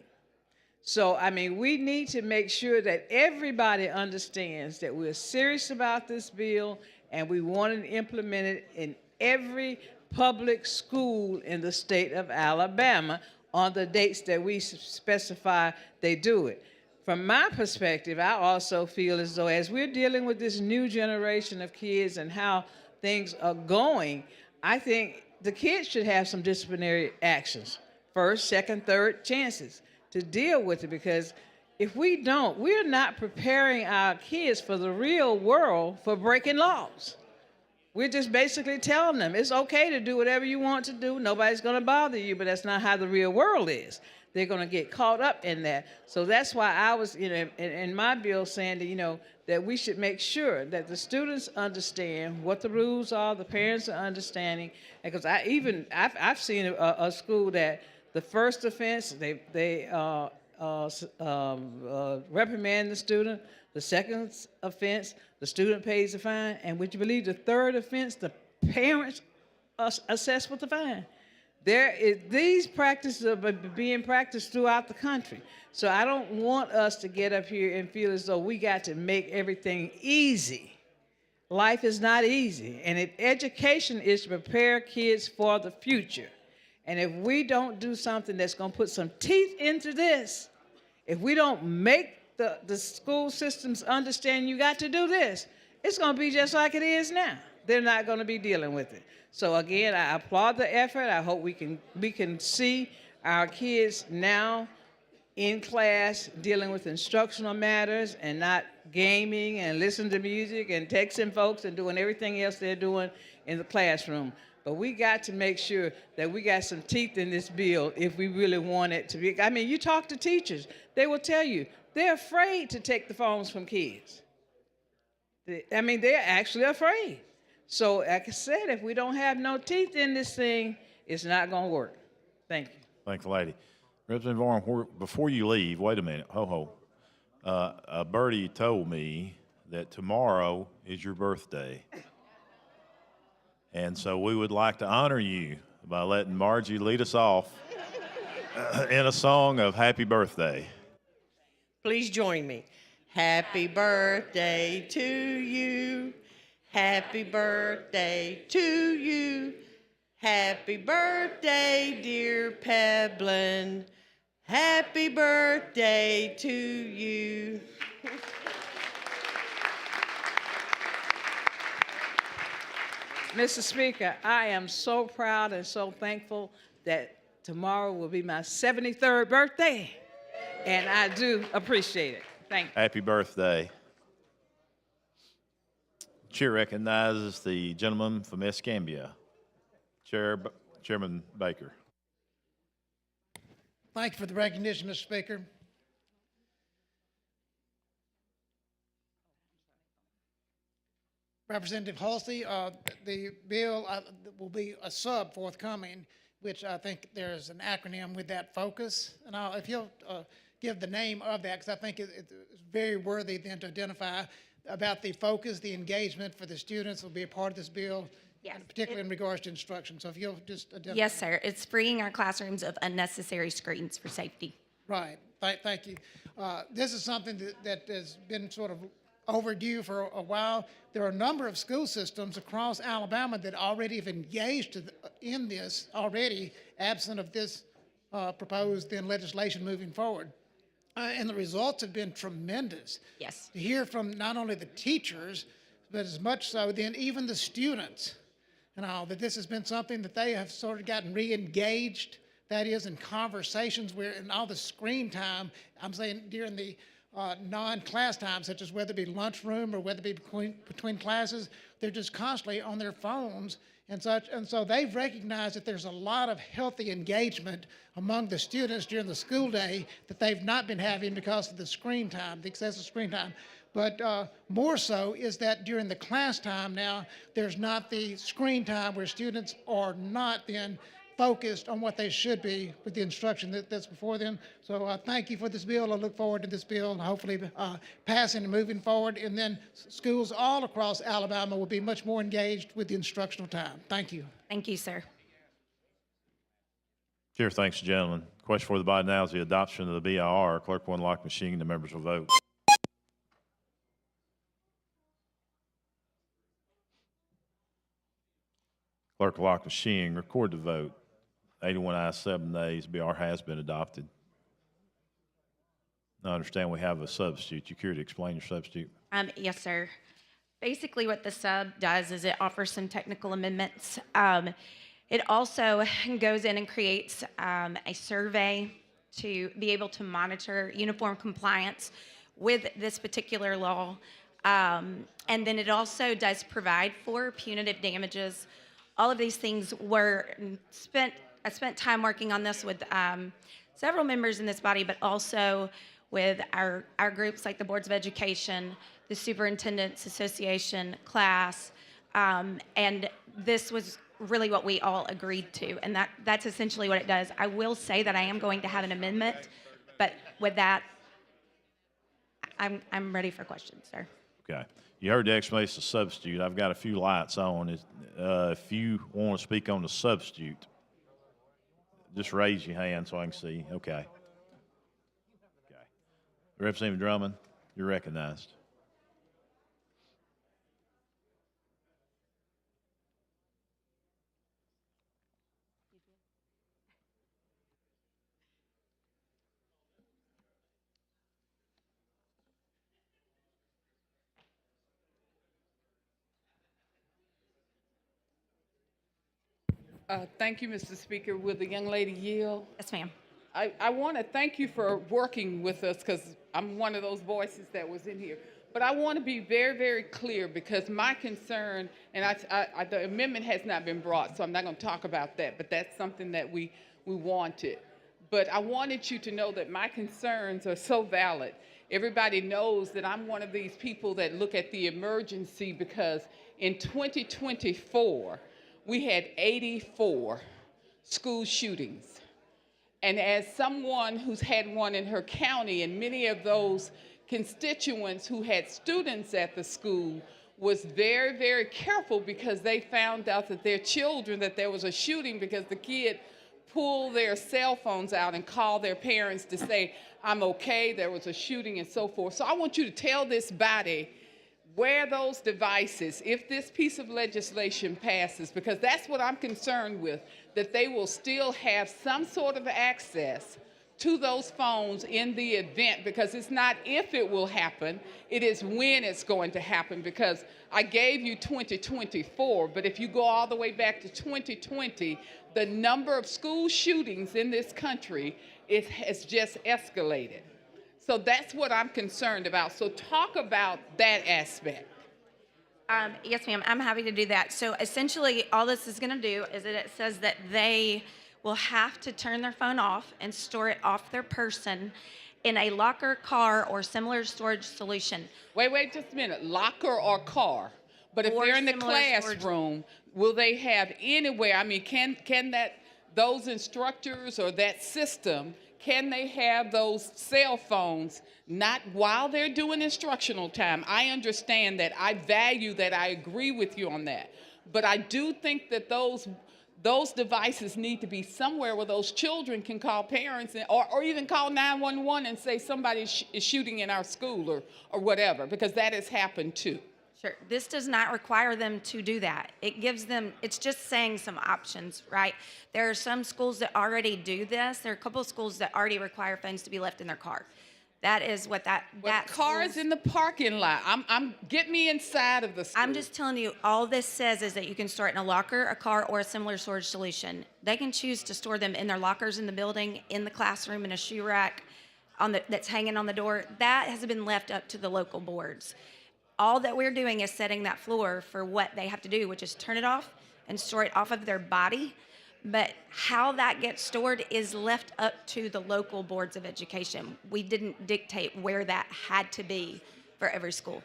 T: So, we need to make sure that everybody understands that we're serious about this bill and we want to implement it in every public school in the state of Alabama on the dates that we specify they do it. From my perspective, I also feel as though as we're dealing with this new generation of kids and how things are going, I think the kids should have some disciplinary actions, first, second, third chances to deal with it, because if we don't, we're not preparing our kids for the real world for breaking laws. We're just basically telling them it's okay to do whatever you want to do. Nobody's going to bother you, but that's not how the real world is. They're going to get caught up in that. So that's why I was, in my bill saying that, that we should make sure that the students understand what the rules are, the parents are understanding. Because I've seen a school that the first offense, they reprimand the student. The second offense, the student pays the fine. And would you believe the third offense, the parents assess with the fine? These practices are being practiced throughout the country. So I don't want us to get up here and feel as though we got to make everything easy. Life is not easy. And education is to prepare kids for the future. And if we don't do something that's going to put some teeth into this, if we don't make the school systems understand you got to do this, it's going to be just like it is now. They're not going to be dealing with it. So again, I applaud the effort. I hope we can see our kids now in class dealing with instructional matters and not gaming and listening to music and texting folks and doing everything else they're doing in the classroom. But we got to make sure that we got some teeth in this bill if we really want it to be. You talk to teachers, they will tell you they're afraid to take the phones from kids. They're actually afraid. So, like I said, if we don't have no teeth in this thing, it's not going to work. Thank you.
A: Thanks, lady. Representative Warren, before you leave, wait a minute. Bertie told me that tomorrow is your birthday. And so we would like to honor you by letting Margie lead us off in a song of happy birthday.
G: Please join me. Happy birthday to you. Happy birthday to you. Happy birthday, dear Peblin. Happy birthday to you.
T: Mr. Speaker, I am so proud and so thankful that tomorrow will be my 73rd birthday, and I do appreciate it. Thank you.
A: Happy birthday. Chair recognizes the gentleman from Escambia, Chairman Baker.
I: Thank you for the recognition, Mr. Speaker. Representative Halsey, the bill will be a sub forthcoming, which I think there's an acronym with that, focus. And if you'll give the name of that, because I think it's very worthy then to identify about the focus, the engagement for the students will be a part of this bill.
F: Yes.
I: particularly in regards to instruction. So if you'll just identify.
F: Yes, sir. It's freeing our classrooms of unnecessary screens for safety.
I: Right. Thank you. This is something that has been sort of overdue for a while. There are a number of school systems across Alabama that already have engaged in this already, absent of this proposed then legislation moving forward. And the results have been tremendous.
F: Yes.
I: To hear from not only the teachers, but as much so then even the students and all, that this has been something that they have sort of gotten re-engaged, that is in conversations where in all the screen time, I'm saying during the non-class time, such as whether it be lunchroom or whether it be between classes, they're just constantly on their phones and such. And so they've recognized that there's a lot of healthy engagement among the students during the school day that they've not been having because of the screen time, the excessive screen time. But more so is that during the class time now, there's not the screen time where students are not then focused on what they should be with the instruction that's before them. So thank you for this bill. I look forward to this bill and hopefully passing and moving forward. And then schools all across Alabama will be much more engaged with the instructional time. Thank you.
F: Thank you, sir.
A: Chair, thanks, gentlemen. Question for the body now is the adoption of the BIR. Clerk will unlock machine. The members will vote. Clerk will lock machine. Record the vote. 81 ayes, 7 nays. BR has been adopted. I understand we have a substitute. You care to explain your substitute?
F: Yes, sir. Basically, what the sub does is it offers some technical amendments. It also goes in and creates a survey to be able to monitor uniform compliance with this particular law. And then it also does provide for punitive damages. All of these things were I spent time working on this with several members in this body, but also with our groups like the Boards of Education, the Superintendents Association, class, and this was really what we all agreed to, and that's essentially what it does. I will say that I am going to have an amendment, but with that, I'm ready for questions, sir.
A: Okay. You heard the explanation of substitute. I've got a few lights on. If you want to speak on the substitute, just raise your hand so I can see. Okay. Okay. Representative Drummond, you're recognized.
H: Thank you, Mr. Speaker. Will the young lady yield?
F: Yes, ma'am.
H: I want to thank you for working with us because I'm one of those voices that was in here. But I want to be very, very clear because my concern, and the amendment has not been brought, so I'm not going to talk about that, but that's something that we wanted. But I wanted you to know that my concerns are so valid. Everybody knows that I'm one of these people that look at the emergency because in 2024, we had 84 school shootings. And as someone who's had one in her county, and many of those constituents who had students at the school was very, very careful because they found out that their children, that there was a shooting because the kid pulled their cell phones out and called their parents to say, I'm okay, there was a shooting and so forth. So I want you to tell this body where those devices, if this piece of legislation passes, because that's what I'm concerned with, that they will still have some sort of access to those phones in the event, because it's not if it will happen, it is when it's going to happen, because I gave you 2024, but if you go all the way back to 2020, the number of school shootings in this country has just escalated. So that's what I'm concerned about. So talk about that aspect.
F: Yes, ma'am. I'm happy to do that. So essentially, all this is going to do is that it says that they will have to turn their phone off and store it off their person in a locker, car, or similar storage solution.
H: Wait just a minute. Locker or car? But if they're in the classroom, will they have anywhere? I mean, can those instructors or that system, can they have those cell phones not while they're doing instructional time? I understand that. I value that. I agree with you on that. But I do think that those devices need to be somewhere where those children can call parents or even call 911 and say somebody is shooting in our school or whatever, because that has happened too.
F: Sure. This does not require them to do that. It gives them, it's just saying some options, right? There are some schools that already do this. There are a couple of schools that already require phones to be left in their car. That is what that
H: Cars in the parking lot. Get me inside of the school.
F: I'm just telling you, all this says is that you can store it in a locker, a car, or a similar storage solution. They can choose to store them in their lockers in the building, in the classroom, in a shoe rack that's hanging on the door. That has been left up to the local boards. All that we're doing is setting that floor for what they have to do, which is turn it off and store it off of their body. But how that gets stored is left up to the local boards of education. We didn't dictate where that had to be for every school.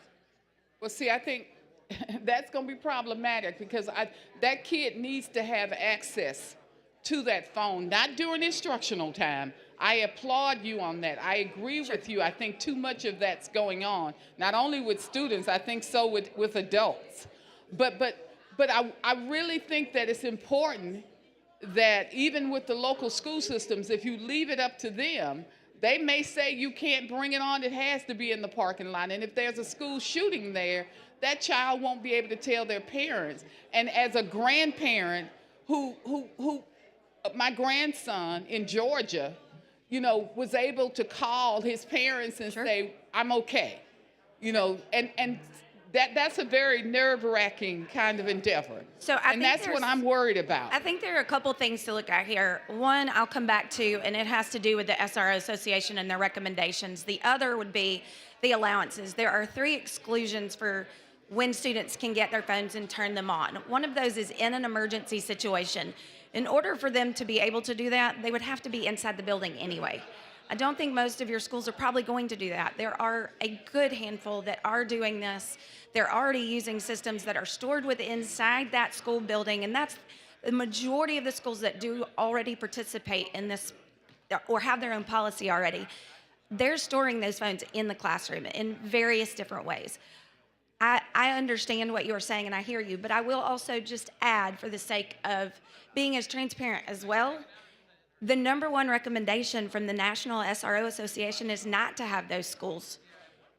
H: Well, see, I think that's going to be problematic because that kid needs to have access to that phone, not during instructional time. I applaud you on that. I agree with you. I think too much of that's going on, not only with students, I think so with adults. But I really think that it's important that even with the local school systems, if you leave it up to them, they may say you can't bring it on, it has to be in the parking lot. And if there's a school shooting there, that child won't be able to tell their parents. And as a grandparent my grandson in Georgia, was able to call his parents and say, I'm okay. And that's a very nerve-wracking kind of endeavor. And that's what I'm worried about.
F: I think there are a couple things to look at here. One, I'll come back to, and it has to do with the SRO Association and their recommendations. The other would be the allowances. There are 3 exclusions for when students can get their phones and turn them on. One of those is in an emergency situation. In order for them to be able to do that, they would have to be inside the building anyway. I don't think most of your schools are probably going to do that. There are a good handful that are doing this. They're already using systems that are stored inside that school building, and that's the majority of the schools that do already participate in this or have their own policy already. They're storing those phones in the classroom in various different ways. I understand what you're saying, and I hear you, but I will also just add, for the sake of being as transparent as well, the #1 recommendation from the National SRO Association is not to have those schools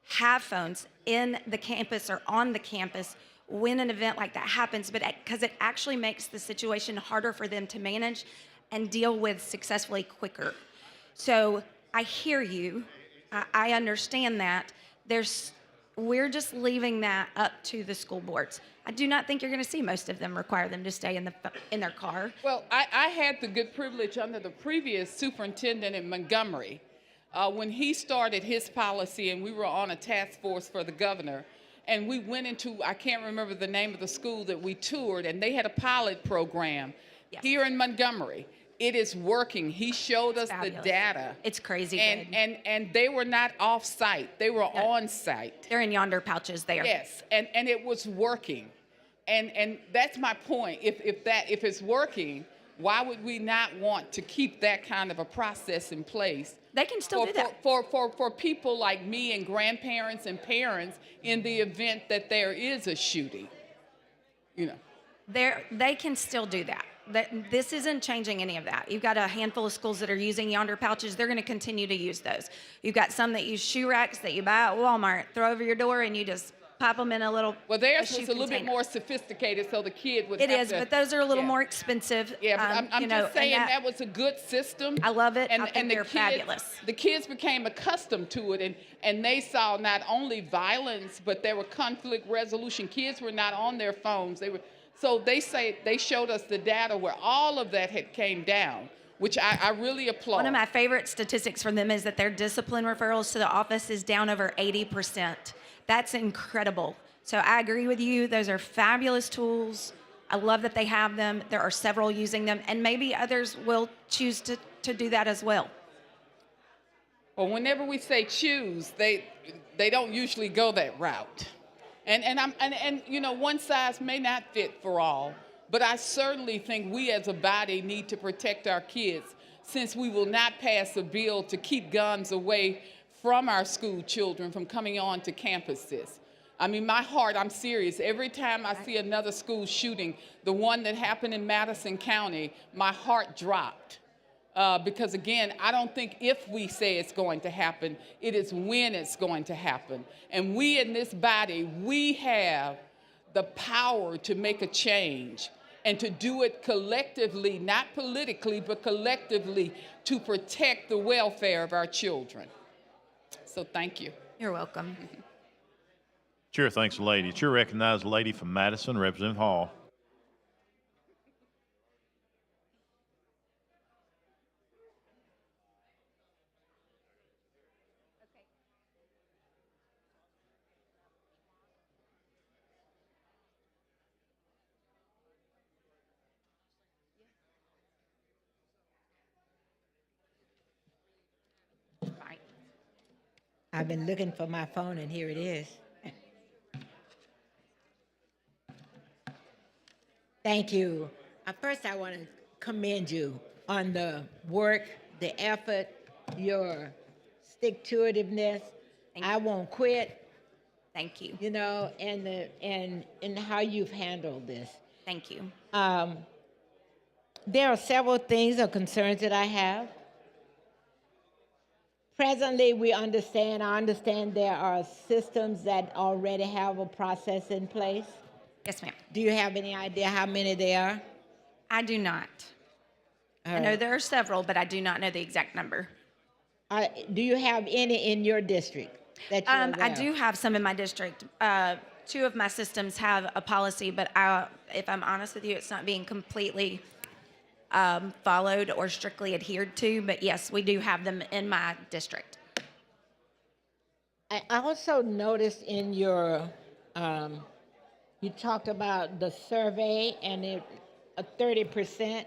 F: have phones in the campus or on the campus when an event like that happens, but because it actually makes the situation harder for them to manage and deal with successfully quicker. So I hear you. I understand that. We're just leaving that up to the school boards. I do not think you're going to see most of them require them to stay in their car.
H: Well, I had the good privilege under the previous superintendent in Montgomery, when he started his policy, and we were on a task force for the governor, and we went into, I can't remember the name of the school that we toured, and they had a pilot program here in Montgomery. It is working. He showed us the data.
F: It's crazy good.
H: And they were not off site. They were on site.
F: They're in yonder pouches there.
H: Yes, and it was working. And that's my point. If it's working, why would we not want to keep that kind of a process in place?
F: They can still do that.
H: For people like me and grandparents and parents in the event that there is a shooting.
F: They can still do that. This isn't changing any of that. You've got a handful of schools that are using yonder pouches. They're going to continue to use those. You've got some that use shoe racks that you buy at Walmart, throw over your door, and you just pop them in a little
H: Well, theirs
F: shoe
H: was a little bit
F: container.
H: more sophisticated, so the kid would
F: It
H: have
F: is,
H: to,
F: but those are a little more expensive.
H: Yeah, but I'm just saying
F: and
H: that was a good system.
F: I love it.
H: And,
F: I think
H: and
F: they're fabulous.
H: The kids became accustomed to it, and they saw not only violence, but there were conflict resolution. Kids were not on their phones. So they showed us the data where all of that had came down, which I really applaud.
F: One of my favorite statistics from them is that their discipline referrals to the office is down over 80%. That's incredible. So I agree with you. Those are fabulous tools. I love that they have them. There are several using them, and maybe others will choose to do that as well.
H: Well, whenever we say choose, they don't usually go that route. And one size may not fit for all, but I certainly think we as a body need to protect our kids, since we will not pass a bill to keep guns away from our school children from coming on to campuses. I mean, my heart, I'm serious. Every time I see another school shooting, the one that happened in Madison County, my heart dropped. Because again, I don't think if we say it's going to happen, it is when it's going to happen. And we in this body, we have the power to make a change and to do it collectively, not politically, but collectively to protect the welfare of our children. So thank you.
F: You're welcome.
A: Chair thanks the lady. Chair recognizes the lady from Madison, Representative Hall.
S: I've been looking for my phone, and here it is. Thank you. First, I want to commend you on the work, the effort, your stick-to-itiveness. I won't quit.
F: Thank you.
S: You know, and how you've handled this.
F: Thank you.
S: There are several things or concerns that I have. Presently, I understand there are systems that already have a process in place.
F: Yes, ma'am.
S: Do you have any idea how many there are?
F: I do not. I know there are several, but I do not know the exact number.
S: Do you have any in your district that you're aware
F: I
S: of?
F: do have some in my district. Two of my systems have a policy, but if I'm honest with you, it's not being completely followed or strictly adhered to. But yes, we do have them in my district.
S: I also noticed in your, you talked about the survey and a 30%.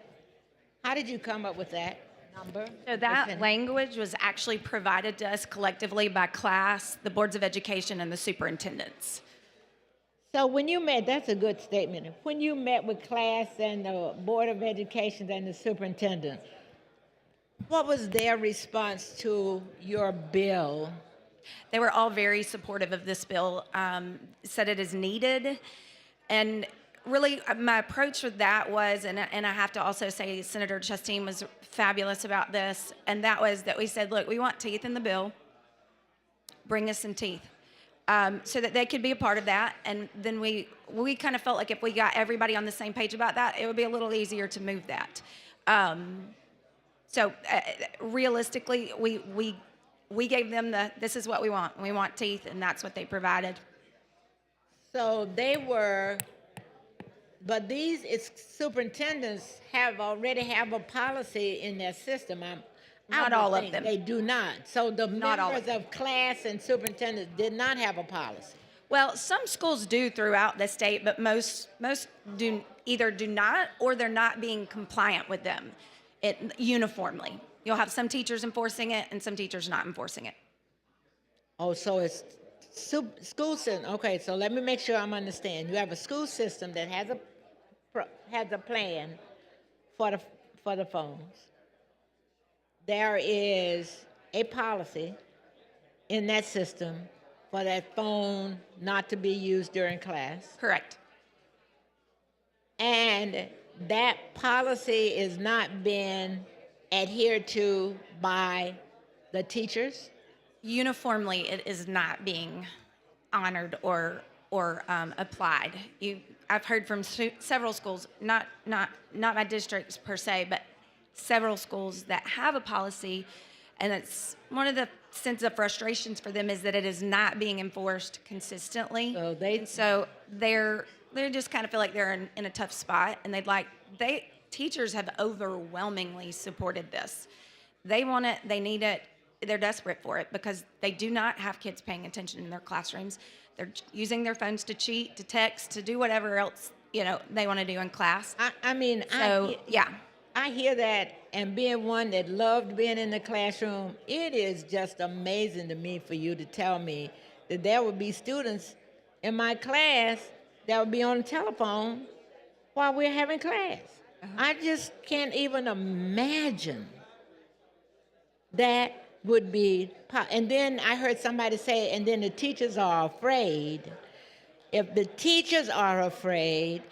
S: How did you come up with that number?
F: So that language was actually provided to us collectively by class, the boards of education, and the superintendents.
S: So when you met, that's a good statement. When you met with class and the Board of Education and the superintendent, what was their response to your bill?
F: They were all very supportive of this bill, said it is needed. And really, my approach with that was, and I have to also say Senator Chastain was fabulous about this, and that was that we said, look, we want teeth in the bill. Bring us some teeth. So that they could be a part of that. And then we kind of felt like if we got everybody on the same page about that, it would be a little easier to move that. So realistically, we gave them this is what we want. We want teeth, and that's what they provided.
S: So but these superintendents already have a policy in their system.
F: Not all of them.
S: They do not. So the
F: Not all of
S: members of class and superintendents did not have a policy.
F: Well, some schools do throughout the state, but most do either do not or they're not being compliant with them uniformly. You'll have some teachers enforcing it and some teachers not enforcing it.
S: Oh, so it's school system. Okay, so let me make sure I'm understanding. You have a school system that has a plan for the phones. There is a policy in that system for that phone not to be used during class.
F: Correct.
S: And that policy is not being adhered to by the teachers?
F: Uniformly, it is not being honored or applied. I've heard from several schools, not my districts per se, but several schools that have a policy, and it's one of the sense of frustrations for them is that it is not being enforced consistently. So they're just kind of feel like they're in a tough spot, and teachers have overwhelmingly supported this. They want it, they need it, they're desperate for it because they do not have kids paying attention in their classrooms. They're using their phones to cheat, to text, to do whatever else they want to do in class.
S: I hear that, and being one that loved being in the classroom, it is just amazing to me for you to tell me that there would be students in my class that would be on the telephone while we're having class. I just can't even imagine that would be, and then I heard somebody say, and then the teachers are afraid If the teachers are afraid,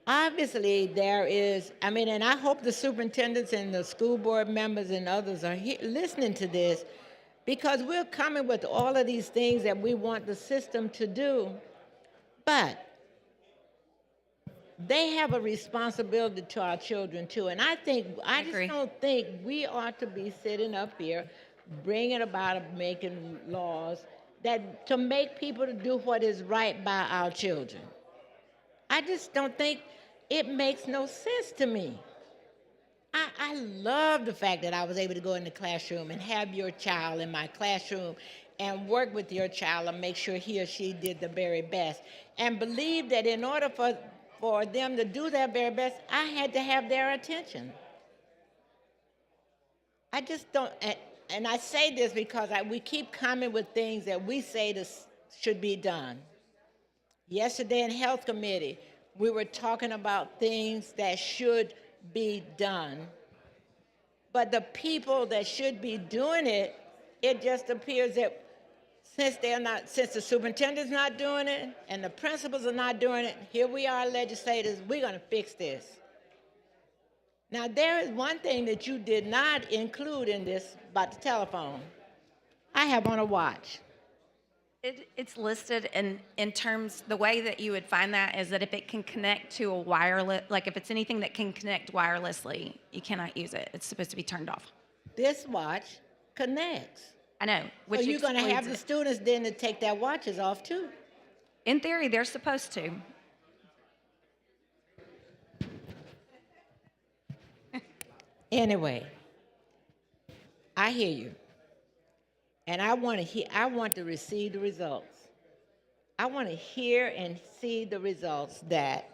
S: obviously there is, and I hope the superintendents and the school board members and others are listening to this, because we're coming with all of these things that we want the system to do, but they have a responsibility to our children too. And I just don't think we ought to be sitting up here bringing about making laws to make people to do what is right by our children. I just don't think it makes no sense to me. I love the fact that I was able to go in the classroom and have your child in my classroom and work with your child and make sure he or she did the very best. And believe that in order for them to do their very best, I had to have their attention. I just don't, and I say this because we keep coming with things that we say this should be done. Yesterday in Health Committee, we were talking about things that should be done. But the people that should be doing it, it just appears that since the superintendent's not doing it and the principals are not doing it, here we are legislators, we're gonna fix this. Now there is one thing that you did not include in this about the telephone. I have on a watch.
F: It's listed in terms, the way that you would find that is that if it can connect to a wireless, like if it's anything that can connect wirelessly, you cannot use it. It's supposed to be turned off.
S: This watch connects.
F: I know.
S: So you're going to have the students then to take their watches off too?
F: In theory, they're supposed to.
S: Anyway, I hear you. And I want to receive the results. I want to hear and see the results that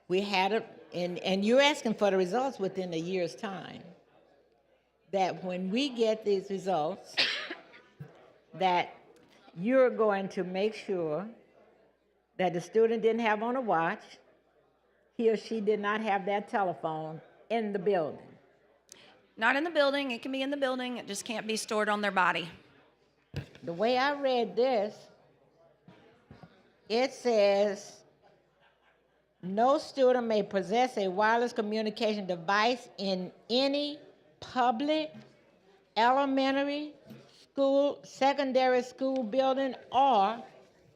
S: we had, and you're asking for the results within a year's time. That when we get these results, that you're going to make sure that the student didn't have on a watch, he or she did not have that telephone in the building.
F: Not in the building. It can be in the building. It just can't be stored on their body.
S: The way I read this, it says, no student may possess a wireless communication device in any public, elementary, school, secondary school building, or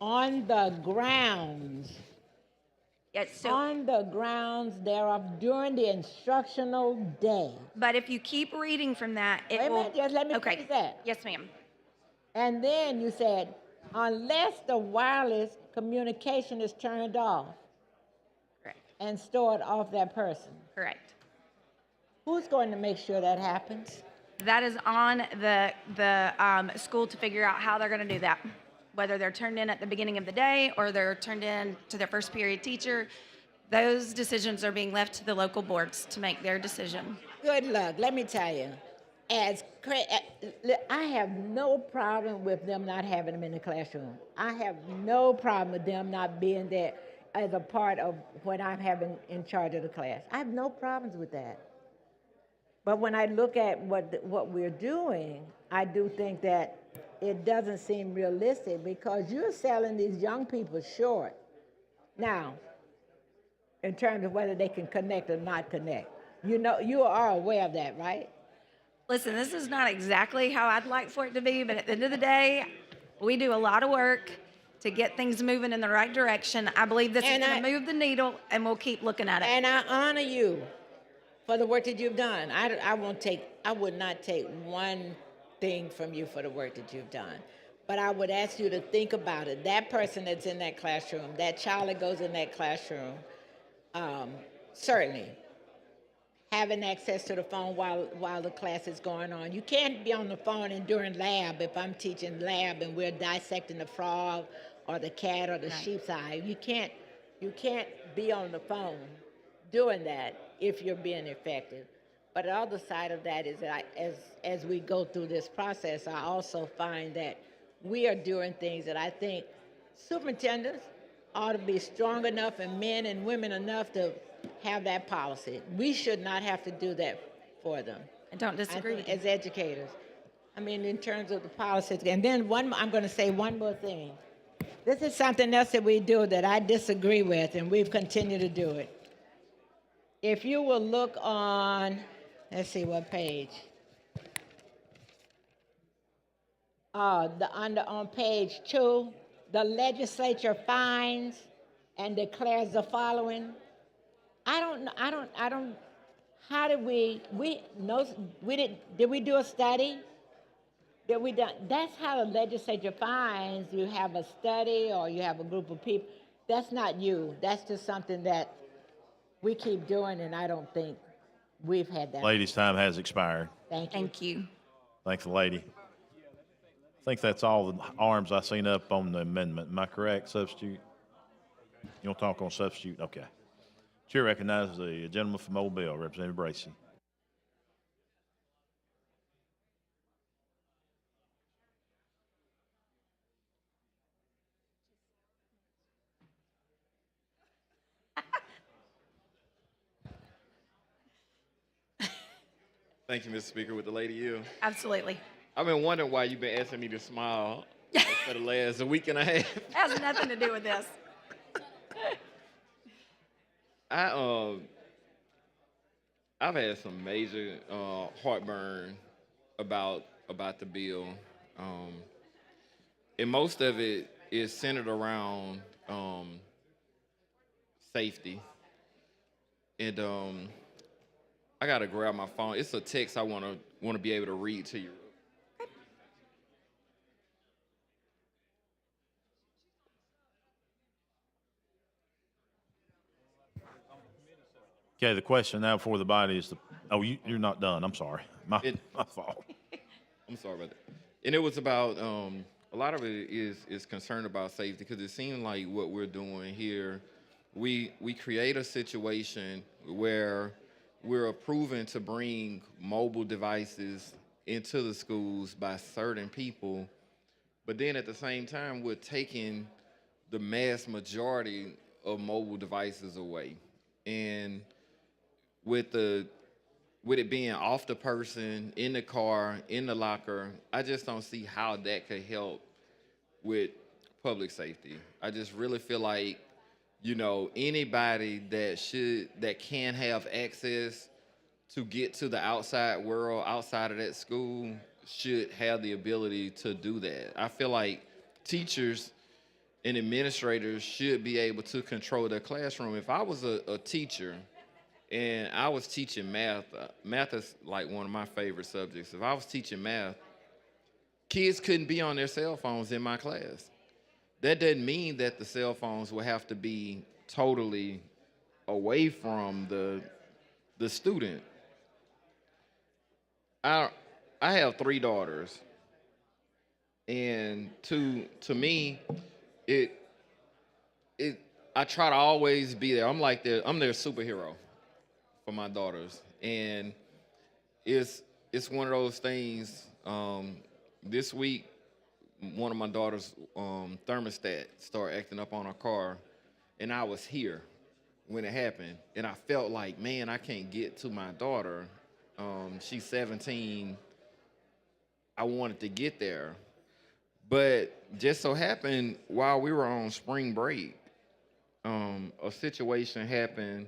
S: on the grounds.
F: Yes, so,
S: on the grounds thereof during the instructional day.
F: but if you keep reading from that, it
S: Wait a
F: will.
S: minute, just let me finish that.
F: Yes, ma'am.
S: And then you said, unless the wireless communication is turned off.
F: Correct.
S: And stored off that person.
F: Correct.
S: Who's going to make sure that happens?
F: That is on the school to figure out how they're going to do that. Whether they're turned in at the beginning of the day or they're turned in to their first period teacher, those decisions are being left to the local boards to make their decision.
S: Good luck. Let me tell you, I have no problem with them not having them in the classroom. I have no problem with them not being there as a part of when I'm having in charge of the class. I have no problems with that. But when I look at what we're doing, I do think that it doesn't seem realistic because you're selling these young people short. Now, in terms of whether they can connect or not connect. You know, you are aware of that, right?
F: Listen, this is not exactly how I'd like for it to be, but at the end of the day, we do a lot of work to get things moving in the right direction. I believe this is going to move the needle, and we'll keep looking at it.
S: And I honor you for the work that you've done. I would not take one thing from you for the work that you've done. But I would ask you to think about it. That person that's in that classroom, that child that goes in that classroom, certainly having access to the phone while the class is going on. You can't be on the phone and during lab, if I'm teaching lab and we're dissecting the frog or the cat or the sheep's eye. You can't be on the phone doing that if you're being effective. But the other side of that is that as we go through this process, I also find that we are doing things that I think superintendents ought to be strong enough and men and women enough to have that policy. We should not have to do that for them.
F: I don't disagree.
S: As educators. I mean, in terms of the policies. And then I'm going to say one more thing. This is something else that we do that I disagree with, and we've continued to do it. If you will look on, let's see what page. On page 2, the legislature finds and declares the following. How did did we do a study? That's how the legislature finds. You have a study or you have a group of people. That's not you. That's just something that we keep doing, and I don't think we've had that.
A: Lady's time has expired.
S: Thank you.
F: Thank you.
A: Thank the lady. I think that's all the arms I seen up on the amendment. Am I correct, substitute? You want to talk on substitute? Okay. Chair recognizes the gentleman from Mobile, Representative Bracy.
B: Thank you, Mr. Speaker. With the lady you.
F: Absolutely.
B: I've been wondering why you've been asking me to smile for the last week and a half.
F: Has nothing to do with this.
B: I've had some major heartburn about the bill, and most of it is centered around safety. And I gotta grab my phone. It's a text I wanna be able to read to you.
A: Okay, the question now before the body is you're not done. I'm sorry. My fault.
B: I'm sorry about that. And it was about a lot of it is concerned about safety, because it seems like what we're doing here, we create a situation where we're approving to bring mobile devices into the schools by certain people, but then at the same time we're taking the mass majority of mobile devices away. And with it being off the person, in the car, in the locker, I just don't see how that could help with public safety. I just really feel like, anybody that can have access to get to the outside world, outside of that school, should have the ability to do that. I feel like teachers and administrators should be able to control their classroom. If I was a teacher and I was teaching math, math is like one of my favorite subjects. If I was teaching math, kids couldn't be on their cell phones in my class. That doesn't mean that the cell phones will have to be totally away from the student. I have 3 daughters, and to me, I try to always be there. I'm their superhero for my daughters, and it's one of those things. This week, one of my daughter's thermostat started acting up on her car, and I was here when it happened, and I felt like, man, I can't get to my daughter. She's 17. I wanted to get there, but just so happened while we were on spring break, a situation happened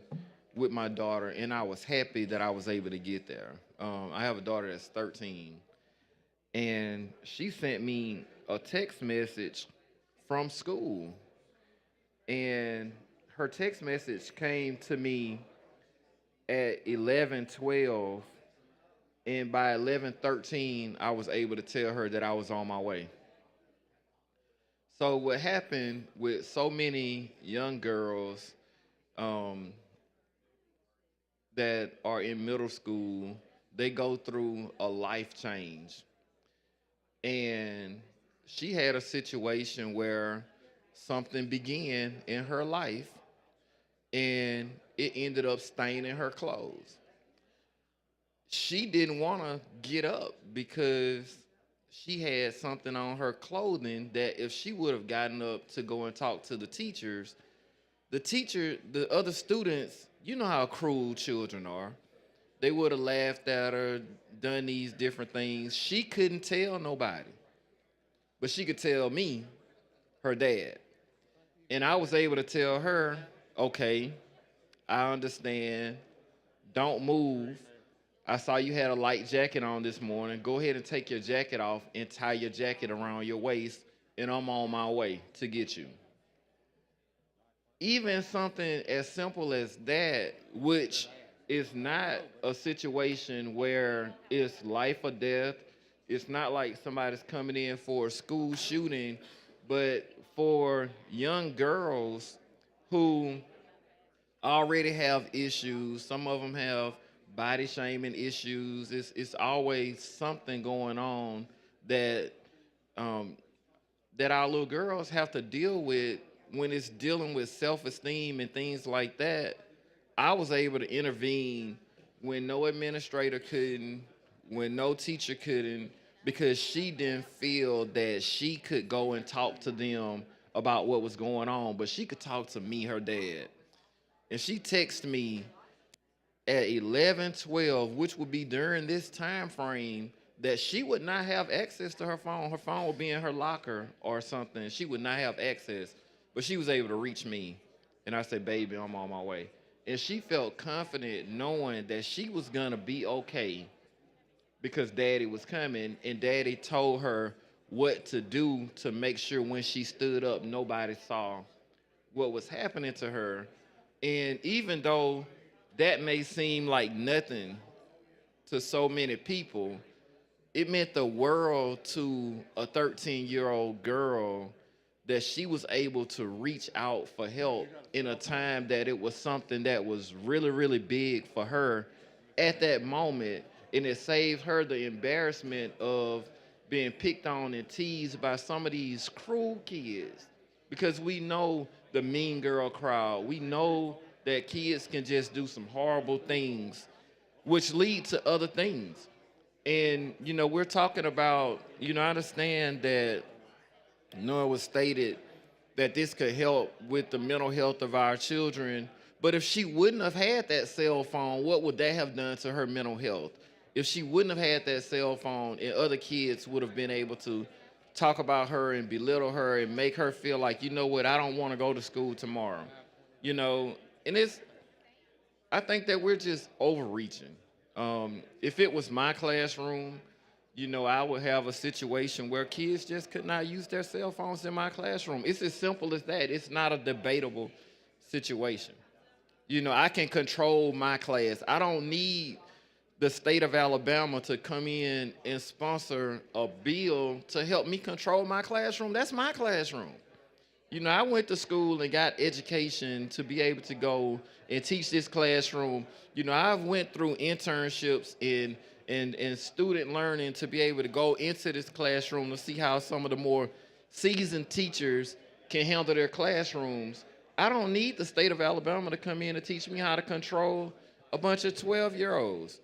B: with my daughter, and I was happy that I was able to get there. I have a daughter that's 13, and she sent me a text message from school, and her text message came to me at 11:12, and by 11:13, I was able to tell her that I was on my way. So what happened with so many young girls that are in middle school, they go through a life change. And she had a situation where something began in her life, and it ended up staining her clothes. She didn't want to get up because she had something on her clothing that if she would have gotten up to go and talk to the teachers, the other students, you know how cruel children are. They would have laughed at her, done these different things. She couldn't tell nobody, but she could tell me, her dad. And I was able to tell her, okay, I understand. Don't move. I saw you had a light jacket on this morning. Go ahead and take your jacket off and tie your jacket around your waist, and I'm on my way to get you. Even something as simple as that, which is not a situation where it's life or death. It's not like somebody's coming in for a school shooting, but for young girls who already have issues, some of them have body shaming issues. It's always something going on that that our little girls have to deal with when it's dealing with self-esteem and things like that. I was able to intervene when no administrator couldn't, when no teacher couldn't, because she didn't feel that she could go and talk to them about what was going on, but she could talk to me, her dad. And she texted me at 11:12, which would be during this time frame, that she would not have access to her phone. Her phone would be in her locker or something. She would not have access, but she was able to reach me. And I said, baby, I'm on my way. And she felt confident knowing that she was gonna be okay because daddy was coming, and daddy told her what to do to make sure when she stood up, nobody saw what was happening to her. And even though that may seem like nothing to so many people, it meant the world to a 13-year-old girl that she was able to reach out for help in a time that it was something that was really, really big for her at that moment. And it saved her the embarrassment of being picked on and teased by some of these cruel kids. Because we know the mean girl crowd. We know that kids can just do some horrible things, which lead to other things. And, you know, we're talking about, you know, I understand that it was stated that this could help with the mental health of our children. But if she wouldn't have had that cell phone, what would that have done to her mental health? If she wouldn't have had that cell phone and other kids would have been able to talk about her and belittle her and make her feel like, you know what, I don't want to go to school tomorrow. You know, and I think that we're just overreaching. If it was my classroom, you know, I would have a situation where kids just could not use their cell phones in my classroom. It's as simple as that. It's not a debatable situation. You know, I can control my class. I don't need the state of Alabama to come in and sponsor a bill to help me control my classroom. That's my classroom. You know, I went to school and got education to be able to go and teach this classroom. You know, I've went through internships and student learning to be able to go into this classroom to see how some of the more seasoned teachers can handle their classrooms. I don't need the state of Alabama to come in and teach me how to control a bunch of 12-year-olds.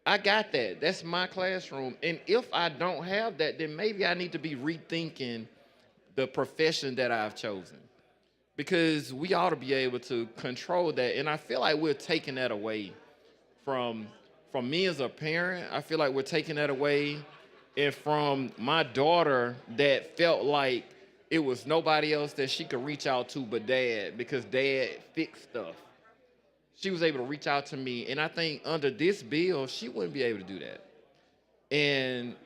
B: I got that. That's my classroom. And if I don't have that, then maybe I need to be rethinking the profession that I've chosen, because we ought to be able to control that. And I feel like we're taking that away from me as a parent. I feel like we're taking that away, and from my daughter that felt like it was nobody else that she could reach out to but dad, because dad fixed stuff. She was able to reach out to me, and I think under this bill, she wouldn't be able to do that. And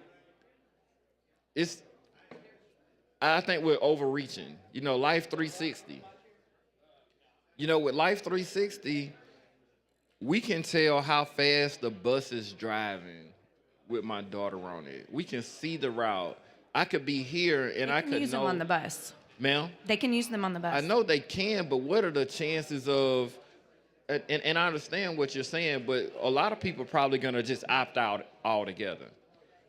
B: I think we're overreaching. You know, Life 360. You know, with Life 360, we can tell how fast the bus is driving with my daughter on it. We can see the route. I could be here and I could know.
F: They can use them on the bus.
B: Ma'am?
F: They can use them on the bus.
B: I know they can, but what are the chances of, and I understand what you're saying, but a lot of people are probably gonna just opt out altogether,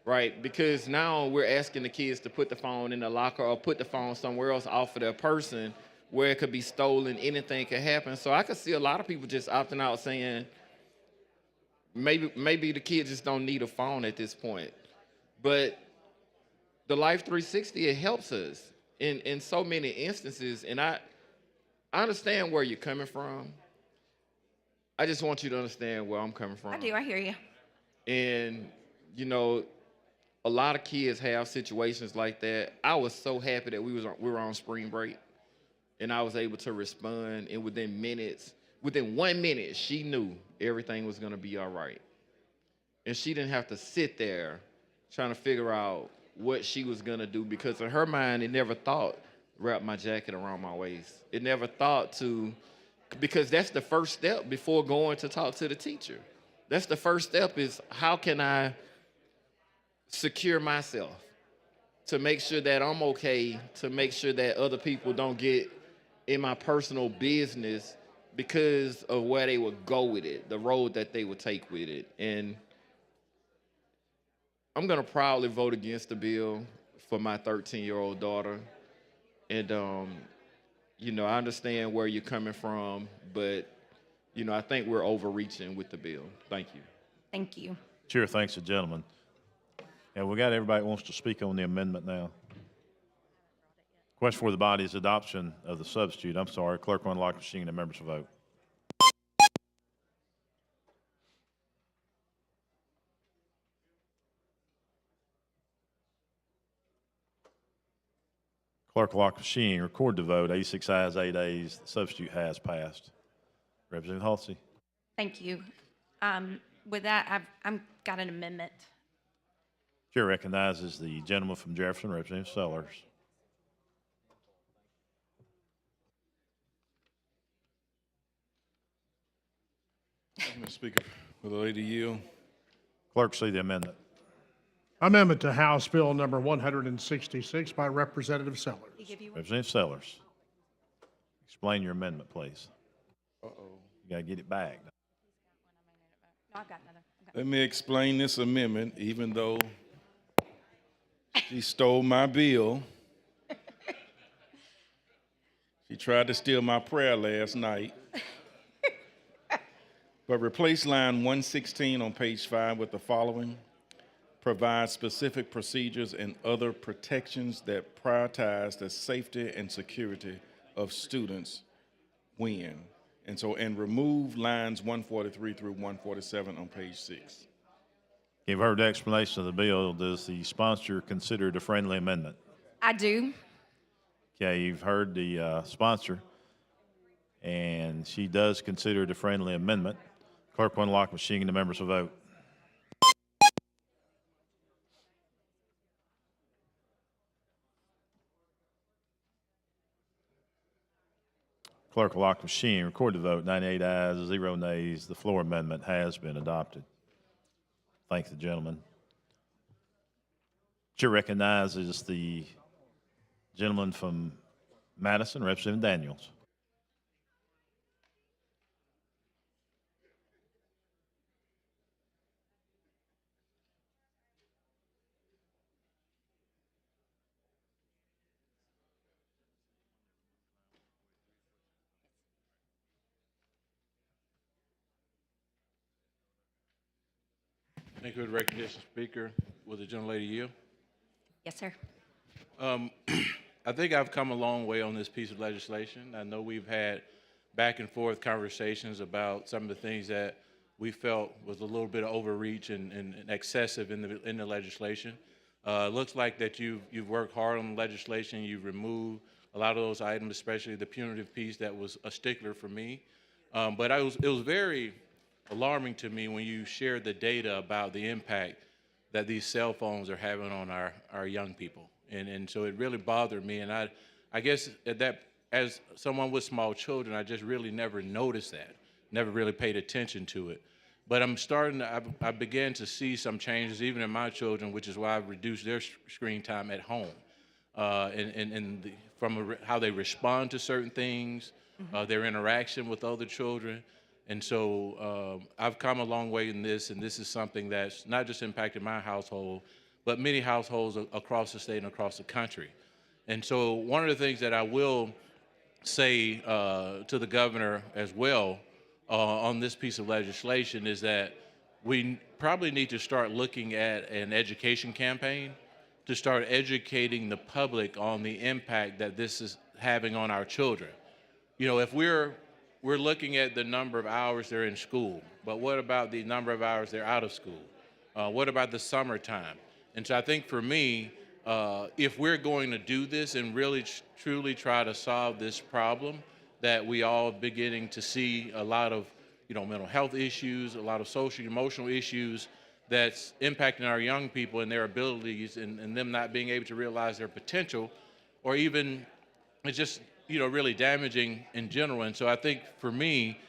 B: right? Because now we're asking the kids to put the phone in the locker or put the phone somewhere else off of their person where it could be stolen, anything could happen. So I could see a lot of people just opting out saying, maybe the kids just don't need a phone at this point. But the Life 360, it helps us in so many instances. And I understand where you're coming from. I just want you to understand where I'm coming from.
F: I do. I hear you.
B: And, you know, a lot of kids have situations like that. I was so happy that we were on spring break. and I was able to respond. And within 1 minute, she knew everything was going to be all right. And she didn't have to sit there trying to figure out what she was going to do, because in her mind, it never thought wrap my jacket around my waist. It never thought to, because that's the first step before going to talk to the teacher. That's the first step, is how can I secure myself to make sure that I'm okay, to make sure that other people don't get in my personal business because of where they would go with it, the road that they would take with it. And I'm gonna proudly vote against the bill for my 13-year-old daughter. And I understand where you're coming from, but I think we're overreaching with the bill. Thank you.
F: Thank you.
A: Chair thanks the gentleman. And we got everybody that wants to speak on the amendment now. Question for the body is adoption of the substitute. I'm sorry, clerk will unlock the machine and members will vote. Clerk will lock the machine, record the vote. 86 ayes, 8 ayes. The substitute has passed. Representative Halsey.
F: Thank you. With that, I've got an amendment.
A: Chair recognizes the gentleman from Jefferson, Representative Sellers.
J: Mr. Speaker, will the lady yield?
A: Clerk, see the amendment.
D: Amendment to House Bill number 166 by Representative Sellers.
A: Representative Sellers. Explain your amendment, please. You got to get it back.
F: No, I've got another.
J: Let me explain this amendment, even though she stole my bill. She tried to steal my prayer last night. But replace line 116 on page 5 with the following. Provide specific procedures and other protections that prioritize the safety and security of students when. And remove lines 143 through 147 on page 6.
A: You've heard the explanation of the bill. Does the sponsor consider it a friendly amendment?
F: I do.
A: Okay, you've heard the sponsor, and she does consider it a friendly amendment. Clerk will unlock machine and the members will vote. Clerk will lock machine, record the vote. 98 ayes, 0 nays. The floor amendment has been adopted. Thank the gentleman. Chair recognizes the gentleman from Madison, Representative Daniels.
J: Thank you for the recognition, Speaker. Will the gentlelady yield?
F: Yes, sir.
J: I think I've come a long way on this piece of legislation. I know we've had back and forth conversations about some of the things that we felt was a little bit of overreach and excessive in the legislation. Looks like that you've worked hard on the legislation. You've removed a lot of those items, especially the punitive piece that was a stickler for me. But it was very alarming to me when you shared the data about the impact that these cell phones are having on our young people. And so it really bothered me. And I guess that as someone with small children, I just really never noticed that, never really paid attention to it. But I began to see some changes even in my children, which is why I've reduced their screen time at home. From how they respond to certain things, their interaction with other children. And so I've come a long way in this, and this is something that's not just impacted my household, but many households across the state and across the country. And so one of the things that I will say to the governor as well on this piece of legislation is that we probably need to start looking at an education campaign to start educating the public on the impact that this is having on our children. You know, if we're looking at the number of hours they're in school, but what about the number of hours they're out of school? What about the summertime? And so I think for me, if we're going to do this and really truly try to solve this problem, that we all beginning to see a lot of, mental health issues, a lot of social, emotional issues that's impacting our young people and their abilities and them not being able to realize their potential, or even it's just, really damaging in general. And so I think for me,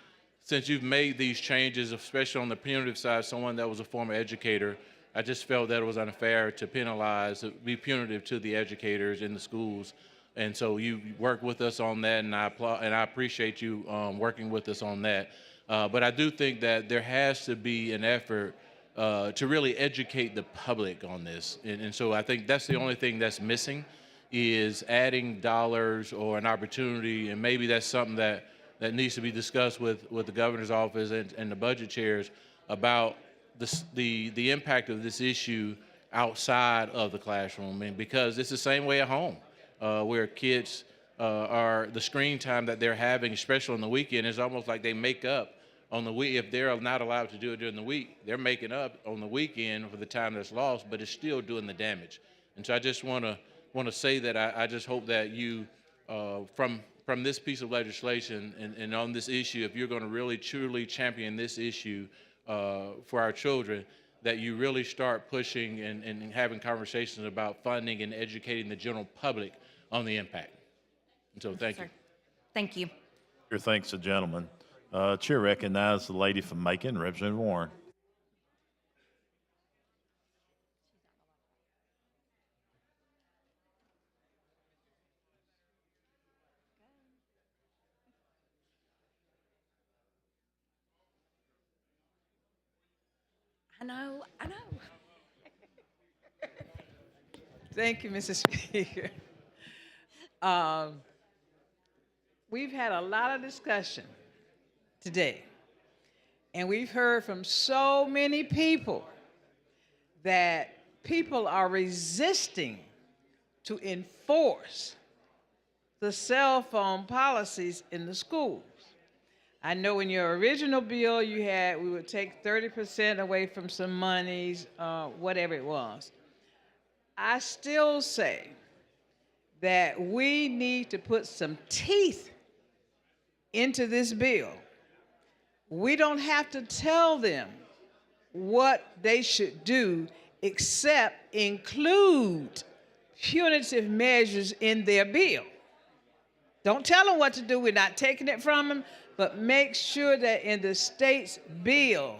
J: since you've made these changes, especially on the punitive side, someone that was a former educator, I just felt that it was unfair to penalize, be punitive to the educators in the schools. And so you work with us on that, and I applaud, and I appreciate you working with us on that. But I do think that there has to be an effort to really educate the public on this. And so I think that's the only thing that's missing, is adding dollars or an opportunity, and maybe that's something that needs to be discussed with the governor's office and the budget chairs about the impact of this issue outside of the classroom. And because it's the same way at home, where kids are, the screen time that they're having, especially on the weekend, is almost like they make up on the week. If they're not allowed to do it during the week, they're making up on the weekend for the time that's lost, but it's still doing the damage. And so I just want to say that I just hope that you, from this piece of legislation and on this issue, if you're going to really truly champion this issue for our children, that you really start pushing and having conversations about funding and educating the general public on the impact. And so thank you.
F: Thank you.
A: Your thanks, the gentleman. Chair recognizes the lady from Macon, Representative Warren.
F: I know.
T: Thank you, Mrs. Speaker. We've had a lot of discussion today, and we've heard from so many people that people are resisting to enforce the cell phone policies in the schools. I know in your original bill you had, we would take 30% away from some monies, whatever it was. I still say that we need to put some teeth into this bill. We don't have to tell them what they should do except include punitive measures in their bill. Don't tell them what to do. We're not taking it from them, but make sure that in the state's bill,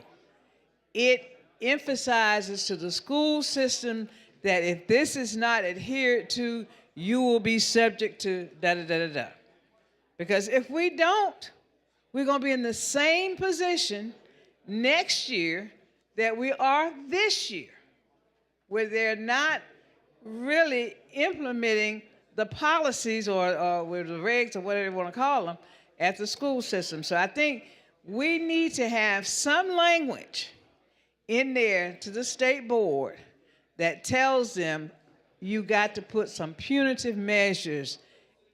T: it emphasizes to the school system that if this is not adhered to, you will be subject to da-da-da-da-da. Because if we don't, we're going to be in the same position next year that we are this year, where they're not really implementing the policies or with the regs or whatever you want to call them at the school system. So I think we need to have some language in there to the state board that tells them you got to put some punitive measures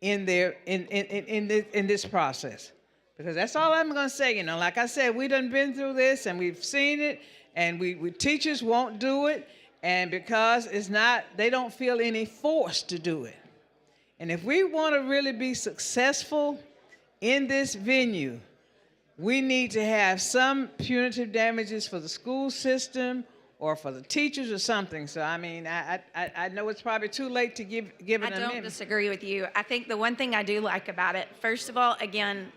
T: in there in this process. Because that's all I'm going to say. Like I said, we done been through this and we've seen it, and we teachers won't do it, and because it's not, they don't feel any force to do it. And if we want to really be successful in this venue, we need to have some punitive damages for the school system or for the teachers or something. So, I mean, I know it's probably too late to give an amendment.
F: I don't disagree with you. I think the one thing I do like about it, first of all, again,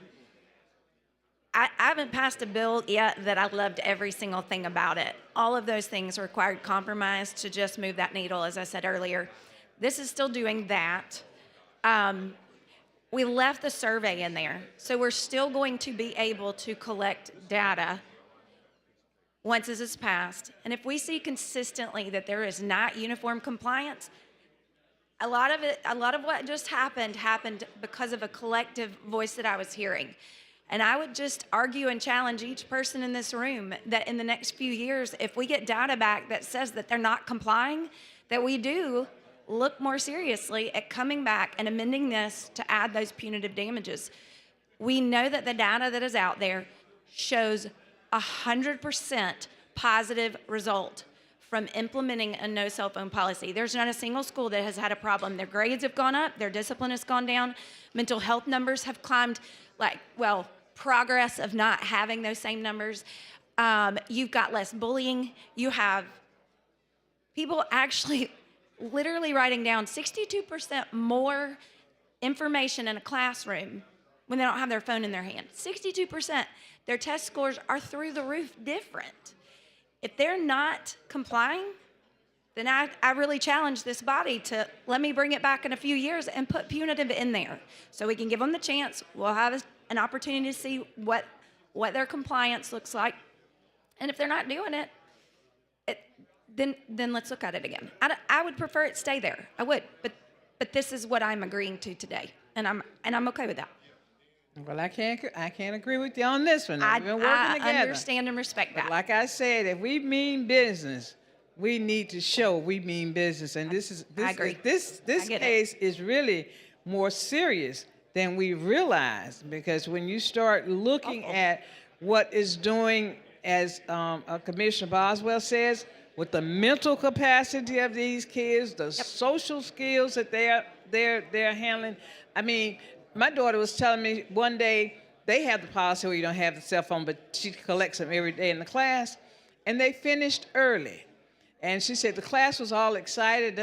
F: I haven't passed a bill yet that I loved every single thing about it. All of those things required compromise to just move that needle, as I said earlier. This is still doing that. We left the survey in there, so we're still going to be able to collect data once this is passed. And if we see consistently that there is not uniform compliance, a lot of what just happened because of a collective voice that I was hearing. And I would just argue and challenge each person in this room that in the next few years, if we get data back that says that they're not complying, that we do look more seriously at coming back and amending this to add those punitive damages. We know that the data that is out there shows 100% positive result from implementing a no cell phone policy. There's not a single school that has had a problem. Their grades have gone up, their discipline has gone down, mental health numbers have climbed, progress of not having those same numbers. You've got less bullying. You have people actually literally writing down 62% more information in a classroom when they don't have their phone in their hand. 62%. Their test scores are through the roof different. If they're not complying, then I really challenge this body to let me bring it back in a few years and put punitive in there so we can give them the chance. We'll have an opportunity to see what their compliance looks like. And if they're not doing it, then let's look at it again. I would prefer it stay there. I would, but this is what I'm agreeing to today, and I'm okay with that.
T: Well, I can't agree with you on this one. We've been working together.
F: I understand and respect that.
T: But like I said, if we mean business, we need to show we mean business, and
F: I agree.
T: This case is really more serious than we realize, because when you start looking at what is doing, as Commissioner Boswell says, with the mental capacity of these kids, the social skills that they're handling. I mean, my daughter was telling me one day they have the policy where you don't have the cell phone, but she collects them every day in the class, and they finished early. And she said the class was all excited,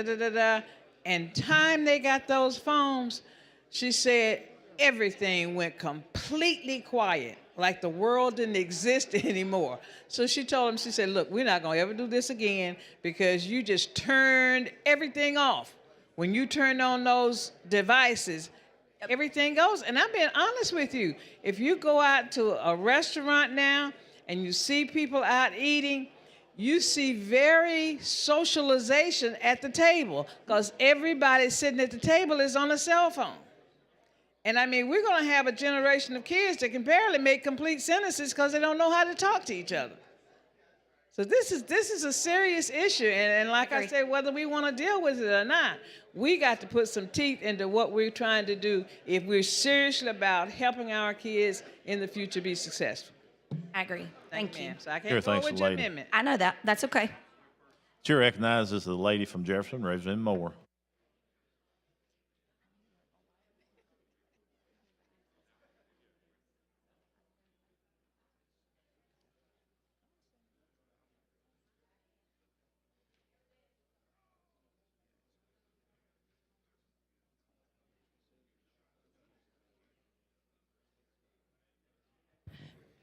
T: and time they got those phones, she said everything went completely quiet, like the world didn't exist anymore. So she told them, she said, look, we're not gonna ever do this again because you just turned everything off. When you turn on those devices, everything goes. And I'm being honest with you. If you go out to a restaurant now and you see people out eating, you see very socialization at the table because everybody sitting at the table is on a cell phone. And I mean, we're going to have a generation of kids that can barely make complete sentences because they don't know how to talk to each other. So this is a serious issue. And like I said, whether we want to deal with it or not, we got to put some teeth into what we're trying to do if we're serious about helping our kids in the future be successful.
F: I agree. Thank you.
T: So I can't go with your amendment.
F: I know that. That's okay.
A: Chair recognizes the lady from Jefferson, Reverend Moore.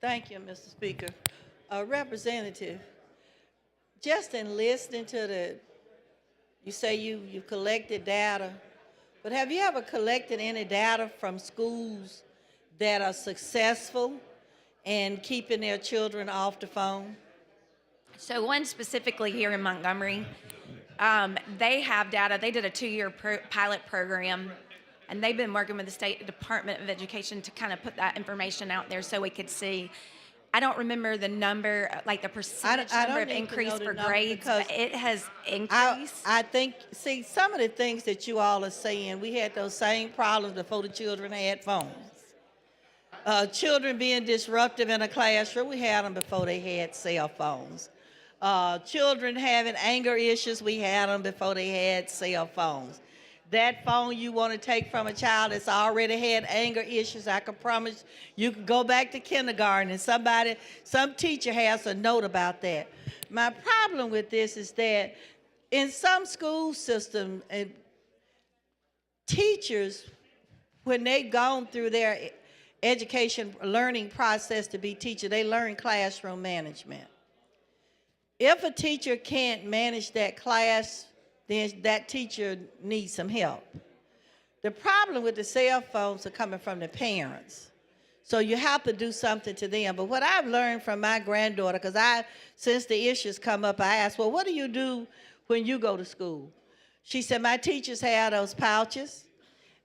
P: Thank you, Mr. Speaker. Representative, just in listening to you say you collected data, but have you ever collected any data from schools that are successful in keeping their children off the phone?
F: So one specifically here in Montgomery, they have data. They did a 2-year pilot program, and they've been working with the State Department of Education to kind of put that information out there so we could see. I don't remember the number, like the percentage number of increase for grades, but it has increased.
P: I think, see, some of the things that you all are saying, we had those same problems before the children had phones. Children being disruptive in a classroom, we had them before they had cell phones. Children having anger issues, we had them before they had cell phones. That phone you want to take from a child that's already had anger issues, I can promise you can go back to kindergarten and some teacher has a note about that. My problem with this is that in some school systems, teachers, when they've gone through their education learning process to be teacher, they learn classroom management. If a teacher can't manage that class, then that teacher needs some help. The problem with the cell phones are coming from the parents. So you have to do something to them. But what I've learned from my granddaughter, because since the issues come up, I asked, well, what do you do when you go to school? She said, my teachers have those pouches,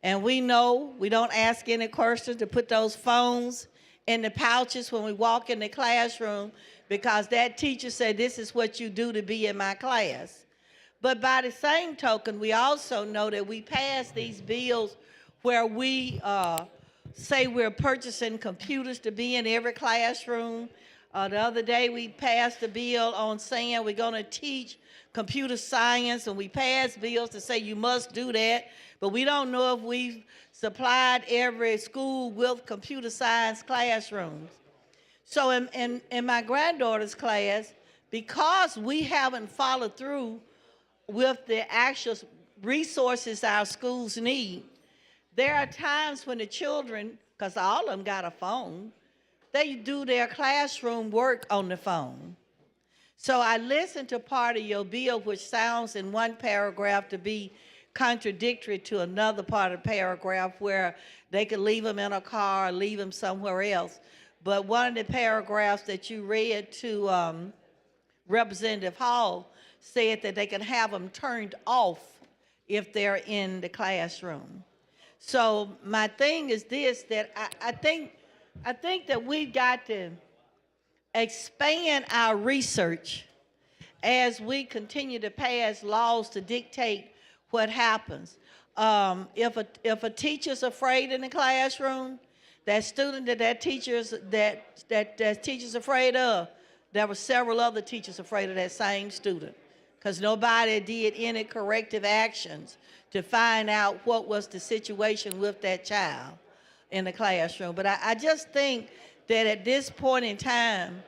P: and we know we don't ask any questions to put those phones in the pouches when we walk in the classroom, because that teacher said, this is what you do to be in my class. But by the same token, we also know that we pass these bills where we say we're purchasing computers to be in every classroom. The other day, we passed a bill on saying we're going to teach computer science, and we passed bills to say you must do that, but we don't know if we've supplied every school with computer science classrooms. So in my granddaughter's class, because we haven't followed through with the actual resources our schools need, there are times when the children, because all of them got a phone, they do their classroom work on the phone. So I listened to part of your bill, which sounds in one paragraph to be contradictory to another part of the paragraph where they could leave them in a car or leave them somewhere else. But one of the paragraphs that you read to Representative Hall said that they can have them turned off if they're in the classroom. So my thing is this, that I think that we've got to expand our research as we continue to pass laws to dictate what happens. If a teacher's afraid in the classroom, that student that teacher's afraid of, there were several other teachers afraid of that same student because nobody did any corrective actions to find out what was the situation with that child in the classroom. But I just think that at this point in time,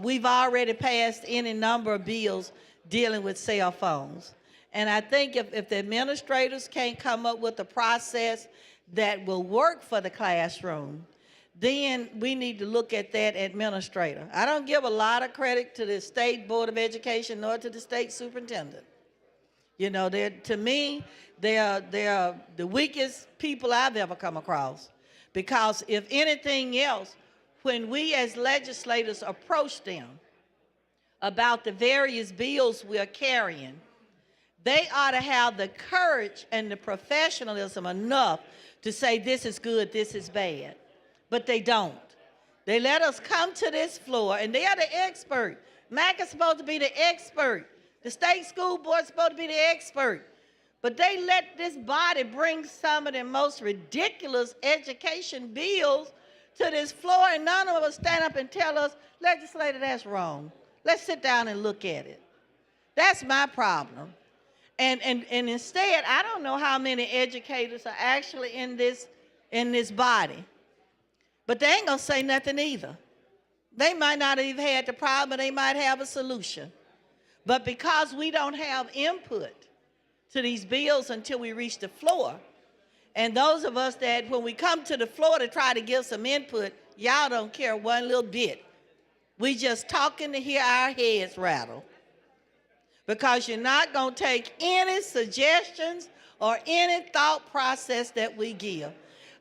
P: we've already passed any number of bills dealing with cell phones. And I think if the administrators can't come up with a process that will work for the classroom, then we need to look at that administrator. I don't give a lot of credit to the State Board of Education nor to the state superintendent. You know, to me, they're the weakest people I've ever come across. Because if anything else, when we as legislators approach them about the various bills we're carrying, they ought to have the courage and the professionalism enough to say this is good, this is bad. But they don't. They let us come to this floor, and they are the expert. MAC is supposed to be the expert. The state school board is supposed to be the expert. But they let this body bring some of the most ridiculous education bills to this floor, and none of us stand up and tell us, legislator, that's wrong. Let's sit down and look at it. That's my problem. And instead, I don't know how many educators are actually in this body. But they ain't gonna say nothing either. They might not have had the problem, but they might have a solution. But because we don't have input to these bills until we reach the floor, and those of us that when we come to the floor to try to give some input, y'all don't care one little bit. We just talking to hear our heads rattle. Because you're not gonna take any suggestions or any thought process that we give.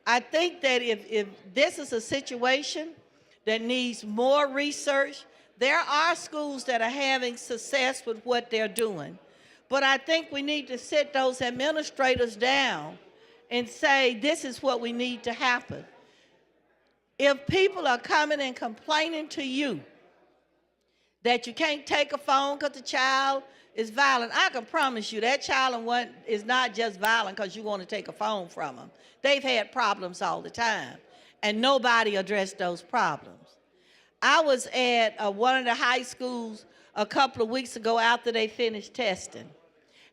P: I think that if this is a situation that needs more research, there are schools that are having success with what they're doing. But I think we need to sit those administrators down and say, this is what we need to happen. If people are coming and complaining to you that you can't take a phone because the child is violent, I can promise you that child is not just violent because you want to take a phone from them. They've had problems all the time, and nobody addressed those problems. I was at one of the high schools a couple of weeks ago after they finished testing,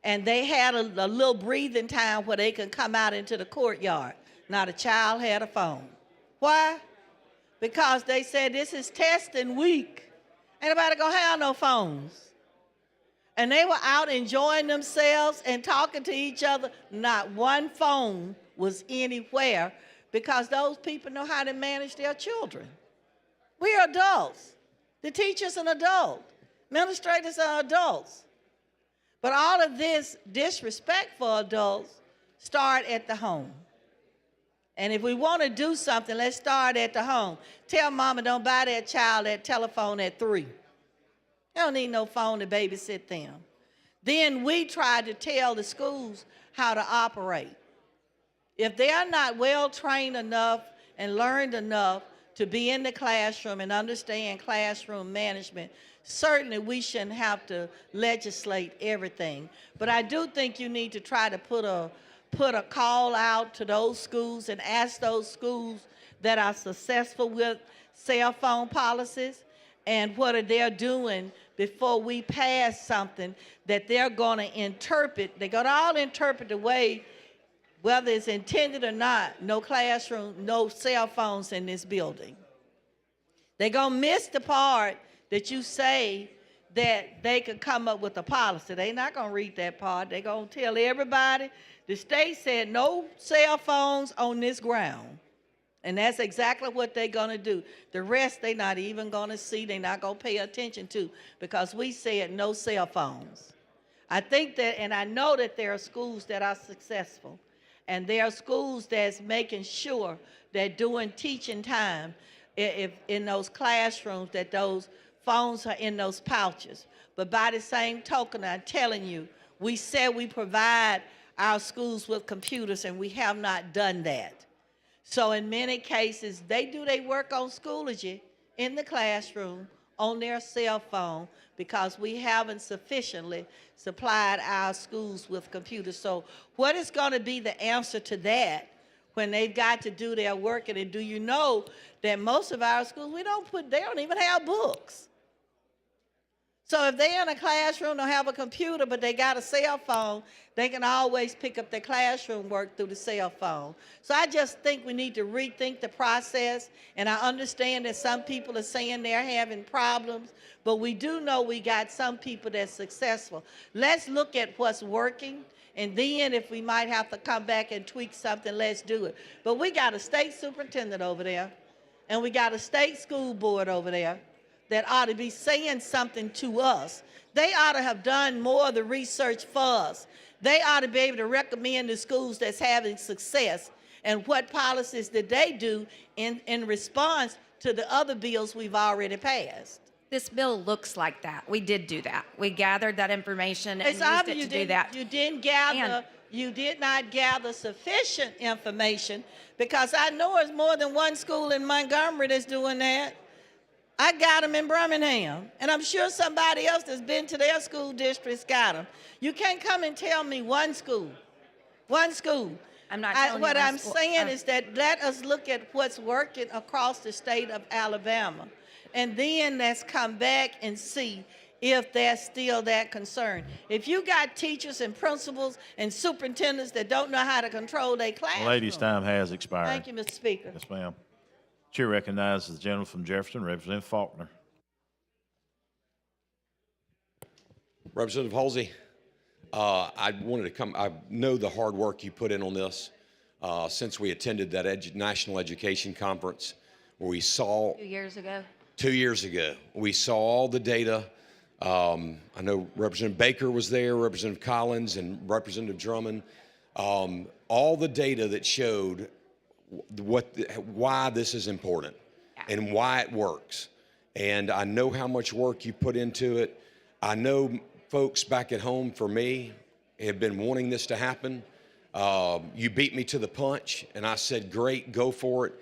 P: and they had a little breathing time where they can come out into the courtyard. Now the child had a phone. Why? Because they said this is testing week. Ain't nobody gonna have no phones. And they were out enjoying themselves and talking to each other. Not one phone was anywhere because those people know how to manage their children. We're adults. The teacher's an adult. Administrators are adults. But all of this disrespect for adults start at the home. And if we want to do something, let's start at the home. Tell mama don't buy that child that telephone at 3. They don't need no phone to babysit them. Then we try to tell the schools how to operate. If they are not well trained enough and learned enough to be in the classroom and understand classroom management, certainly we shouldn't have to legislate everything. But I do think you need to try to put a call out to those schools and ask those schools that are successful with cell phone policies and what are they doing before we pass something that they're going to interpret. They're going to all interpret the way, whether it's intended or not, no classroom, no cell phones in this building. They're going to miss the part that you say that they could come up with a policy. They're not going to read that part. They're going to tell everybody, the state said no cell phones on this ground. And that's exactly what they're going to do. The rest they're not even going to see. They're not going to pay attention to because we said no cell phones. I think that, and I know that there are schools that are successful. And there are schools that's making sure that during teaching time, if in those classrooms, that those phones are in those pouches. But by the same token, I'm telling you, we said we provide our schools with computers, and we have not done that. So in many cases, they do their work on Schoology in the classroom on their cell phone because we haven't sufficiently supplied our schools with computers. So what is going to be the answer to that when they've got to do their work? And do you know that most of our schools, they don't even have books. So if they're in a classroom, don't have a computer, but they got a cell phone, they can always pick up their classroom work through the cell phone. So I just think we need to rethink the process, and I understand that some people are saying they're having problems, but we do know we got some people that's successful. Let's look at what's working, and then if we might have to come back and tweak something, let's do it. But we got a state superintendent over there, and we got a state school board over there that ought to be saying something to us. They ought to have done more of the research for us. They ought to be able to recommend the schools that's having success and what policies did they do in response to the other bills we've already passed.
F: This bill looks like that. We did do that. We gathered that information and
P: It's
F: used
P: obvious
F: it to do that.
P: You did not gather sufficient information, because I know there's more than one school in Montgomery that's doing that. I got them in Birmingham, and I'm sure somebody else that's been to their school districts got them. You can't come and tell me one school. One school.
F: I'm not telling you
P: what
F: one
P: I'm
F: school.
P: saying is that let us look at what's working across the state of Alabama, and then let's come back and see if there's still that concern. If you got teachers and principals and superintendents that don't know how to control their classroom.
A: Ladies' time has expired.
P: Thank you, Mr. Speaker.
A: Yes, ma'am. Chair recognizes the gentleman from Jefferson, Representative Faulkner.
K: Representative Halsey, I wanted to come. I know the hard work you put in on this since we attended that National Education Conference where we saw
F: 2 years ago.
K: 2 years ago. We saw all the data. I know Representative Baker was there, Representative Collins, and Representative Drummond. All the data that showed why this is important and why it works. And I know how much work you put into it. I know folks back at home, for me, have been wanting this to happen. You beat me to the punch, and I said, great, go for it,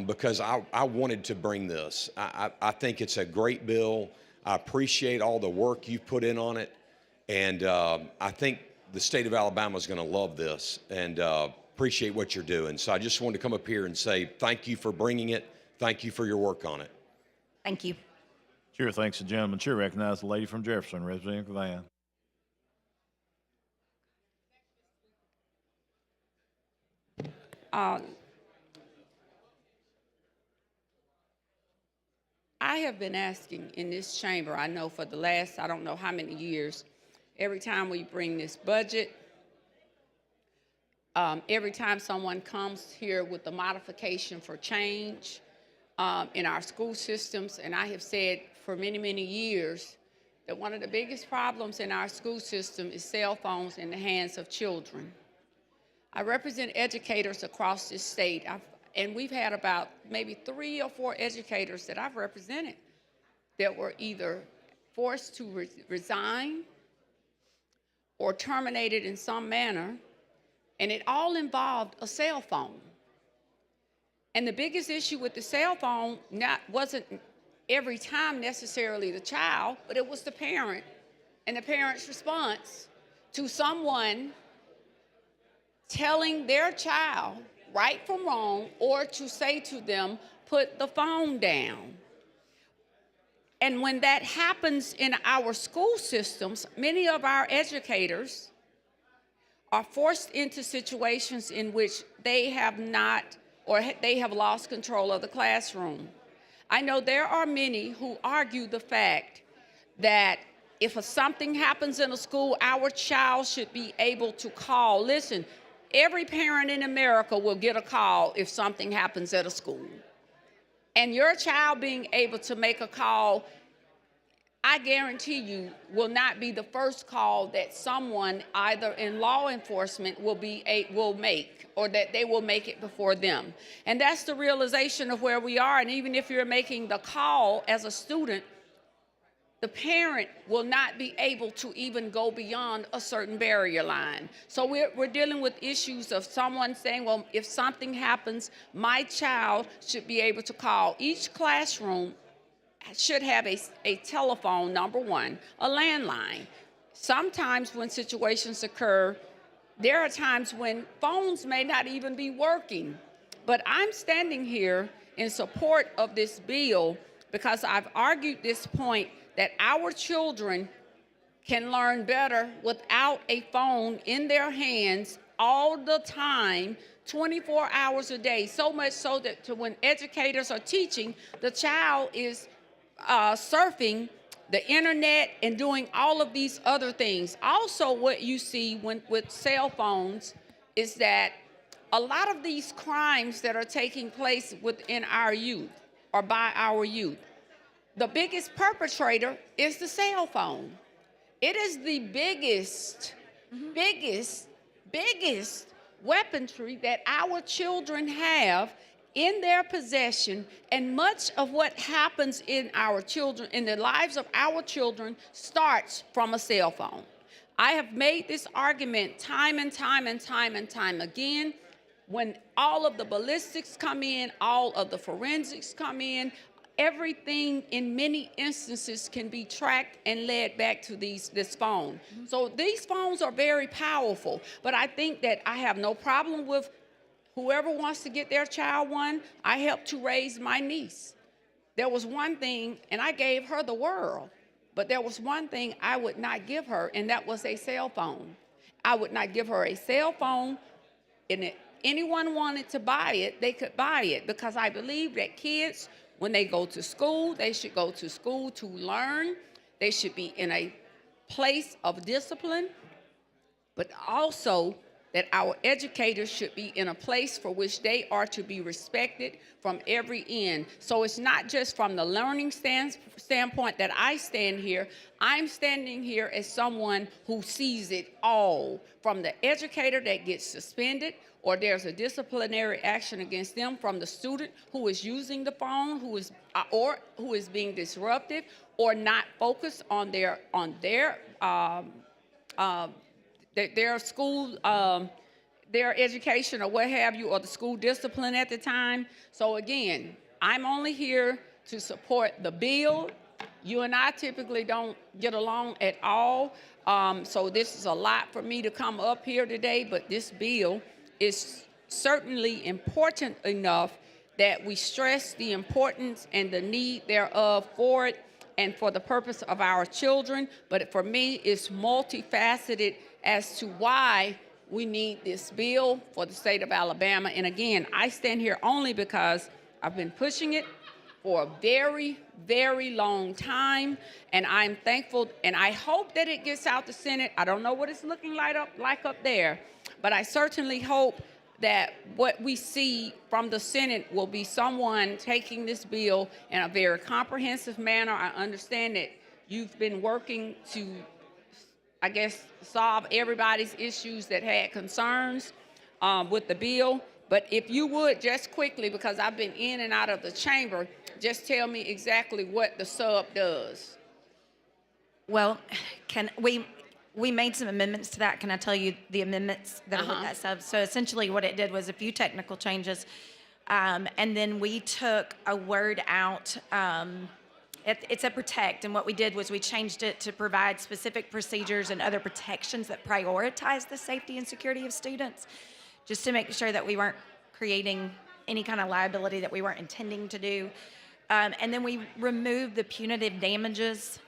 K: because I wanted to bring this. I think it's a great bill. I appreciate all the work you've put in on it, and I think the state of Alabama is going to love this, and appreciate what you're doing. So I just wanted to come up here and say thank you for bringing it. Thank you for your work on it.
F: Thank you.
A: Chair thanks the gentleman. Chair recognizes the lady from Jefferson, Representative Van.
O: I have been asking in this chamber, I know for the last, I don't know how many years, every time we bring this budget, every time someone comes here with a modification for change in our school systems, and I have said for many, many years that one of the biggest problems in our school system is cell phones in the hands of children. I represent educators across this state, and we've had about maybe 3 or 4 educators that I've represented that were either forced to resign or terminated in some manner, and it all involved a cell phone. And the biggest issue with the cell phone wasn't every time necessarily the child, but it was the parent and the parent's response to someone telling their child right from wrong, or to say to them, put the phone down. And when that happens in our school systems, many of our educators are forced into situations in which they have not, or they have lost control of the classroom. I know there are many who argue the fact that if something happens in a school, our child should be able to call. Listen, every parent in America will get a call if something happens at a school. And your child being able to make a call, I guarantee you, will not be the first call that someone either in law enforcement will make, or that they will make it before them. And that's the realization of where we are. And even if you're making the call as a student, the parent will not be able to even go beyond a certain barrier line. So we're dealing with issues of someone saying, well, if something happens, my child should be able to call. Each classroom should have a telephone, number one, a landline. Sometimes when situations occur, there are times when phones may not even be working. But I'm standing here in support of this bill because I've argued this point that our children can learn better without a phone in their hands all the time, 24 hours a day, so much so that when educators are teaching, the child is surfing the internet and doing all of these other things. Also, what you see with cell phones is that a lot of these crimes that are taking place within our youth or by our youth, the biggest perpetrator is the cell phone. It is the biggest weaponry that our children have in their possession, and much of what happens in our children, in the lives of our children, starts from a cell phone. I have made this argument time and time again. When all of the ballistics come in, all of the forensics come in, everything in many instances can be tracked and led back to this phone. So these phones are very powerful, but I think that I have no problem with whoever wants to get their child one. I helped to raise my niece. There was one thing, and I gave her the world, but there was one thing I would not give her, and that was a cell phone. I would not give her a cell phone, and if anyone wanted to buy it, they could buy it, because I believe that kids, when they go to school, they should go to school to learn. They should be in a place of discipline, but also that our educators should be in a place for which they are to be respected from every end. So it's not just from the learning standpoint that I stand here. I'm standing here as someone who sees it all, from the educator that gets suspended, or there's a disciplinary action against them, from the student who is using the phone, who is being disruptive, or not focused on their school, their education, or what have you, or the school discipline at the time. So again, I'm only here to support the bill. You and I typically don't get along at all. So this is a lot for me to come up here today, but this bill is certainly important enough that we stress the importance and the need thereof for it and for the purpose of our children. But for me, it's multifaceted as to why we need this bill for the state of Alabama. And again, I stand here only because I've been pushing it for a very, very long time, and I'm thankful, and I hope that it gets out the Senate. I don't know what it's looking like up there, but I certainly hope that what we see from the Senate will be someone taking this bill in a very comprehensive manner. I understand that you've been working to, I guess, solve everybody's issues that had concerns with the bill. But if you would, just quickly, because I've been in and out of the chamber, just tell me exactly what the sub does.
F: Well, we made some amendments to that. Can I tell you the amendments that are with that sub? So essentially what it did was a few technical changes, and then we took a word out. It's a protect, and what we did was we changed it to provide specific procedures and other protections that prioritize the safety and security of students, just to make sure that we weren't creating any kind of liability that we weren't intending to do. And then we removed the punitive damages,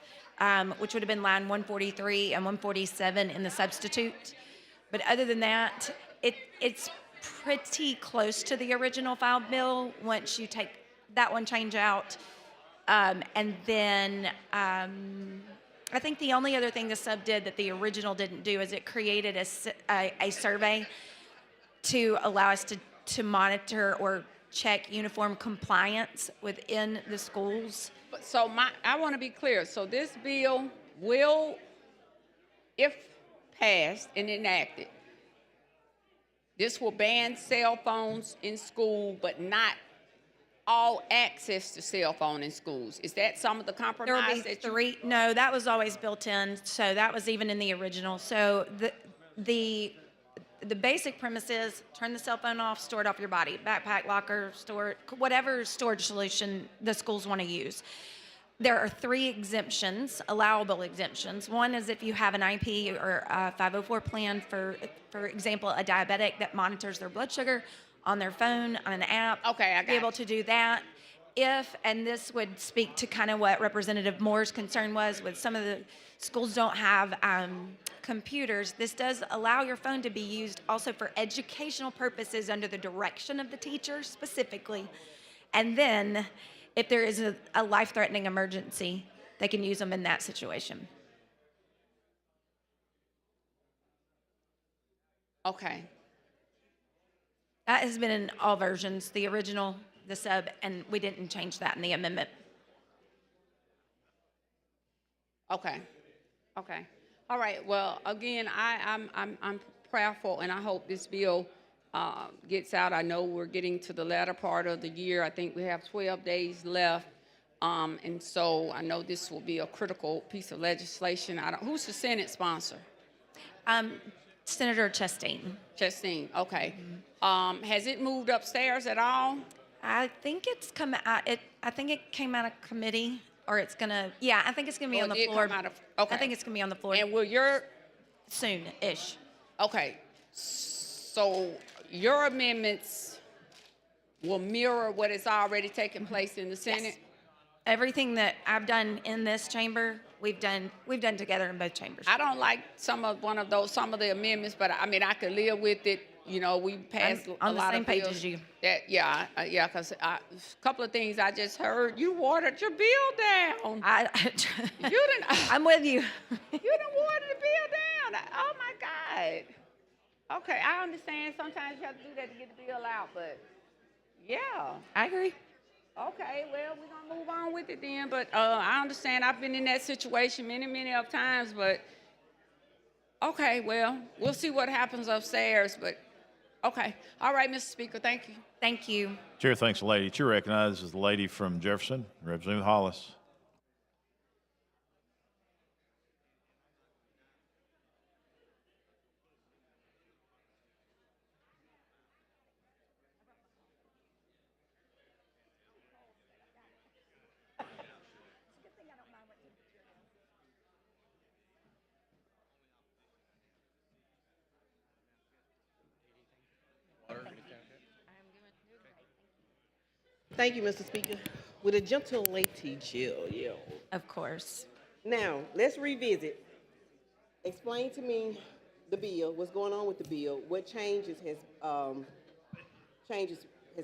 F: which would have been line 143 and 147 in the substitute. But other than that, it's pretty close to the original filed bill once you take that one change out. And then I think the only other thing the sub did that the original didn't do is it created a survey to allow us to monitor or check uniform compliance within the schools.
O: So I want to be clear. So this bill will, if passed and enacted, this will ban cell phones in school, but not all access to cell phone in schools. Is that some of the
F: There will
O: compromise
F: be
O: that you?
F: three. No, that was always built in. So that was even in the original. So the basic premise is turn the cell phone off, store it off your body, backpack, locker, store, whatever storage solution the schools want to use. There are three exemptions, allowable exemptions. One is if you have an IP or a 504 plan, for example, a diabetic that monitors their blood sugar on their phone, on an app.
O: Okay, I got
F: be able to do that. If, and this would speak to kind of what Representative Moore's concern was with some of the schools don't have computers, this does allow your phone to be used also for educational purposes under the direction of the teacher specifically. And then if there is a life-threatening emergency, they can use them in that situation.
O: Okay.
F: That has been in all versions, the original, the sub, and we didn't change that in the amendment.
O: Okay. Okay. All right. Well, again, I'm prayerful, and I hope this bill gets out. I know we're getting to the latter part of the year. I think we have 12 days left, and so I know this will be a critical piece of legislation. Who's the Senate sponsor?
F: Senator Chastain.
O: Chastain. Okay. Has it moved upstairs at all?
F: I think it's come out. I think it came out of committee, or it's gonna. Yeah, I think it's gonna be
O: Oh,
F: on
O: it
F: the
O: did
F: floor.
O: come out of- okay.
F: I think it's gonna be on the floor.
O: And will your
F: soon-ish?
O: Okay. So your amendments will mirror what is already taking place in the Senate?
F: Yes. Everything that I've done in this chamber, we've done together in both chambers.
O: I don't like some of the amendments, but I mean, I could live with it. You know, we passed
F: I'm
O: a
F: on the
O: lot
F: same
O: of
F: page
O: bills
F: as you.
O: That, yeah, because a couple of things I just heard. You watered your bill down. You didn't.
F: I'm with you.
O: You done watered the bill down. Oh my God. Okay, I understand. Sometimes you have to do that to get the bill out, but yeah.
F: I agree.
O: Okay, well, we're gonna move on with it then. But I understand. I've been in that situation many of times. But okay, well, we'll see what happens upstairs. But okay, all right, Mr. Speaker, thank you.
F: Thank you.
A: Chair thanks the lady. Chair recognizes the lady from Jefferson, Representative Hollis.
L: Thank you, Mr. Speaker. With a gentle lady Jill, yeah.
F: Of course.
L: Now, let's revisit. Explain to me the bill, what's going on with the bill, what changes has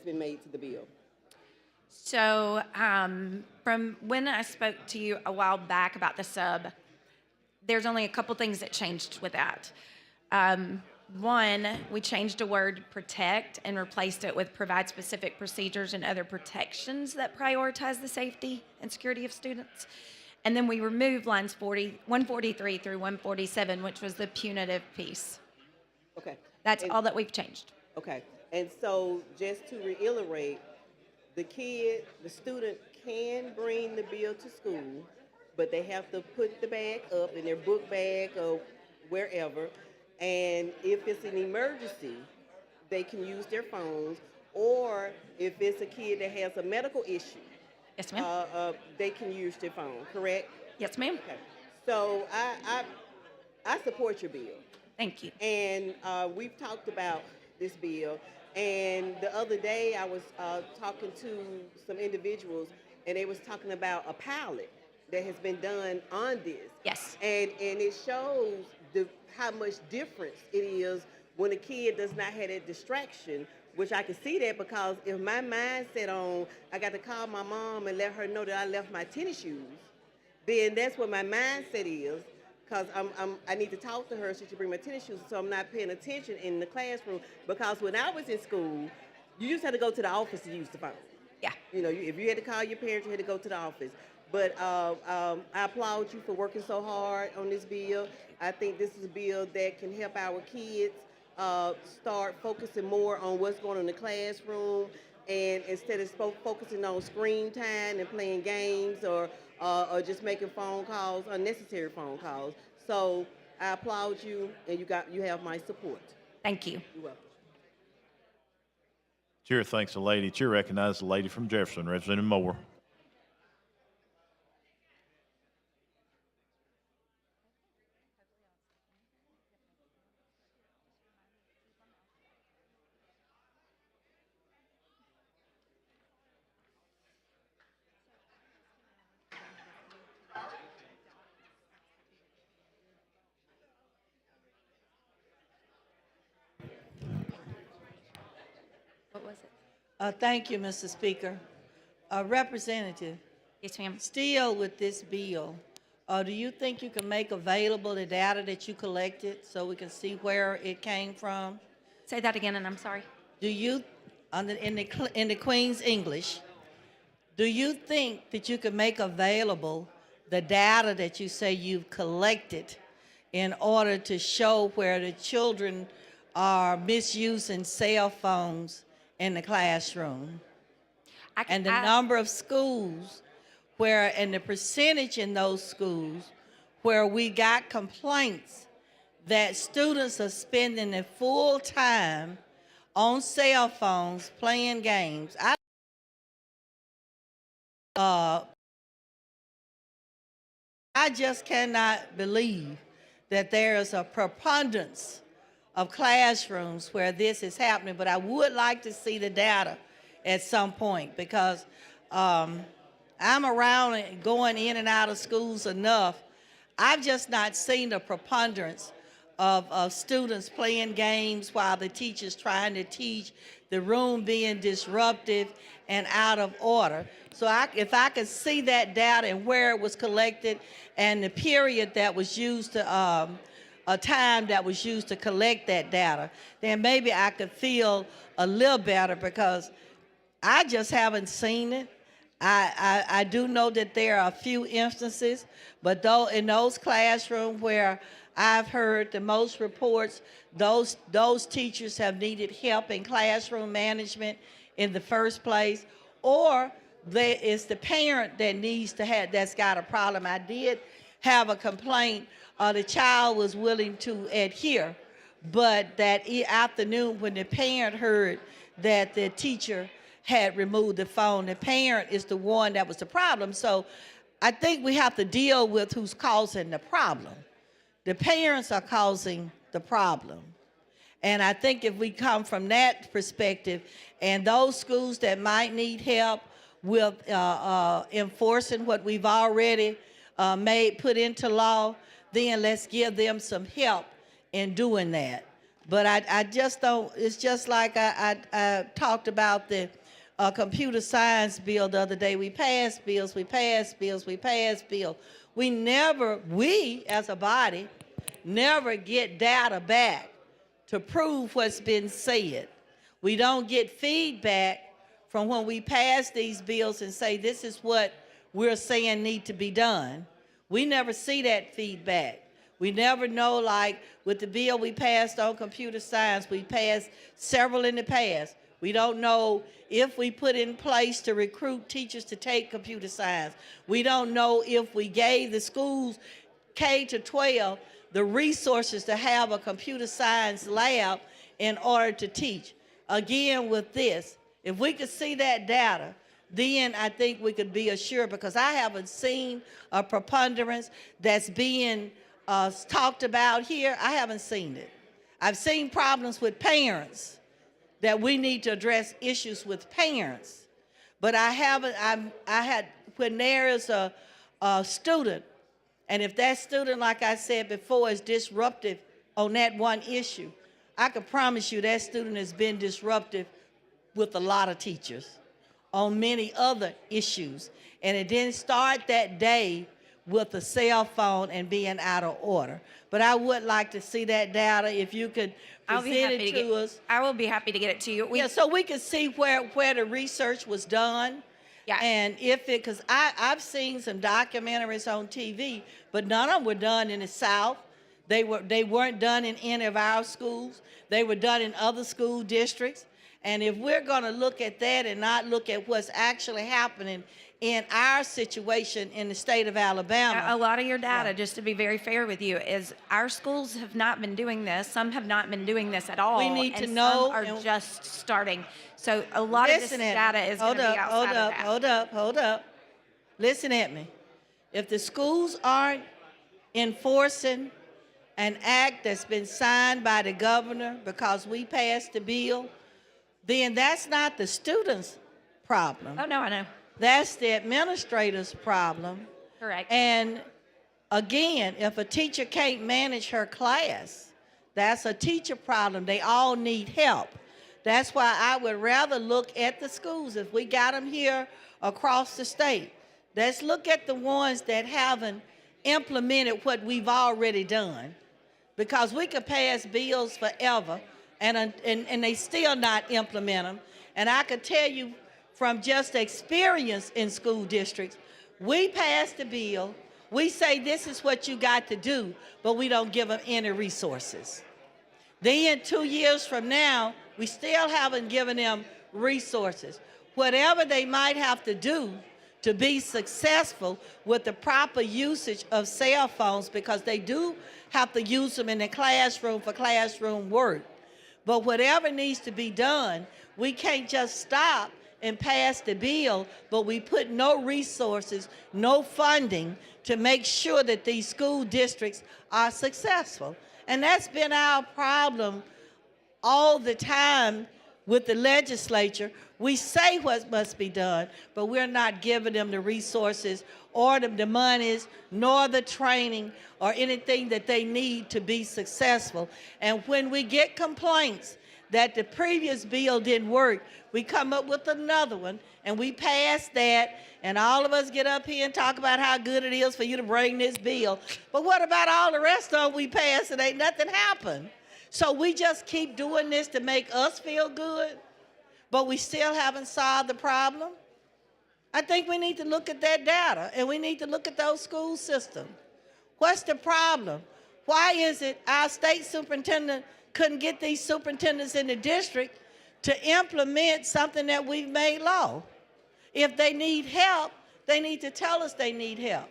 L: been made to the bill.
F: So from when I spoke to you a while back about the sub, there's only a couple things that changed with that. One, we changed a word protect and replaced it with provide specific procedures and other protections that prioritize the safety and security of students. And then we removed lines 143 through 147, which was the punitive piece.
L: Okay.
F: That's all that we've changed.
L: Okay. And so just to reiterate, the student can bring the bill to school, but they have to put the bag up in their book bag or wherever. And if it's an emergency, they can use their phones. Or if it's a kid that has a medical issue,
F: yes, ma'am.
L: They can use their phone, correct?
F: Yes, ma'am.
L: Okay. So I support your bill.
F: Thank you.
L: And we've talked about this bill. And the other day I was talking to some individuals, and they was talking about a pilot that has been done on this.
F: Yes.
L: And it shows how much difference it is when a kid does not have that distraction, which I can see that because if my mindset on, I got to call my mom and let her know that I left my tennis shoes, then that's what my mindset is, because I need to talk to her so she bring my tennis shoes, so I'm not paying attention in the classroom. Because when I was in school, you just had to go to the office to use the phone.
F: Yeah.
L: You know, if you had to call your parents, you had to go to the office. But I applaud you for working so hard on this bill. I think this is a bill that can help our kids start focusing more on what's going on in the classroom, and instead of focusing on screen time and playing games or just making phone calls, unnecessary phone calls. So I applaud you, and you have my support.
F: Thank you.
L: You're welcome.
A: Chair thanks the lady. Chair recognizes the lady from Jefferson, Representative Moore.
F: What was it?
P: Thank you, Mr. Speaker. Representative.
F: Yes, ma'am.
P: Still with this bill, do you think you can make available the data that you collected so we can see where it came from?
F: Say that again, and I'm sorry.
P: Do you, in the Queen's English, do you think that you can make available the data that you say you've collected in order to show where the children are misusing cell phones in the classroom? And the number of schools where, and the percentage in those schools where we got complaints that students are spending their full time on cell phones playing games. I just cannot believe that there is a preponderance of classrooms where this is happening, but I would like to see the data at some point, because I'm around and going in and out of schools enough. I've just not seen the preponderance of students playing games while the teacher's trying to teach, the room being disruptive and out of order. So if I could see that data and where it was collected and the period that was used to, a time that was used to collect that data, then maybe I could feel a little better, because I just haven't seen it. I do know that there are a few instances, but though in those classrooms where I've heard the most reports, those teachers have needed help in classroom management in the first place, or it's the parent that needs to have, that's got a problem. I did have a complaint. The child was willing to adhere, but that afternoon when the parent heard that the teacher had removed the phone, the parent is the one that was the problem. So I think we have to deal with who's causing the problem. The parents are causing the problem. And I think if we come from that perspective, and those schools that might need help with enforcing what we've already put into law, then let's give them some help in doing that. But I just don't, it's just like I talked about the computer science bill the other day. We passed bills, we passed bills, we passed bills. We as a body never get data back to prove what's been said. We don't get feedback from when we pass these bills and say this is what we're saying need to be done. We never see that feedback. We never know, like with the bill we passed on computer science, we passed several in the past. We don't know if we put in place to recruit teachers to take computer science. We don't know if we gave the schools K to 12 the resources to have a computer science lab in order to teach. Again, with this, if we could see that data, then I think we could be assured, because I haven't seen a preponderance that's being talked about here. I haven't seen it. I've seen problems with parents, that we need to address issues with parents, but I
G: when there is a student, and if that student, like I said before, is disruptive on that one issue, I can promise you that student has been disruptive with a lot of teachers on many other issues. And it didn't start that day with a cell phone and being out of order. But I would like to see that data, if you could
F: I'll be
G: present
F: happy
G: it
F: to
G: to
F: get,
G: us.
F: I will be happy to get it to you.
G: Yeah, so we can see where the research was done.
F: Yeah.
G: And if it, because I've seen some documentaries on TV, but none of them were done in the South. They weren't done in any of our schools. They were done in other school districts. And if we're going to look at that and not look at what's actually happening in our situation in the state of Alabama.
F: A lot of your data, just to be very fair with you, is our schools have not been doing this. Some have not been doing this at all.
G: We need to
F: and
G: know
F: some are
G: and-
F: just starting. So a lot of this
G: Listen at me.
F: data is going to be outside of that.
G: Hold up. Listen at me. If the schools aren't enforcing an act that's been signed by the governor because we passed the bill, then that's not the students' problem.
F: Oh, no, I know.
G: That's the administrator's problem.
F: Correct.
G: And again, if a teacher can't manage her class, that's a teacher problem. They all need help. That's why I would rather look at the schools. If we got them here across the state, let's look at the ones that haven't implemented what we've already done. Because we could pass bills forever and they still not implement them. And I could tell you from just experience in school districts, we pass the bill, we say this is what you got to do, but we don't give them any resources. Then 2 years from now, we still haven't given them resources. Whatever they might have to do to be successful with the proper usage of cell phones, because they do have to use them in the classroom for classroom work. But whatever needs to be done, we can't just stop and pass the bill, but we put no resources, no funding to make sure that these school districts are successful. And that's been our problem all the time with the legislature. We say what must be done, but we're not giving them the resources or the monies, nor the training or anything that they need to be successful. And when we get complaints that the previous bill didn't work, we come up with another one and we pass that, and all of us get up here and talk about how good it is for you to bring this bill. But what about all the rest of them we pass and ain't nothing happened? So we just keep doing this to make us feel good, but we still haven't solved the problem. I think we need to look at that data and we need to look at those school systems. What's the problem? Why is it our state superintendent couldn't get these superintendents in the district to implement something that we've made law? If they need help, they need to tell us they need help.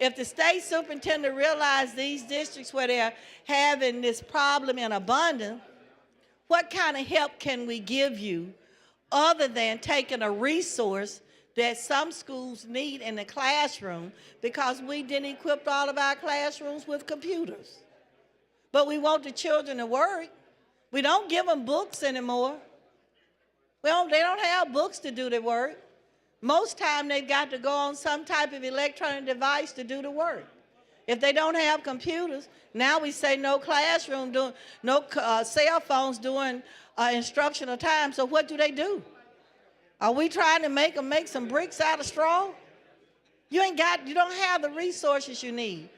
G: If the state superintendent realized these districts where they're having this problem in abundance, what kind of help can we give you other than taking a resource that some schools need in the classroom because we didn't equip all of our classrooms with computers? But we want the children to work. We don't give them books anymore. They don't have books to do the work. Most time they've got to go on some type of electronic device to do the work. If they don't have computers, now we say no classroom, no cell phones during instructional time. So what do? Are we trying to make them make some bricks out of straw? You don't have the resources you need.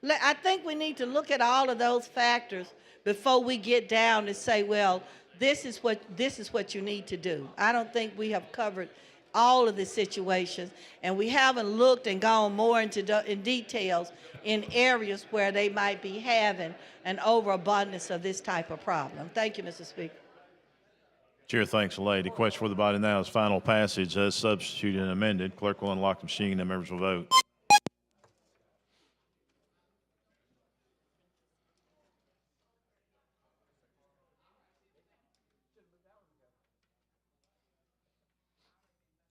G: I think we need to look at all of those factors before we get down to say, well, this is what you need to do. I don't think we have covered all of the situations, and we haven't looked and gone more into details in areas where they might be having an overabundance of this type of problem. Thank you, Mr. Speaker.
A: Chair thanks the lady. Question for the body now is final passage as substituted and amended. Clerk will unlock the machine and members will vote.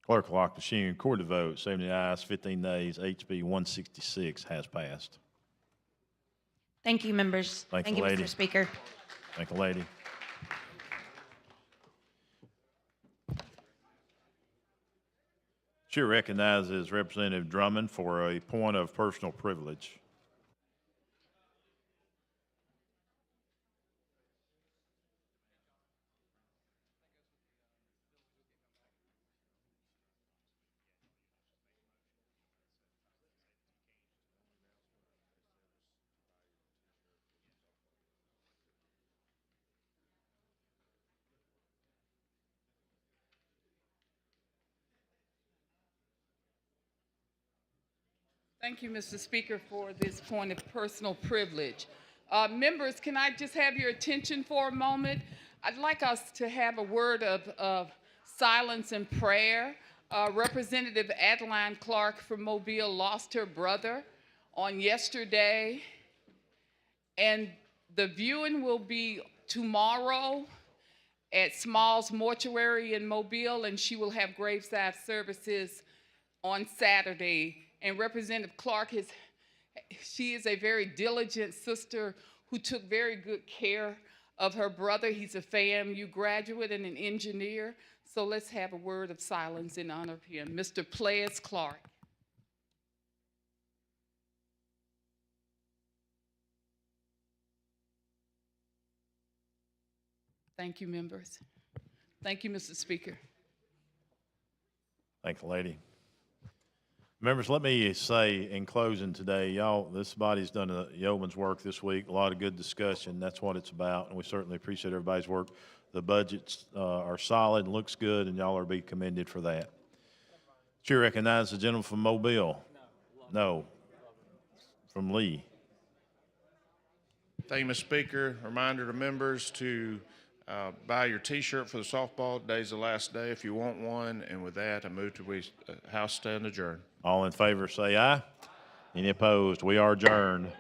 A: Clerk will lock the machine, record the vote. 70 ayes, 15 nays. HB 166 has passed.
F: Thank you, members.
A: Thank
F: you,
A: the lady.
F: Mr. Speaker.
A: Thank the lady. Chair recognizes Representative Drummond for a point of personal privilege.
H: Thank you, Mr. Speaker, for this point of personal privilege. Members, can I just have your attention for a moment? I'd like us to have a word of silence and prayer. Representative Adeline Clark from Mobile lost her brother on yesterday, and the viewing will be tomorrow at Smalls Mortuary in Mobile, and she will have graveside services on Saturday. And Representative Clark she is a very diligent sister who took very good care of her brother. He's a FAMU graduate and an engineer. So let's have a word of silence in honor of him. Mr. Ples Clark. Thank you, members. Thank you, Mr. Speaker.
A: Thank you, lady. Members, let me say in closing today, y'all, this body's done a yeoman's work this week, a lot of good discussion. That's what it's about, and we certainly appreciate everybody's work. The budgets are solid and looks good, and y'all are to be commended for that. Chair recognizes the gentleman from Mobile. No. From Lee.
E: Thank you, Mr. Speaker. Reminder to members to buy your T-shirt for the softball. Today's the last day if you want one. And with that, I move to House stand adjourned.
A: All in favor say aye. Any opposed? We are adjourned.